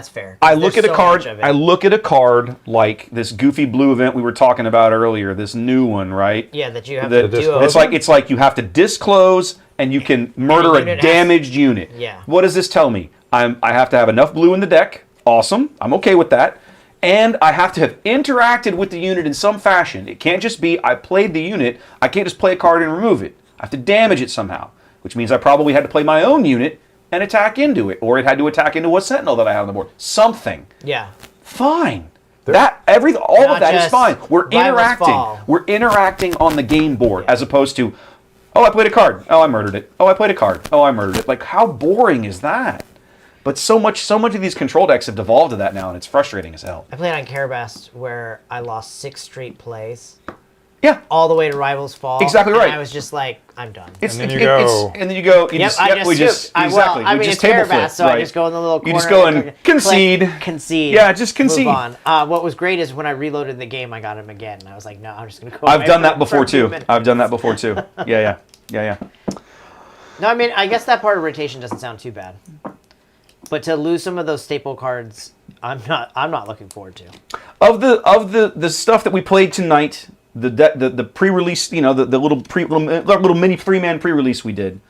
fair. I look at a card. I look at a card like this goofy blue event we were talking about earlier. This new one, right? Yeah, that you have to do. It's like you have to disclose, and you can murder a damaged unit. Yeah. What does this tell me? I have to have enough blue in the deck. Awesome. I'm okay with that. and I have to have interacted with the unit in some fashion. It can't just be I played the unit. I can't just play a card and remove it. I have to damage it somehow, which means I probably had to play my own unit and attack into it, or it had to attack into a sentinel that I had on the board. Something. Yeah. Fine. All of that is just fine. We're rivals interacting. fall. We're interacting on the game board as opposed to, oh, I played a card. Oh, I murdered it. Oh, I played a card. Oh, I murdered it. Like, how boring is that? But so much of these control decks have devolved to that now, and it's frustrating as hell. I played on Carabast where I lost 6 straight plays, Yeah, all the way to Rivals Fall. Exactly and right. I was just like, I'm done. it's, And then it- you it's- go- and then you go. You Yep, just, I yep, just we just scooped. I exactly. mean, we it's just table flip, Carabast, so right? I just go in the little corner. You just go and click, concede. concede. Yeah, just concede. Move on. What was great is when I reloaded the game, I got him again. And I was like, no, I'm just going to go I've away done for- that for before a few too. minutes. I've done that before too. Yeah. No, I mean, I guess that part of rotation doesn't sound too bad. But to lose some of those staple cards, I'm not looking forward to. Of the stuff that we played tonight, the pre-release, the little mini 3-man pre-release we did.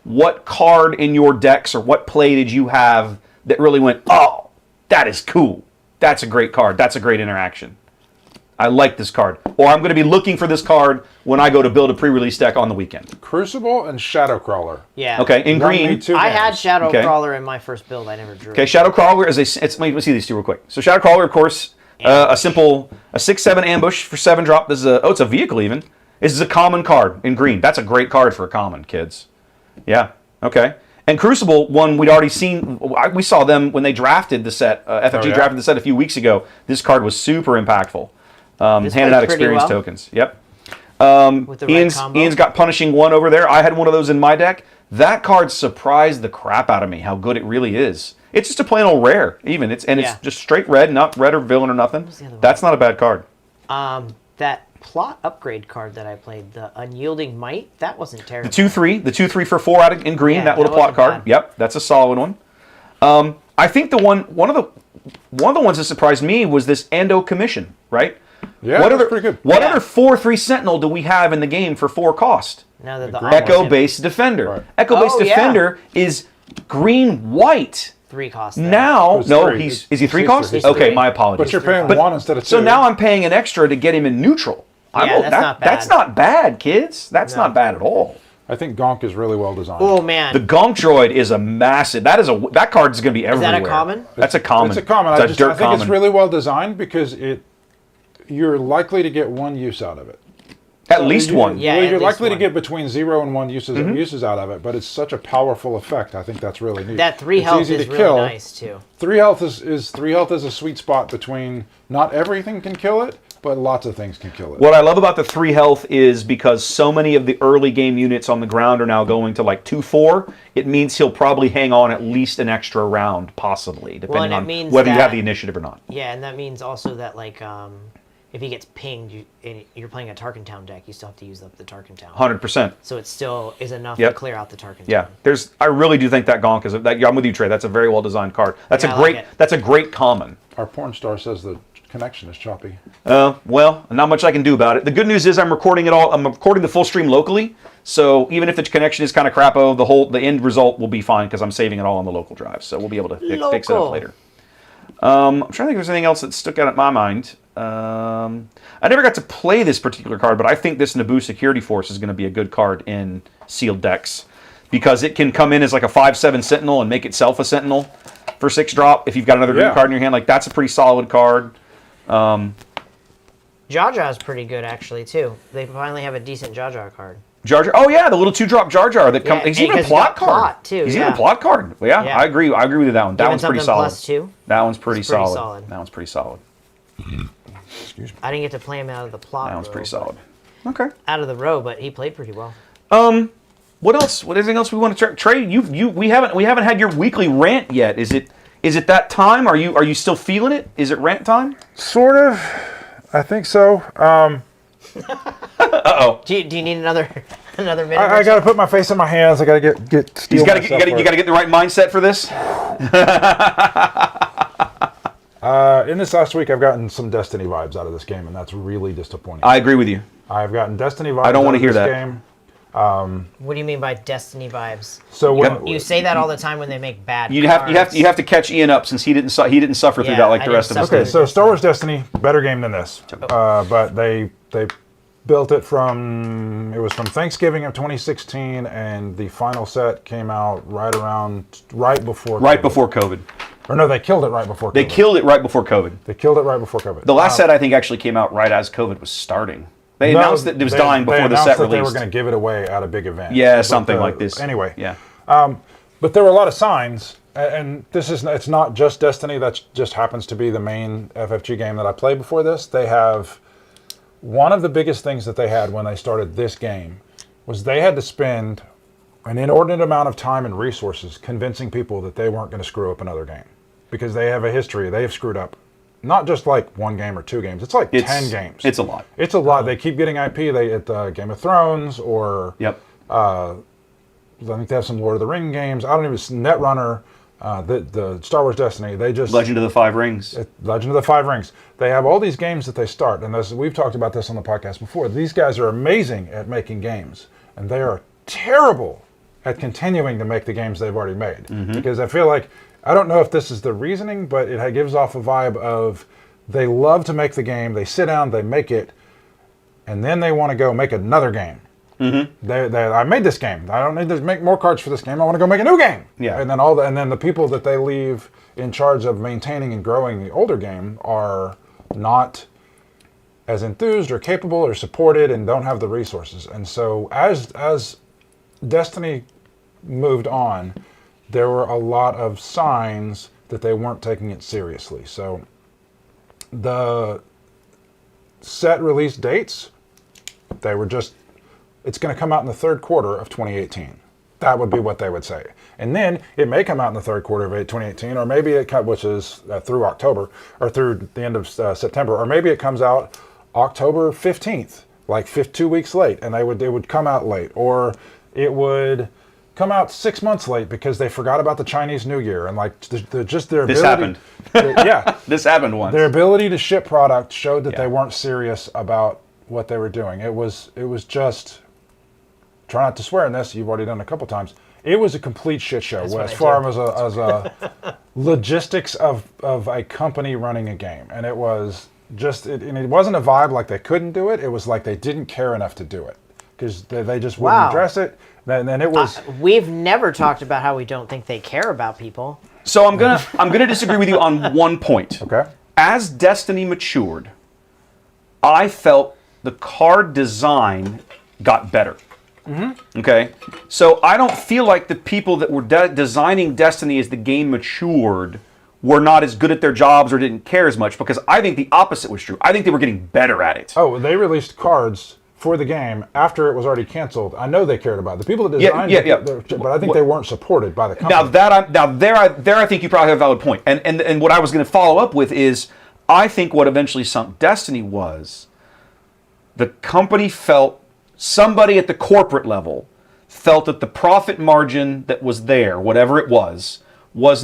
What card in your decks or what play did you have that really went, oh, that is cool. That's a great card. That's a great interaction. I like this card. Or I'm going to be looking for this card when I go to build a pre-release deck on the weekend. Crucible and Shadowcrawler. Yeah. Okay, in Won me green. 2 I had games. Shadow Okay. Crawler in my first build. I never drew. Okay, Shadowcrawler is let me see these two real quick. So Shadowcrawler, of course, a 6/7 ambush for 7-drop. This is it's a vehicle even. This is a common card in green. That's a great card for a common, kids. Yeah. Okay. And Crucible, one we'd already seen. We saw them when they drafted the set. FFG yeah? drafted the set a few weeks ago. This card was super impactful. This Handed plays out pretty experience well. tokens. Yep. With the right Ian's combo. got Punishing One over there. I had one of those in my deck. That card surprised the crap out of me. How good it really is. It's just a plain old rare. Even it's Yeah. just straight red, not red or villain or nothing. the other one? That's not a bad card. That plot upgrade card that I played, the Unyielding Might, that wasn't terrible. The 2/3 for 4 out in green. Yeah, that little that plot wasn't card. bad. Yep, that's a solid one. I think one of the ones that surprised me was this Ando Commission. Right. Yeah, what that's other, pretty good. What Yeah. other 4/3 Sentinel do we have in the game for 4 cost? Now that the green Aqua Echo Tip- Based Defender. Right. Echo Based Oh, yeah. Defender is green white. 3 cost. there. Now, It's no, three. is he 3 He's cost? three. He's Okay, three. my apologies. But you're paying But- 1 instead of 2. So now I'm paying an extra to get him in neutral. Yeah, that's not bad. That's not bad, kids. That's No. not bad at all. I think Gonk is really well designed. Oh man, The Gonk Droid is a massive. That card is going to be that a everywhere. common? That's a common. It's a common. It's I a dirt think common. it's really well designed because you're likely to get 1 use out of it. At least one. Yeah, Well, at you're least likely to one. get between 0 and 1 uses Mm-hmm. uses out of it, but it's such a powerful effect. I think that's really neat. that 3 It's health easy is to really kill. nice too. 3 health is 3 health is a sweet spot between not everything can kill it, but lots of things can kill it. What I love about the 3 health is because so many of the early game units on the ground are now going to like 2/4. It means he'll probably hang on at least an extra round, possibly, depending and it on means whether you that- have the initiative or not. Yeah, and that means also that like if he gets pinged, you're playing a Tarkin Town deck, you still have to use up the Tarkin Town. 100%. So it still is enough Yep. to clear out the Tarkin Yeah, Town. I really do think that Gonk is I'm with you, Trey. That's a very well designed card. That's Yeah, a I like great. it. That's a great common. Our porn star says the connection is choppy. Well, not much I can do about it. The good news is I'm recording the full stream locally, so even if the connection is kind of crapo, the end result will be fine because I'm saving it all on the local drive, so we'll be able to fix it up Local. later. I'm trying to think if there's anything else that stuck out in my mind. I never got to play this particular card, but I think this Naboo Security Force is going to be a good card in sealed decks because it can come in as like a 5/7 Sentinel and make itself a Sentinel for 6-drop. If you've got another green Yeah. card in your hand, like that's a pretty solid card. Jaja is pretty good actually too. They finally have a decent Jaja card. Jar Jar. Oh yeah, the little 2-drop Jar Jar that comes. Yeah, He's even a because he's plot got card plot, too, He's even yeah. a plot card. Yeah, Yeah. I agree. I agree with you that one. That Even one's pretty something solid. +2. That one's pretty It's pretty solid. solid. That one's pretty solid. I didn't get to play him out of the plot. That one's row, pretty but- solid. Okay. Out of the row, but he played pretty well. What else? Anything else we want to try? Trey, we haven't had your weekly rant yet. Is it that time? Are you still feeling it? Is it rant time? Sort of. I think so. Do you need another minute? I got to put my face in my hands. I got to get You steel got to myself you got to get the right mindset for this. In this last week, I've gotten some Destiny vibes out of this game, and that's really disappointing. I agree with you. I've gotten Destiny vibes. I don't out wanna of hear this that. Game. What do you mean by Destiny vibes? So You say that all the time when they make bad. You have to catch Ian up since he didn't suffer through Yeah, that like I the didn't rest of us suffer did. okay, so Star Wars Destiny, better game than this, but they built it from Thanksgiving of 2016, and the final set came out right before Right COVID. before COVID. Or no, they killed it right before COVID. They killed it right before COVID. They killed it right before COVID. The last set I think actually came out right as COVID was starting. They announced that it was dying before the set They announced that they were released. going to give it away at a big event. Yeah, But something like this. Anyway, Yeah. but there were a lot of signs, and it's not just Destiny. That just happens to be the main FFG game that I played before this. They have one of the biggest things that they had when they started this game was they had to spend an inordinate amount of time and resources convincing people that they weren't going to screw up another game, because they have a history. They have screwed up not just like one game or two games. It's like 10 games. It's a lot. It's a lot. They keep getting IP. At Game of Thrones, or Yep. I think they have some Lord of the Ring games. I don't even Netrunner, the Star Wars Destiny. They just Legend of the Five Rings. Legend of the Five Rings. They have all these games that they start, and we've talked about this on the podcast before. These guys are amazing at making games, and they are terrible at continuing to make the games they've already made. Because I feel like, I don't know if this is the reasoning, but it gives off a vibe of they love to make the game, they sit down, they make it, and then they want to go make another game. I made this game. I don't need to make more cards for this game. I want to go make a new game. Yeah. And then the people that they leave in charge of maintaining and growing the older game are not as enthused or capable or supported and don't have the resources. And so as Destiny moved on, there were a lot of signs that they weren't taking it seriously. So the set release dates, they were just, it's going to come out in the third quarter of 2018. That would be what they would say. And then it may come out in the third quarter of 2018, or maybe which is through October, or through the end of September, or maybe it comes out October 15th, like 2 weeks late, and it would come out late, or it would come out 6 months late because they forgot about the Chinese New Year, and like just their This ability. Yeah, This happened once. their ability to ship product showed that they weren't serious about what they were doing. It was just, try not to swear in this, you've already done it a couple times. It was a complete shit show what as I far do. as a logistics of a company running a game, and it was just and it wasn't a vibe like they couldn't do it. It was like they didn't care enough to do it because they just wouldn't Wow. address it. And then it was We've never talked about how we don't think they care about people. So I'm gonna disagree with you on one point. okay. As Destiny matured, I felt the card design got better. Okay, so I don't feel like the people that were designing Destiny as the game matured were not as good at their jobs or didn't care as much, because I think the opposite was true. I think they were getting better at it. Oh, they released cards for the game after it was already canceled. I know they cared about it. The people that Yeah, designed yeah. it, but I think they weren't supported by the company. There I think you probably have a valid point. And what I was going to follow up with is, I think what eventually sunk Destiny was the company felt, somebody at the corporate level felt that the profit margin that was there, whatever it was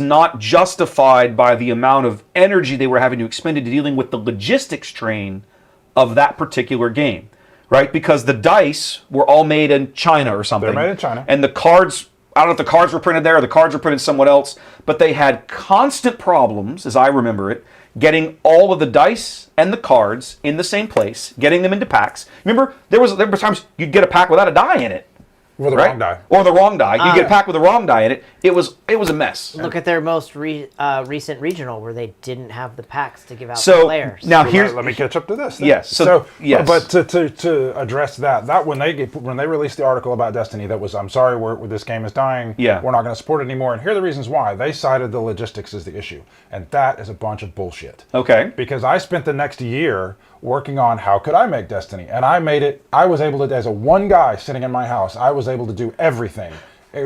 not justified by the amount of energy they were having to expend into dealing with the logistics strain of that particular game. Right? Because the dice were all made in China or something. They're made in China. And the cards, I don't know if the cards were printed there or the cards were printed somewhere else, but they had constant problems, as I remember it, getting all of the dice and the cards in the same place, getting them into packs. Remember, there were times you'd get a pack without a die in it. Or the right? wrong die. Or the wrong die. You get a pack with the wrong die in it. It was a mess. Look at their most recent regional where they didn't have the packs to give out So to players. now So here's let me catch up to this. then. Yes, so- yes. But to address that when they released the article about Destiny, that was, I'm sorry, this game is dying. Yeah. We're not going to support it anymore. And here are the reasons why. They cited the logistics as the issue, and that is a bunch of bullshit. okay. Because I spent the next year working on how could I make Destiny, and I made it. I was able to, as a one guy sitting in my house, I was able to do everything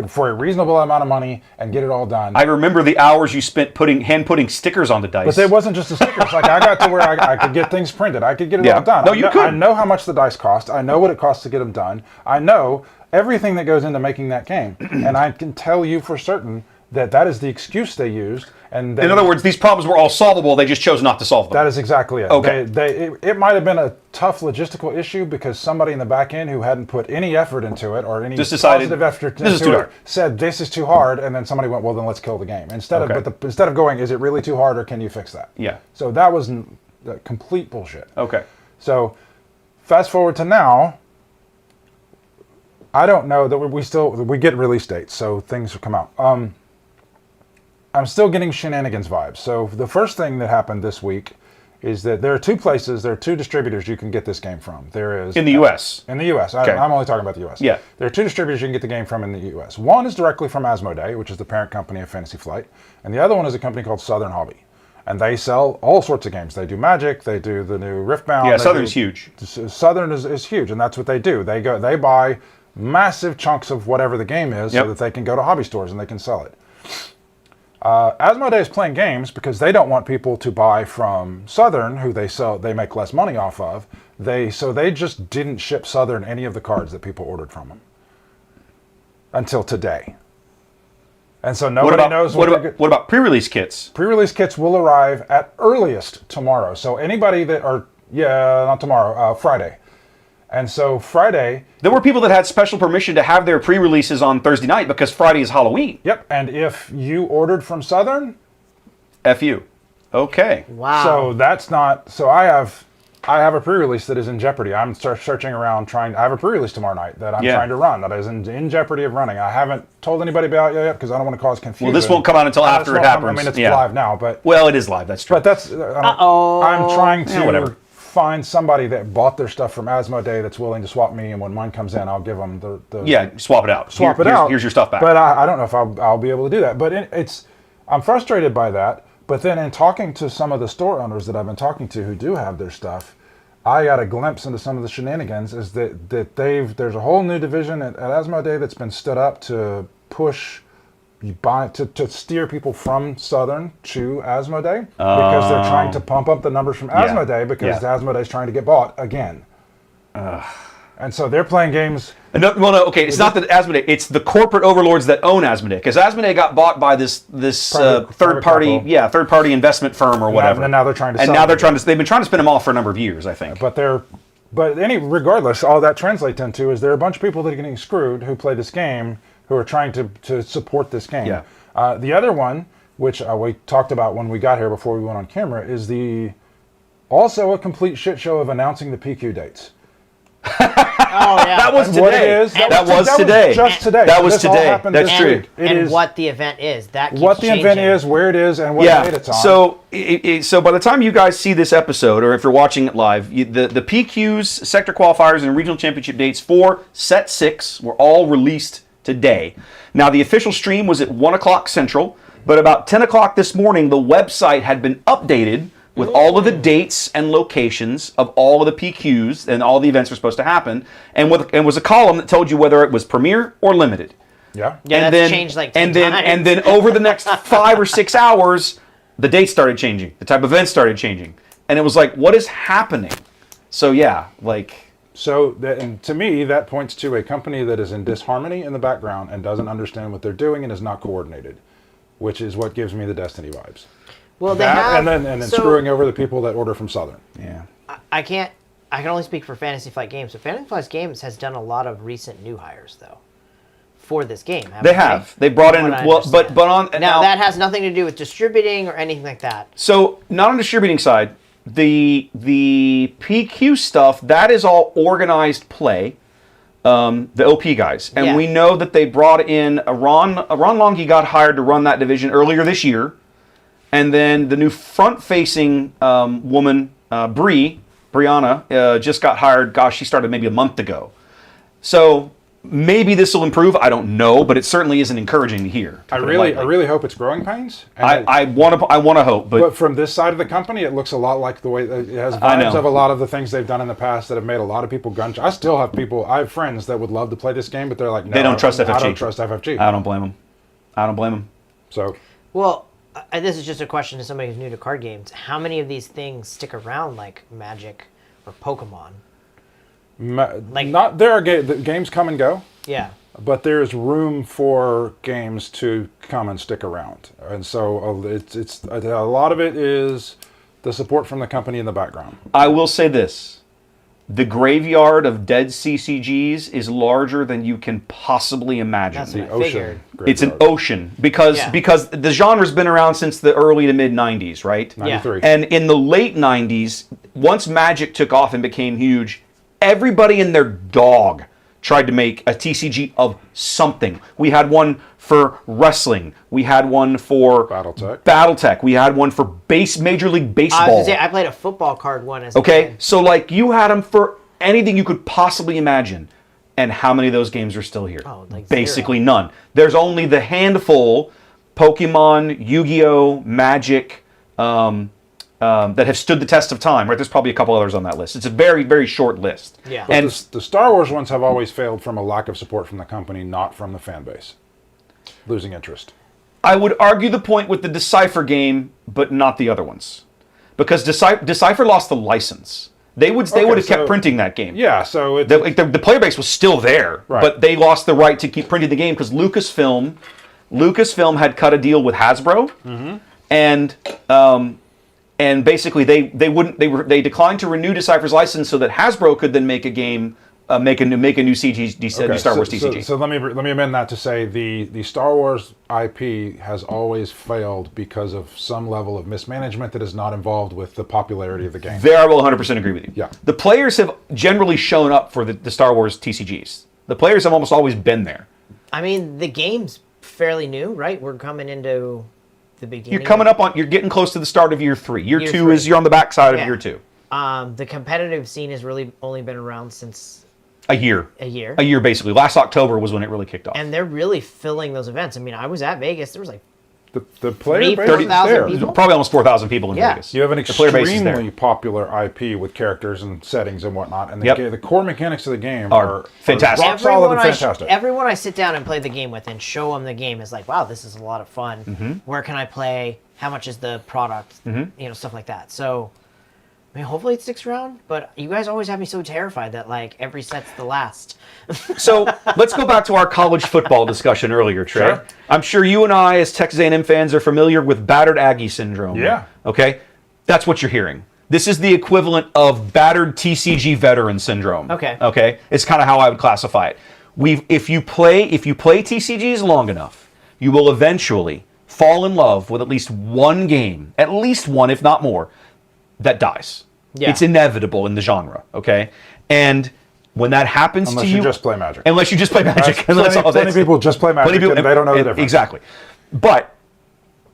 for a reasonable amount of money and get it all done. I remember the hours you spent hand putting stickers on the dice. But it wasn't just the stickers. Like, I got to where I could get things printed. I could get it Yeah. all done. No, you could. I know how much the dice cost. I know what it costs to get them done. I know everything that goes into making that game. And I can tell you for certain that is the excuse they used. And In other words, these problems were all solvable. They just chose not to solve them. that is exactly it. Okay. It might have been a tough logistical issue because somebody in the back end who hadn't put any effort into it or any Just decided, positive effort "This is into too it hard." said this is too hard, and then somebody went, well, then let's kill the game instead Okay. instead of going, is it really too hard or can you fix that? Yeah. So that was complete bullshit. Okay. So fast forward to now. I don't know that we get release dates, so things will come out. I'm still getting shenanigans vibes. So the first thing that happened this week is that there are two distributors you can get this game from. There is In the U.S. In the U.S. Okay. I'm only talking about the U.S. Yeah. There are two distributors you can get the game from in the U.S. One is directly from Asmodee, which is the parent company of Fantasy Flight, and the other one is a company called Southern Hobby. And they sell all sorts of games. They do Magic, they do the new Riftbound. Yeah, they Southern's do- huge. Southern is huge, and that's what they do. They buy massive chunks of whatever the game is Yep. so that they can go to hobby stores and they can sell it. Asmodee is playing games because they don't want people to buy from Southern, who they make less money off of. So they just didn't ship Southern any of the cards that people ordered from them until today. And so nobody knows what about pre-release kits? Pre-release kits will arrive at earliest tomorrow. So anybody not tomorrow, Friday. And so Friday, There were people that had special permission to have their pre-releases on Thursday night because Friday is Halloween. yep. And if you ordered from Southern, FU. Okay. Wow. so that's not. So I have a pre-release that is in jeopardy. I'm searching around I have a pre-release tomorrow night that I'm Yeah. trying to run that is in jeopardy of running. I haven't told anybody about it yet because I don't want to cause confusion. Well, this won't come out until after This it won't come- happens. I mean, it's Yeah. live now, but Well, it is live. That's true. that's. I'm trying to whatever. find somebody that bought their stuff from Asmodee that's willing to swap me, and when mine comes in, I'll give them the Yeah, swap it out. swap it Here's- out. Here's your stuff back. But I don't know if I'll be able to do that. But I'm frustrated by that. But then in talking to some of the store owners that I've been talking to who do have their stuff, I got a glimpse into some of the shenanigans. Is that there's a whole new division at Asmodee that's been stood up to push. To steer people from Southern to Asmodee because they're trying to pump up the numbers from Asmodee because Asmodee's trying to get bought again. And so they're playing games. No, okay. It's not that Asmodee. It's the corporate overlords that own Asmodee, because Asmodee got bought by this Private third party, capital. third party investment firm or whatever. And now they're trying to. And sell now them. they've been trying to spin them off for a number of years, I think. Regardless, all that translates into is there are a bunch of people that are getting screwed who play this game who are trying to support this game. Yeah. The other one, which we talked about when we got here before we went on camera, is also a complete shit show of announcing the PQ dates. Oh yeah. That was And what it today. is, That was today. just today. That was This all today. happened That's this true. week. It and is what the event is. That keeps what the event changing. is, where it is, and what date it's on. So by the time you guys see this episode, or if you're watching it live, the PQs, sector qualifiers, and regional championship dates for Set 6 were all released today. Now, the official stream was at 1 o'clock Central, but about 10 o'clock this morning, the website had been updated with all of the dates and locations of all of the PQs and all the events were supposed to happen, and was a column that told you whether it was premier or limited. yeah. Yeah, that's changed like 10 times. And then over the next 5 or 6 hours, the dates started changing. The type of events started changing. And it was like, what is happening? So yeah, like... So, and to me, that points to a company that is in disharmony in the background and doesn't understand what they're doing and is not coordinated, which is what gives me the Destiny vibes. Well, they That, have, and then so screwing over the people that order from Southern. Yeah. I can only speak for Fantasy Flight Games. So Fantasy Flight Games has done a lot of recent new hires though for this game. Haven't They have. They brought in... From what I Well, understand. but on... now that has nothing to do with distributing or anything like that. So, not on the distributing side, the PQ stuff, that is all organized play. The OP guys. And Yeah. we know that they brought in Ron Longy got hired to run that division earlier this year. And then the new front-facing woman, Brianna, just got hired. Gosh, she started maybe a month ago. So maybe this will improve. I don't know, but it certainly isn't encouraging to hear. I really hope it's growing pains. And I want to hope, but from this side of the company, it looks a lot like the way it has I vibes know. of a lot of the things they've done in the past that have made a lot of people gun. I still have I have friends that would love to play this game, but they're like, no, They don't trust I FFG. don't trust FFG. I don't blame them. So Well, this is just a question to somebody who's new to card games. How many of these things stick around like Magic or Pokemon? Like- not there are the games come and go. Yeah. but there's room for games to come and stick around. And so it's a lot of it is the support from the company in the background. I will say this. The graveyard of dead CCGs is larger than you can possibly imagine. That's The what I ocean. figured. It's an graveyard. ocean because Yeah. because the genre's been around since the early to mid 90s, right? 93. And in the late 90s, once Magic took off and became huge, everybody and their dog tried to make a TCG of something. We had one for wrestling. We had one for BattleTech. We had one for Major League I was Baseball. gonna say I played a football card one as a Okay, kid. so like you had them for anything you could possibly imagine. And how many of those games are still here? Oh, like basically zero. none. There's only the handful, Pokemon, Yu-Gi-Oh, Magic, that have stood the test of time. Right, there's probably a couple others on that list. It's a very, very short list. Yeah. But And the Star Wars ones have always failed from a lack of support from the company, not from the fan base. Losing interest. I would argue the point with the Decipher game, but not the other ones, because Decipher lost the license. They would have kept so- printing that game. Yeah, so it, The player base was still there, Right. but they lost the right to keep printing the game because Lucasfilm had cut a deal with Hasbro, and basically they declined to renew Decipher's license so that Hasbro could then make a game, make a new okay, Star Wars TCG. So let me amend that to say the Star Wars IP has always failed because of some level of mismanagement that is not involved with the popularity of the game. There, I will 100% agree with you. Yeah. The players have generally shown up for the Star Wars TCGs. The players have almost always been there. I mean, the game's fairly new, right? We're coming into the beginning. You're getting close to the start of year 3. Year 2 3. is you're on the backside of Yeah. year 2. The competitive scene has really only been around since A year. a year. A year, basically. Last October was when it really kicked off. And they're really filling those events. I mean, I was at Vegas. There was like The player base 30,000 is there. people? Probably almost 4,000 people in Yeah. Vegas. You have an The player base is there. extremely popular IP with characters and settings and whatnot, and Yep. the core mechanics of the game Are fantastic. rock solid and fantastic. everyone I sit down and play the game with and show them the game is like, wow, this is a lot of fun. Mm-hmm. Where can I play? How much is the product? You know, stuff like that. So, I mean, hopefully it sticks around. But you guys always have me so terrified that like every set's the last. So let's go back to our college football discussion earlier, Trey. Sure. I'm sure you and I, as Texas A&M fans, are familiar with battered Aggie syndrome. Yeah. Okay? That's what you're hearing. This is the equivalent of battered TCG veteran syndrome. Okay. Okay? It's kind of how I would classify it. If you play TCGs long enough, you will eventually fall in love with at least one game, at least one, if not more, that dies. Yeah. It's inevitable in the genre, okay? And when that happens Unless to you just play Magic. Unless you just play Magic. Plenty, That's all. plenty of people just play Magic Plenty of and they don't know the difference. Exactly. But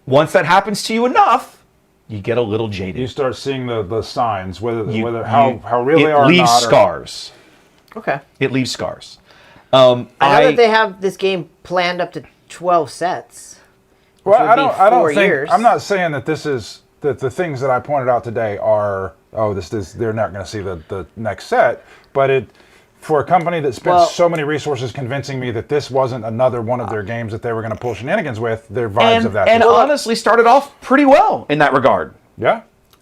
once that happens to you enough, you get a little jaded. You start seeing the signs, how real it they are. leaves or not, or- scars. Okay. It leaves scars. I know that they have this game planned up to 12 sets. which Well, would I be don't 4 think. years. I'm not saying that this is that the things that I pointed out today are. Oh, this is. They're not going to see the next set, but it. For a company that spent Well- so many resources convincing me that this wasn't another one of their games that they were going to pull shenanigans with, their vibes of that. And just- honestly started off pretty well in that regard. yeah.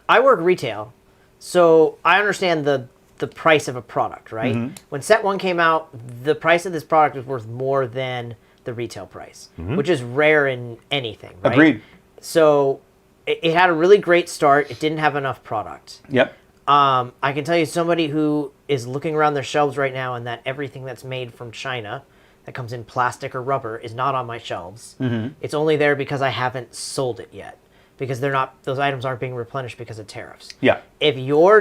I work retail, so I understand the price of a product, right? Mm-hmm. When set 1 came out, the price of this product was worth more than the retail price, which is rare in anything, right? Agreed. So it had a really great start. It didn't have enough product. Yep. I can tell you somebody who is looking around their shelves right now and that everything that's made from China that comes in plastic or rubber is not on my shelves. Mm-hmm. It's only there because I haven't sold it yet. Because those items aren't being replenished because of tariffs. Yeah. If you're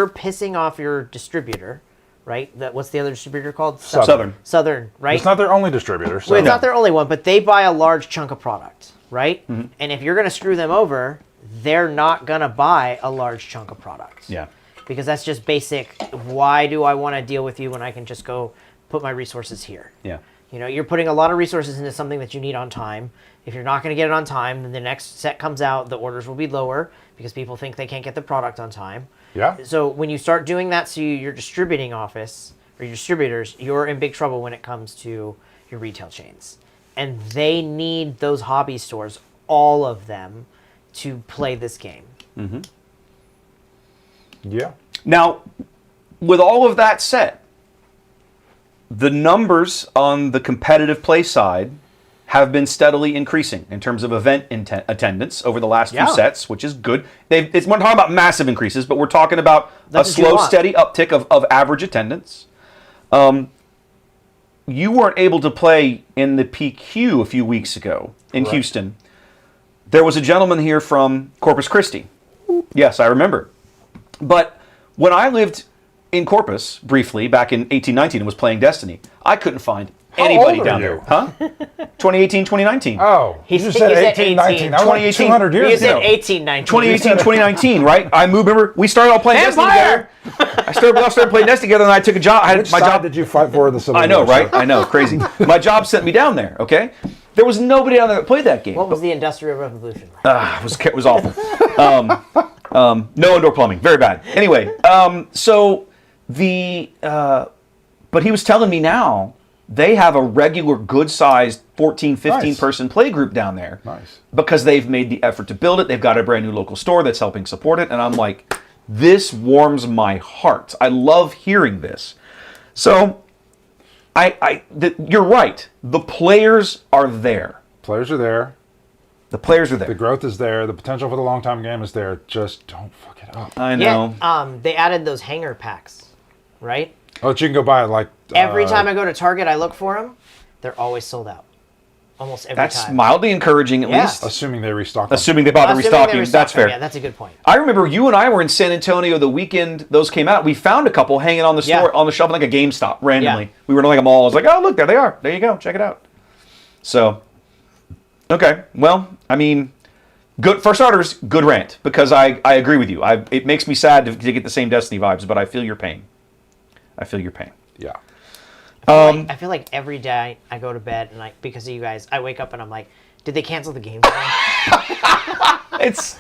pissing off your distributor, right? What's the other distributor called? Southern. Southern, right? It's not their only distributor. So. Well, it's not their only one, but they buy a large chunk of product, right? Mm-hmm. And if you're going to screw them over, they're not going to buy a large chunk of product. Yeah. Because that's just basic. Why do I want to deal with you when I can just go put my resources here? Yeah. You know, you're putting a lot of resources into something that you need on time. If you're not going to get it on time, then the next set comes out, the orders will be lower because people think they can't get the product on time. Yeah. So when you start doing that to your distributing office or your distributors, you're in big trouble when it comes to your retail chains. And they need those hobby stores, all of them, to play this game. Yeah. Now, with all of that said, the numbers on the competitive play side have been steadily increasing in terms of event attendance over the last few Yeah. sets, which is good. We're not talking about massive increases, but we're talking about That's a what you slow, want. steady uptick of average attendance. You weren't able to play in the PQ a few weeks ago in Correct. Houston. There was a gentleman here from Corpus Christi. Yes, I remember. But when I lived in Corpus briefly back in 1819 and was playing Destiny, I couldn't find anybody old are down you? there. Huh? 2018, 2019. Oh, He you just said said 18, 18. 19. That was like 2018. 200 years You said ago. 18, 19. 2018, 2019, right? I moved. Remember, we started all playing Destiny Vampire! together. We all started playing Destiny together, and I took a job. I had Which my side job. did you fight for in the Civil I know, War, right? sir? I know, crazy. My job sent me down there. Okay, there was nobody down there that played that game. What was the Industrial Revolution like? It was awful. No indoor plumbing, very bad. Anyway, but he was telling me now they have a regular good-sized 14, 15 Nice. person play group down there. Nice. Because they've made the effort to build it. They've got a brand new local store that's helping support it. And I'm like, this warms my heart. I love hearing this. So, you're right. The players are there. Players are there. The players are The there. growth is there. The potential for the long-time game is there. Just don't fuck it up. I know. Yeah, they added those hanger packs, right? Oh, you can go buy it like... Every time I go to Target, I look for them. They're always sold out. Almost every That's time. mildly encouraging, at Yeah. least. Assuming they restock them. Assuming they bother Assuming they restocking. restock That's them. fair. Yeah, that's a good point. I remember you and I were in San Antonio the weekend those came out. We found a couple hanging on the Yeah. store on the shelf in like a GameStop randomly. Yeah. We were in like a mall. I was like, oh look, there they are. There you go. Check it out. So, okay. Well, I mean, good for starters. Good rant because I agree with you. It makes me sad to get the same Destiny vibes, but I feel your pain. I feel your pain. Yeah. I feel like every day I go to bed and because of you guys, I wake up and I'm like, did they cancel the game today? It's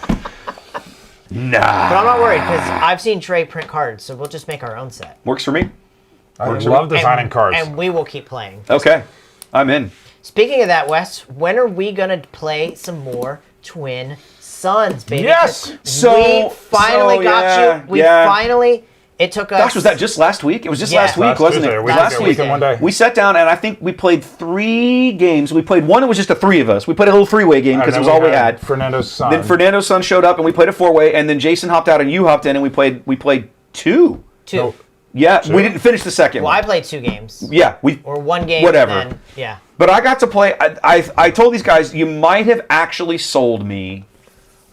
nah. But I'm not worried because I've seen Trey print cards, so we'll just make our own set. Works for me. I love designing and, cards. And we will keep playing. Okay, I'm in. Speaking of that, Wes, when are we going to play some more Twin Sons, baby? Yes! 'Cause So- we finally so, got yeah, you. We yeah. finally, it took us. Gosh, was that just last week? It was just Yeah. last week, Last wasn't Tuesday, it? a week Last ago, week. week in one day. We sat down and I think we played 3 games. We played one. It was just the 3 of us. We played a little 3-way game because it was all we had. Fernando's son. Then Fernando's son showed up and we played a 4-way. And then Jason hopped out and you hopped in and we played 2. two. No. Yeah, Two? we didn't finish the second Well, I one. played 2 games. Yeah, we Or 1 game. Whatever. And then, yeah. But I got to play. I told these guys you might have actually sold me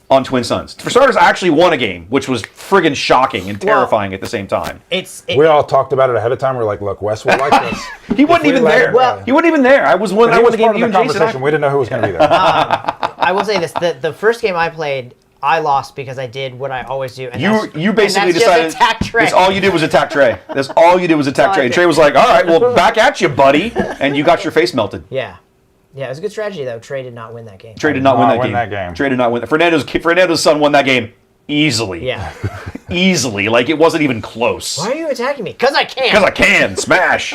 on Twin Sons. For starters, I actually won a game, which was friggin' shocking and Well- terrifying at the same time. We all talked about it ahead of time. We're like, look, Wes will like this. He wasn't we even let there. him- Well- He wasn't even there. I was one. But I he won was the game. part of You the and Jason. conversation. We didn't know who was going to be there. I will say this: the first game I played, I lost because I did what I always do. And You basically and that's decided just attack Trey. that's all you did was attack Trey. That's all you did was attack all I Trey. did. Trey was like, "All right, well, back at you, buddy," and you got your face melted. Yeah, it was a good strategy though. Trey did not win that game. Trey did not win not that win game. that game. Trey did not win. Fernando's son won that game easily. Yeah. Easily. Like it wasn't even close. Why are you attacking me? Because I can. Because I can smash.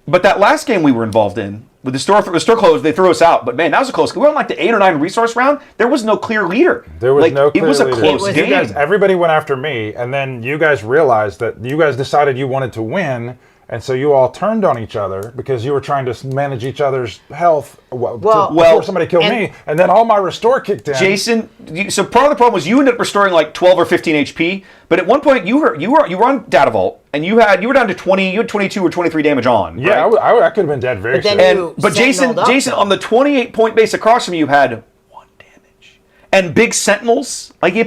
But that last game we were involved in, with the store closed, they threw us out. But man, that was a close. We were on like the 8 or 9 resource round. There was no clear leader. There was like, no clear It was a leader. close It was- game. You guys, everybody went after me, and then you guys realized that you guys decided you wanted to win, and so you all turned on each other because you were trying to manage each other's health before somebody killed me, and then all my restore kicked in. Jason, so part of the problem was you ended up restoring like 12 or 15 HP, but at one point you were on Data Vault and you were down to 20, you had 22 or 23 damage on. Yeah, right? I could have been dead very But then soon. you But Jason, sentineled up, on the 28-point base across from you had 1 damage. And big sentinels, like he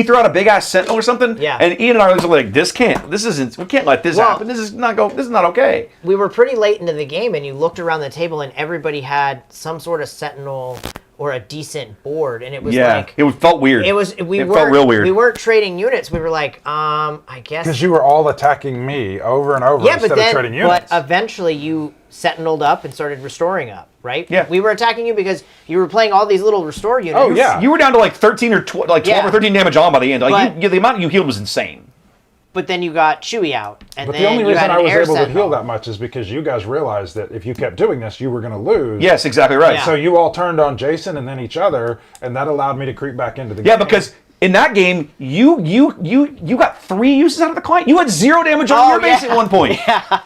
threw out a big ass sentinel or something. Yeah. And Ian and I were like, we can't let this Well- happen. This is not okay. we were pretty late into the game, and you looked around the table, and everybody had some sort of sentinel or a decent board, and it was Yeah, like it felt weird. it felt real weird. We weren't trading units. We were like, I guess. Because you were all attacking me over and over Yeah, instead but of trading units. eventually you sentineled up and started restoring up, right? Yeah. We were attacking you because you were playing all these little restore units. Oh, yeah. You were down to like 13 or 12 Yeah. or 13 damage on by the end. Like But- the amount you healed was insane. But then you got Chewie out, and But then the only you reason had an I was air able to sentinel. heal that much is because you guys realized that if you kept doing this, you were going to lose. Yes, exactly right. Yeah. So you all turned on Jason and then each other, and that allowed me to creep back into the game. Yeah, because In that game, you got 3 uses out of the client. You had 0 damage on your base yeah. at one point.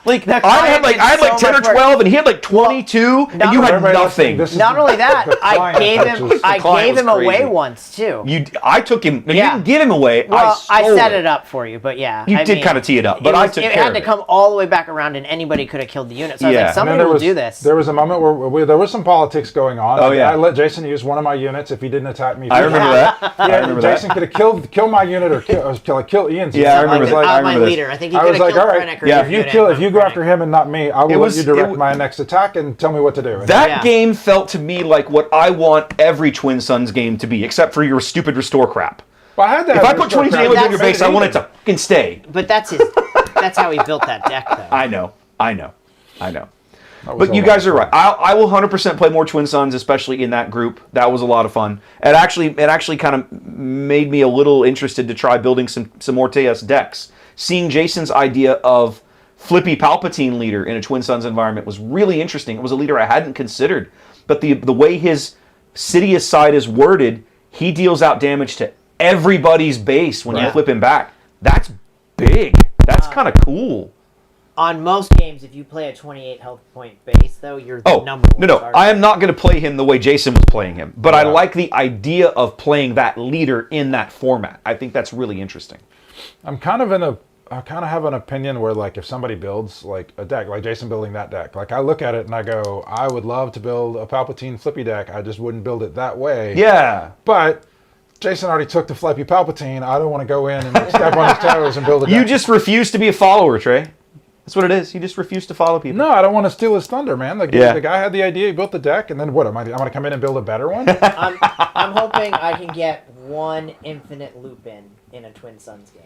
Like That I had client like did so 10 or much work. 12, and he had like 22, and not you had Everybody nothing. listening, this is Not only that, the I client gave him touches. I client gave was him away crazy. once too. I took him. No, you Yeah. didn't give him away. Well, I stole set it up for you, but yeah. You I did mean, kinda tee it up, but I took it care had of to it. come all the way back around, and anybody could have killed the unit. So I was Yeah. like, And then somebody there will was, do this. There was a moment where there was some politics going on. Oh, yeah. I let Jason use one of my units if he didn't attack me. I remember that. I Yeah, remember Jason that. could have killed my unit or kill Ian's. Yeah, I unit. remember was that. like, I my remember this. leader. I think he I could was have like, killed all right, Krennic or yeah, your if you unit, kill, but if you go after Krennic- him and not me, I will was- let you direct it- my next attack and tell me what to do. And That Yeah. game felt to me like what I want every Twin Suns game to be, except for your stupid restore crap. Well, I had that. If I put 22 damage on your That's- base, I want it to fucking stay. But that's his. That's how he built that deck, though. I know. But you guys are right. I will 100% play more Twin Suns, especially in that group. That was a lot of fun. It actually kind of made me a little interested to try building some more TS decks. Seeing Jason's idea of Flippy Palpatine leader in a Twin Suns environment was really interesting. It was a leader I hadn't considered. But the way his Sidious side is worded, he deals out damage to everybody's base when you Right. flip him back. That's big. That's kind of cool. On most games, if you play a 28 health point base, though, you're the Oh, number one. no. starter. I am not going to play him the way Jason was playing him. But I Yeah. like the idea of playing that leader in that format. I think that's really interesting. I kind of have an opinion where, like, if somebody builds like a deck, like Jason building that deck, like I look at it and I go, I would love to build a Palpatine Flippy deck. I just wouldn't build it that way. Yeah. But Jason already took the Flippy Palpatine. I don't want to go in and step on his toes and build a deck. You just refuse to be a follower, Trey. That's what it is. You just refuse to follow people. No, I don't want to steal his thunder, man. Like, Yeah. the guy had the idea, he built the deck, and then what? I'm going to come in and build a better one? I'm hoping I can get one infinite loop in a Twin Suns game.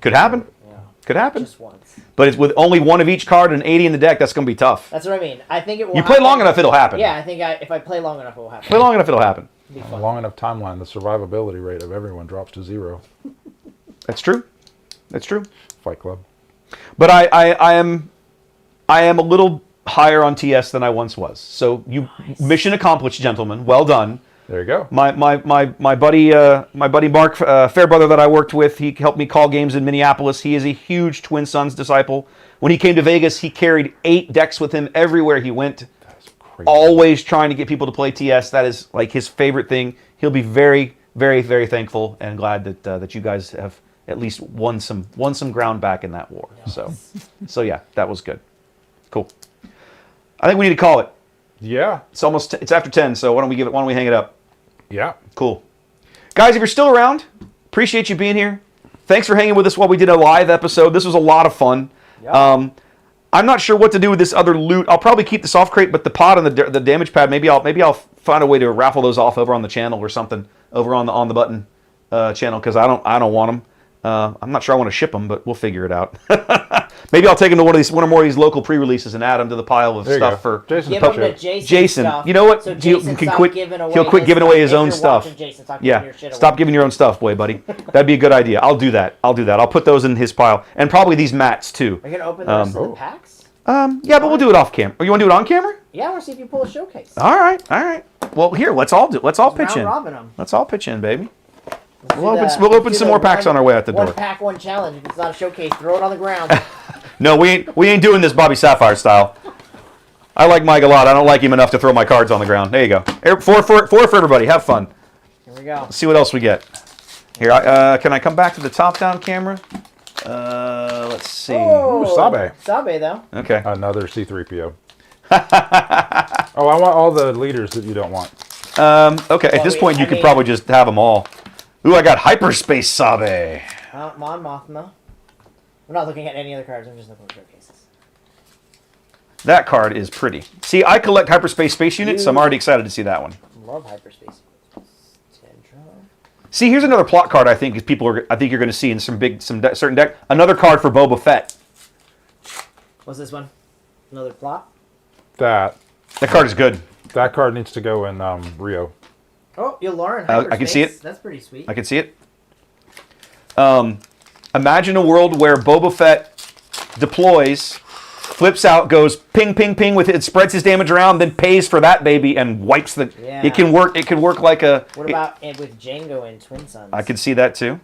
Could happen. Yeah. Could happen. Just once. But it's with only one of each card and 80 in the deck, that's going to be tough. That's what I mean. I think it will. You play happen. long enough, it'll happen. Yeah, I think if I play long enough, it will happen. Play long enough, it'll happen. It'll be On fun. a long enough timeline, the survivability rate of everyone drops to 0. That's true. That's true. Fight Club. But I am a little higher on TS than I once was. So mission accomplished, gentlemen. Well done. There you go. My buddy Mark Fairbrother that I worked with, he helped me call games in Minneapolis. He is a huge Twin Suns disciple. When he came to Vegas, he carried 8 decks with him everywhere he went. That's crazy. Always trying to get people to play TS. That is like his favorite thing. He'll be very, very, very thankful and glad that you guys have at least won some ground back in that war. So yeah, that was good. Cool. I think we need to call it. Yeah. It's after 10. So why don't we hang it up? Yeah. Cool. Guys, if you're still around, appreciate you being here. Thanks for hanging with us while we did a live episode. This was a lot of fun. Yeah. I'm not sure what to do with this other loot. I'll probably keep the soft crate, but the pod and the damage pad, maybe I'll find a way to raffle those off over on the channel or something over on the button channel because I don't want them. I'm not sure I want to ship them, but we'll figure it out. Maybe I'll take them to one or more of these local pre-releases and add them to the pile of There you stuff go. for Jason, Give touch them to it. Jason. Jason. Stuff. You know what? So You Jason, can stop quit. giving away He'll quit his giving away stuff. his If own you're stuff. watching, Jason, stop giving Yeah, your shit stop away. giving your own stuff, boy, buddy. That'd be a good idea. I'll do that. I'll put those in his pile, and probably these mats too. Are you gonna open the rest of the Oh. packs? Yeah, but we'll do it off camera. You want to do it on camera? Yeah, I want to see if you pull a showcase. All right. Well, here, let's all pitch in. Round robin 'em. Let's all pitch in, baby. Let's We'll do open- the- we'll let's open do some the more packs on our way out the door. One pack, one challenge. If it's not a showcase, throw it on the ground. No, we ain't doing this Bobby Sapphire style. I like Mike a lot. I don't like him enough to throw my cards on the ground. There you go. Four for everybody. Have fun. Here we go. Let's see what else we get. Here, can I come back to the top-down camera? Let's see. Oh, Sabe. Sabe, though. Okay. Another C3PO. Oh, I want all the leaders that you don't want. Okay. At Well, this point, you I could mean- probably just have them all. Ooh, I got Hyperspace Sabe. Mon Mothma. I'm not looking at any other cards. I'm just looking at showcases. That card is pretty. See, I collect Hyperspace Space Units, so I'm already excited to see that one. Love hyperspace. Tendra. See, here's another plot card I think I think you're going to see in certain deck. Another card for Boba Fett. What's this one? Another plot? That That card is good. card needs to go in Rio. Oh, Yularen. I can see it. That's pretty sweet. I can see it. Imagine a world where Boba Fett deploys flips out, goes ping, ping, ping with it, spreads his damage around, then pays for that baby and wipes the. Yeah. It can work. It could work like a. What about it with Django and Twin Sons? I could see that too.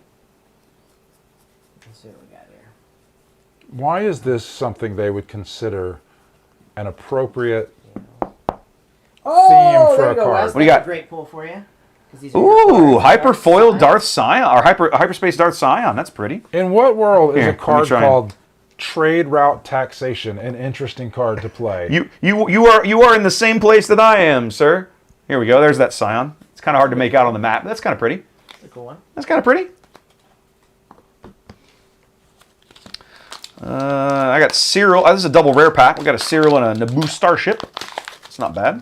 Let's see what we got here. Why is this something they would consider an appropriate theme for there a you go, card? Wes. What do you That's got? a great pull for you. 'Cause these are your Ooh, cards. hyper foil Scion. Darth Scion or hyperspace Darth Scion. That's pretty. In what world is Here, a let me card try it. called Trade Route Taxation an interesting card to play? You are in the same place that I am, sir. Here we go. There's that Scion. It's kind of hard to make out on the map. But that's kind of pretty. That's a cool one. That's kind of pretty. I got Cyril. This is a double rare pack. We got a Cyril and a Naboo starship. It's not bad.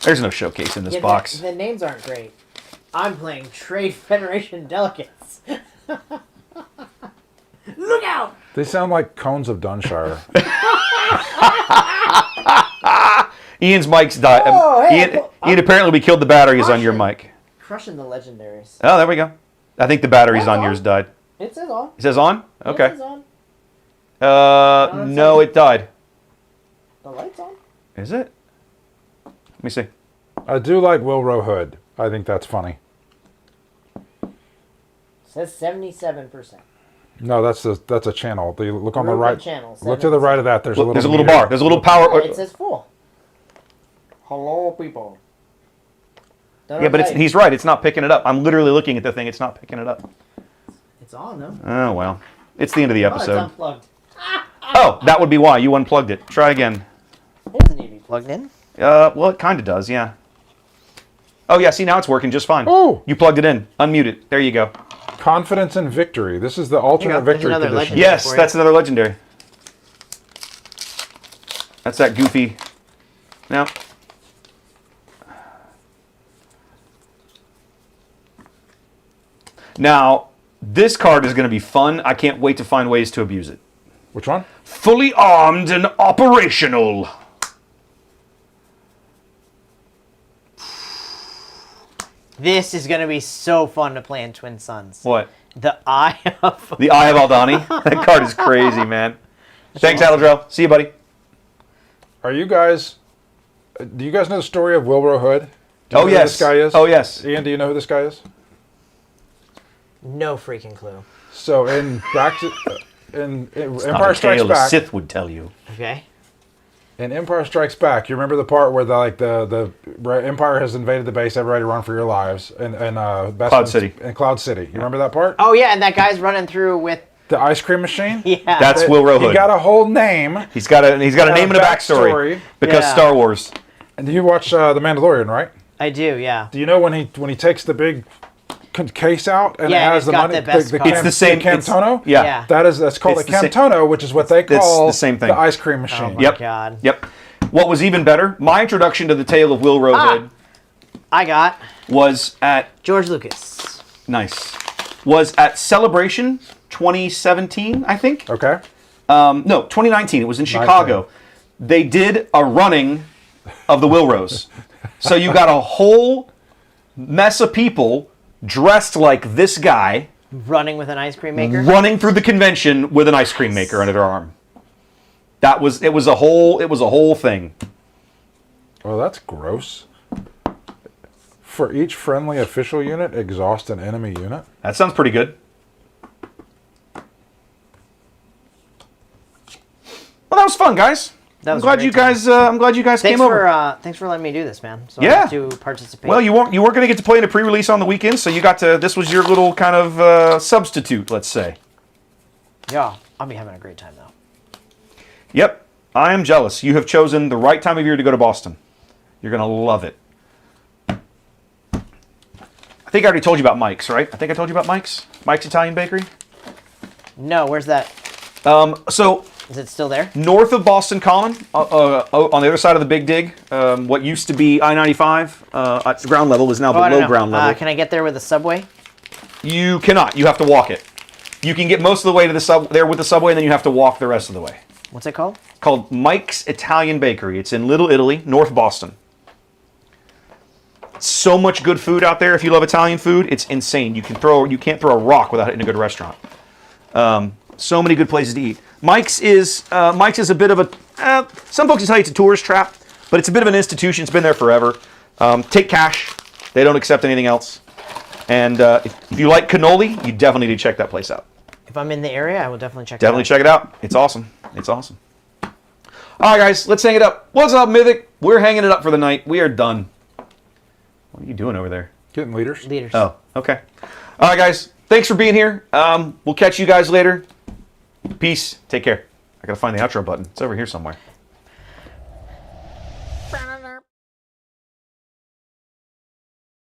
There's no showcase in this Yeah, box. The names aren't great. I'm playing Trade Federation Delegates. Look out! They sound like cones of Dunshire. Ian's mic's died. Oh, hey, Ian apparently we killed the batteries on your mic. Crushing the legendaries. Oh, there we go. I think the batteries That's on on. yours died. It says on. It says on? It Okay. says on. No, it died. The light's on. Is it? Let me see. I do like Wilro Hood. I think that's funny. Says 77%. No, that's a channel. The look on the Ruben right. channel, Look to the right of that. There's a Look, little. there's a little meter. bar. There's a little power. Yeah, it says full. Hello, people. Don't Yeah, but update. he's right. It's not picking it up. I'm literally looking at the thing. It's not picking it up. It's on though. Oh, well. It's the end of the Oh, it's episode. unplugged. Oh, that would be why. You unplugged it. Try again. It doesn't need to be plugged in. Well, it kind of does, yeah. Oh, yeah. See, now it's working just fine. Oh. You plugged it in. Unmute it. There you go. Confidence and Victory. This is the alternate Here you go. There's victory another condition. legend. Yes, for you. that's another legendary. That's that goofy. No. Now, this card is going to be fun. I can't wait to find ways to abuse it. Which one? Fully armed and operational. This is gonna be so fun to play in Twin Sons. What? The Eye of The Eye of Aldani? That card is crazy, man. Thanks, Aladrell. See you, buddy. Are you guys? Do you guys know the story of Wilbur Hood? Do you Oh, know yes. Who this guy is? Oh, yes. Ian, do you know who this guy is? No freaking clue. So in Not Empire a Strikes tale a Back. Sith would tell you. Okay. In Empire Strikes Back, you remember the part where the Empire has invaded the base, everybody run for your lives, and Cloud City. In Cloud City, you remember that part? Oh yeah, and that guy's running through with The ice cream machine. yeah. That's Will Rohood. He got a whole name. He's got a name and a backstory because Yeah. Star Wars. And you watch The Mandalorian, right? I do. Yeah. Do you know when he takes the big case out and Yeah, it and has it's the got money? the best card. It's the same. Camtono. Yeah. Yeah. That's called It's a the same- Camtono, which is what they That's call the same thing. the ice cream machine. my Yep. God. Yep. What was even better, my introduction to the tale of Will Rohood I got was at George Lucas. was at Celebration 2017, I think. Okay. No, 2019. It was in Chicago. They did a running of the Wilros. So you got a whole mess of people dressed like this guy Running with an ice cream maker. running through the convention with an ice cream maker under their arm. It was a whole thing. Well, that's gross. For each friendly official unit, exhaust an enemy unit. That sounds pretty good. Well, that was fun, guys. That was I'm a glad great you time. guys. I'm glad you guys Thanks came over. for thanks for letting me do this, man. So Yeah. I get to participate. Well, you weren't going to get to play in a pre-release on the weekend, so you got to. This was your little kind of substitute, let's say. Yeah, I'll be having a great time though. Yep, I am jealous. You have chosen the right time of year to go to Boston. You're going to love it. I think I already told you about Mike's, right? I think I told you about Mike's. Mike's Italian Bakery. No, where's that? So Is it still there? north of Boston Common, on the other side of the Big Dig, what used to be I-95 at ground level is now Oh, I don't below know. ground level. Can I get there with the subway? You cannot. You have to walk it. You can get most of the way to the there with the subway, and then you have to walk the rest of the way. What's it called? Called Mike's Italian Bakery. It's in Little Italy, North Boston. So much good food out there. If you love Italian food, it's insane. You can't throw a rock without hitting a good restaurant. So many good places to eat. Mike's is a bit of a. Some folks will tell you it's a tourist trap, but it's a bit of an institution. It's been there forever. Take cash. They don't accept anything else. And if you like cannoli, you definitely need to check that place out. If I'm in the area, I will definitely check Definitely it out. check it out. It's awesome. It's awesome. All right, guys, let's hang it up. What's up, Mythic? We're hanging it up for the night. We are done. What are you doing over there? Getting leaders. Leaders. Oh, okay. All right, guys. Thanks for being here. We'll catch you guys later. Peace. Take care. I gotta find the outro button. It's over here somewhere.